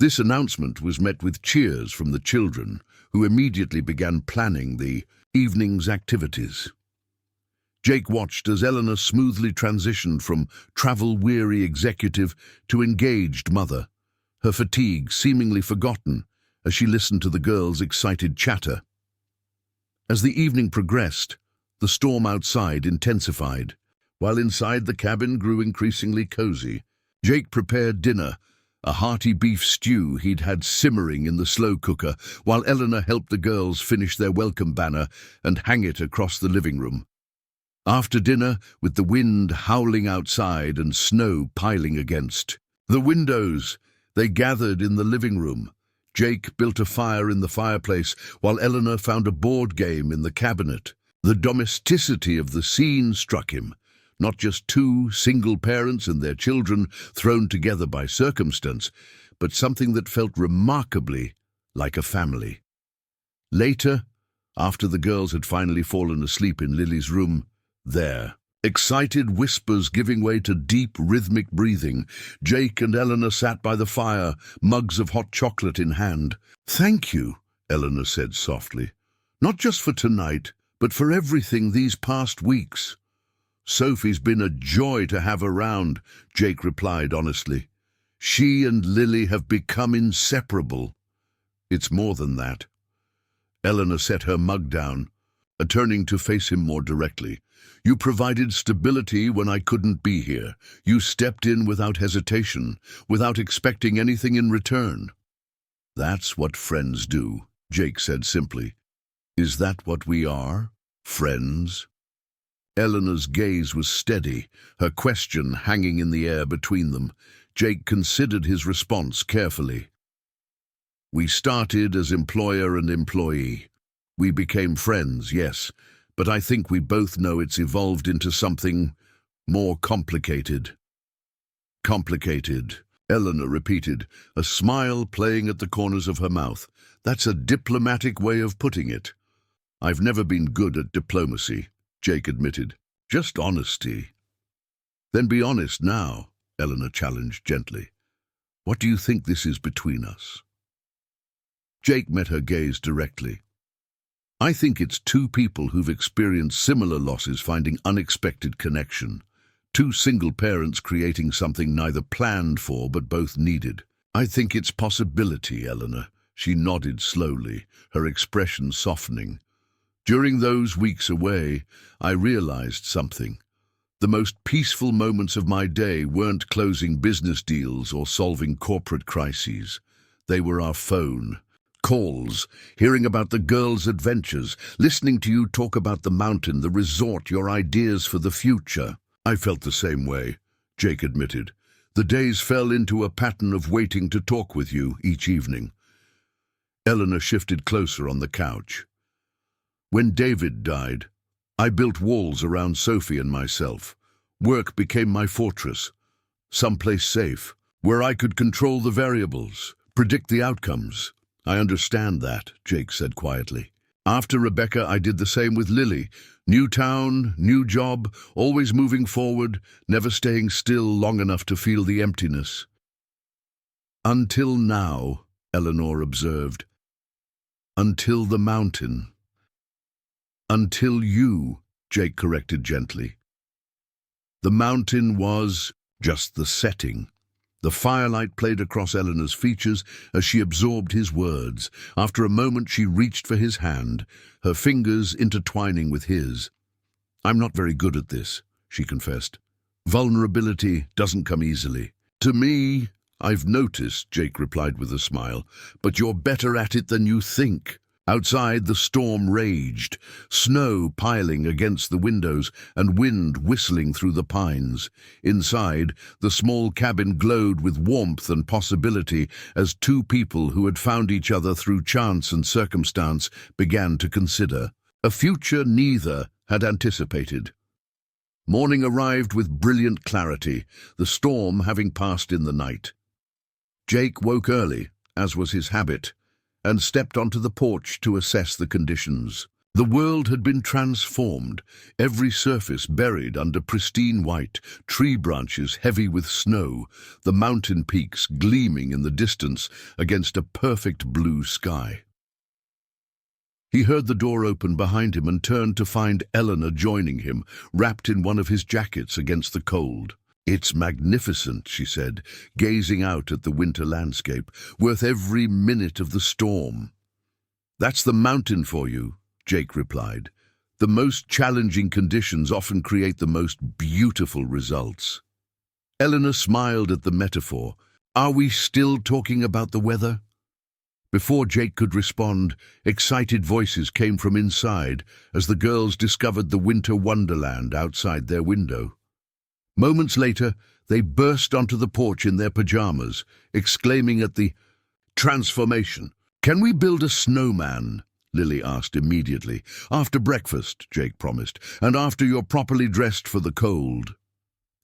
This announcement was met with cheers from the children, who immediately began planning the evening's activities. Jake watched as Eleanor smoothly transitioned from travel-weary executive to engaged mother, her fatigue seemingly forgotten as she listened to the girls' excited chatter. As the evening progressed, the storm outside intensified, while inside the cabin grew increasingly cozy. Jake prepared dinner, a hearty beef stew he'd had simmering in the slow cooker, while Eleanor helped the girls finish their welcome banner and hang it across the living room. After dinner, with the wind howling outside and snow piling against the windows, they gathered in the living room. Jake built a fire in the fireplace, while Eleanor found a board game in the cabinet. The domesticity of the scene struck him. Not just 2 single parents and their children thrown together by circumstance, but something that felt remarkably like a family. Later, after the girls had finally fallen asleep in Lily's room, there, excited whispers giving way to deep, rhythmic breathing, Jake and Eleanor sat by the fire, mugs of hot chocolate in hand. "Thank you," Eleanor said softly. "Not just for tonight, but for everything these past weeks." "Sophie's been a joy to have around," Jake replied honestly. "She and Lily have become inseparable." "It's more than that." Eleanor set her mug down, turning to face him more directly. "You provided stability when I couldn't be here. You stepped in without hesitation, without expecting anything in return." "That's what friends do," Jake said simply. "Is that what we are? Friends?" Eleanor's gaze was steady, her question hanging in the air between them. Jake considered his response carefully. "We started as employer and employee. We became friends, yes, but I think we both know it's evolved into something more complicated." "Complicated," Eleanor repeated, a smile playing at the corners of her mouth. "That's a diplomatic way of putting it." "I've never been good at diplomacy," Jake admitted. "Just honesty." "Then be honest now," Eleanor challenged gently. "What do you think this is between us?" Jake met her gaze directly. "I think it's 2 people who've experienced similar losses finding unexpected connection. 2 single parents creating something neither planned for but both needed. I think it's possibility, Eleanor." She nodded slowly, her expression softening. "During those weeks away, I realized something. The most peaceful moments of my day weren't closing business deals or solving corporate crises. They were our phone calls, hearing about the girls' adventures, listening to you talk about the mountain, the resort, your ideas for the future." "I felt the same way," Jake admitted. "The days fell into a pattern of waiting to talk with you each evening." Eleanor shifted closer on the couch. "When David died, I built walls around Sophie and myself. Work became my fortress, someplace safe, where I could control the variables, predict the outcomes." "I understand that," Jake said quietly. "After Rebecca, I did the same with Lily. New town, new job, always moving forward, never staying still long enough to feel the emptiness." "Until now," Eleanor observed. "Until the mountain." "Until you," Jake corrected gently. "The mountain was just the setting. The firelight played across Eleanor's features as she absorbed his words. After a moment, she reached for his hand, her fingers intertwining with his. "I'm not very good at this," she confessed. "Vulnerability doesn't come easily." "To me, I've noticed," Jake replied with a smile, "but you're better at it than you think." Outside, the storm raged, snow piling against the windows and wind whistling through the pines. Inside, the small cabin glowed with warmth and possibility as two people who had found each other through chance and circumstance began to consider a future neither had anticipated. Morning arrived with brilliant clarity, the storm having passed in the night. Jake woke early, as was his habit, and stepped onto the porch to assess the conditions. The world had been transformed, every surface buried under pristine white, tree branches heavy with snow, the mountain peaks gleaming in the distance against a perfect blue sky. He heard the door open behind him and turned to find Eleanor joining him, wrapped in one of his jackets against the cold. "It's magnificent," she said, gazing out at the winter landscape, "worth every minute of the storm." "That's the mountain for you," Jake replied. "The most challenging conditions often create the most beautiful results." Eleanor smiled at the metaphor. "Are we still talking about the weather?" Before Jake could respond, excited voices came from inside as the girls discovered the winter wonderland outside their window. Moments later, they burst onto the porch in their pajamas, exclaiming at the transformation. "Can we build a snowman?" Lily asked immediately. "After breakfast," Jake promised, "and after you're properly dressed for the cold."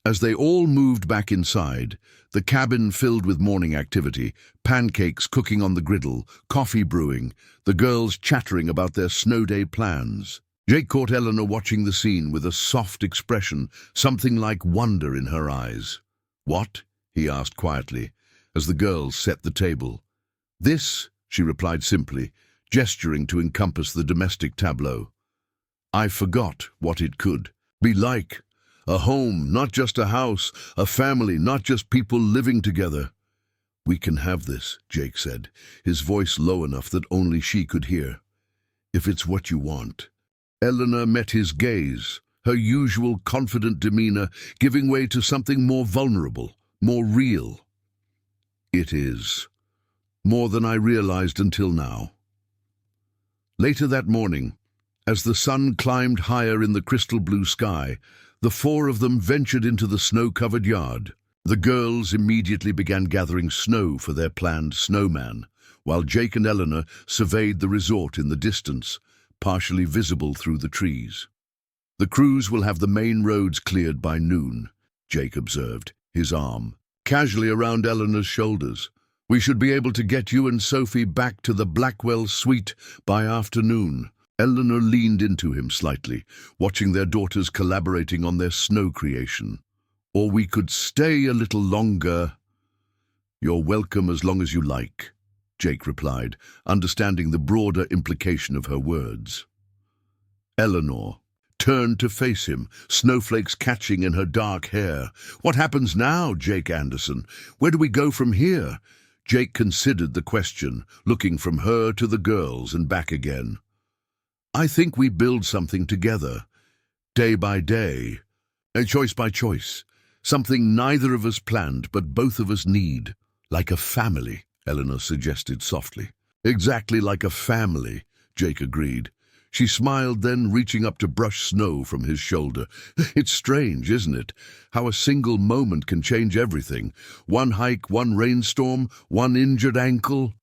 As they all moved back inside, the cabin filled with morning activity, pancakes cooking on the griddle, coffee brewing, the girls chattering about their snow day plans. Jake caught Eleanor watching the scene with a soft expression, something like wonder in her eyes. "What?" he asked quietly, as the girls set the table. "This," she replied simply, gesturing to encompass the domestic tableau. "I forgot what it could be like. A home, not just a house, a family, not just people living together." "We can have this," Jake said, his voice low enough that only she could hear. "If it's what you want." Eleanor met his gaze, her usual confident demeanor giving way to something more vulnerable, more real. "It is. More than I realized until now." Later that morning, as the sun climbed higher in the crystal blue sky, the four of them ventured into the snow-covered yard. The girls immediately began gathering snow for their planned snowman, while Jake and Eleanor surveyed the resort in the distance, partially visible through the trees. "The crews will have the main roads cleared by noon," Jake observed, his arm casually around Eleanor's shoulders. "We should be able to get you and Sophie back to the Blackwell suite by afternoon." Eleanor leaned into him slightly, watching their daughters collaborating on their snow creation. "Or we could stay a little longer." "You're welcome as long as you like," Jake replied, understanding the broader implication of her words. Eleanor turned to face him, snowflakes catching in her dark hair. "What happens now, Jake Anderson? Where do we go from here?" Jake considered the question, looking from her to the girls and back again. "I think we build something together, day by day, choice by choice, something neither of us planned but both of us need, like a family," Eleanor suggested softly. "Exactly like a family," Jake agreed. She smiled, then reaching up to brush snow from his shoulder. "It's strange, isn't it? How a single moment can change everything. One hike, one rainstorm, one injured ankle."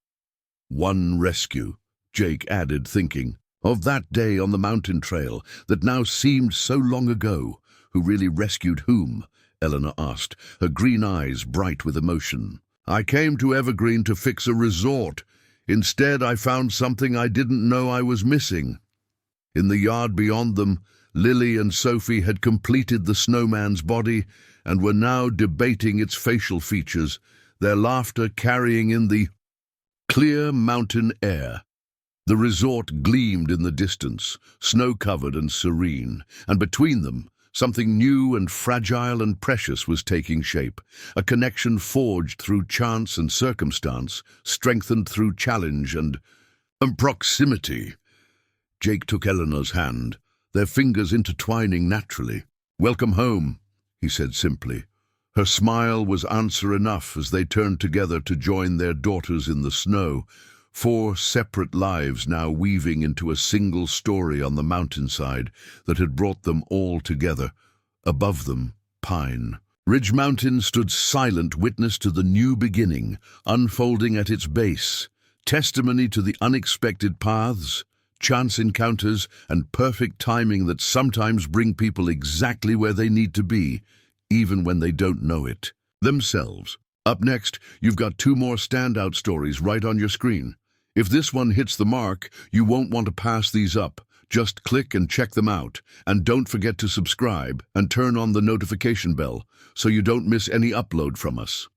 "One rescue," Jake added, thinking of that day on the mountain trail that now seemed so long ago. "Who really rescued whom?" Eleanor asked, her green eyes bright with emotion. "I came to Evergreen to fix a resort. Instead, I found something I didn't know I was missing." In the yard beyond them, Lily and Sophie had completed the snowman's body and were now debating its facial features, their laughter carrying in the clear mountain air. The resort gleamed in the distance, snow-covered and serene, and between them, Something new and fragile and precious was taking shape, a connection forged through chance and circumstance, strengthened through challenge and proximity. Jake took Eleanor's hand, their fingers intertwining naturally. "Welcome home," he said simply. Her smile was answer enough as they turned together to join their daughters in the snow, 4 separate lives now weaving into a single story on the mountainside that had brought them all together. Above them, Pine Ridge Mountain stood silent witness to the new beginning, unfolding at its base, testimony to the unexpected paths, chance encounters, and perfect timing that sometimes bring people exactly where they need to be, even when they don't know it themselves. Up next, you've got 2 more standout stories right on your screen. If this one hits the mark, you won't want to pass these up. Just click and check them out. And don't forget to subscribe and turn on the notification bell so you don't miss any upload from us.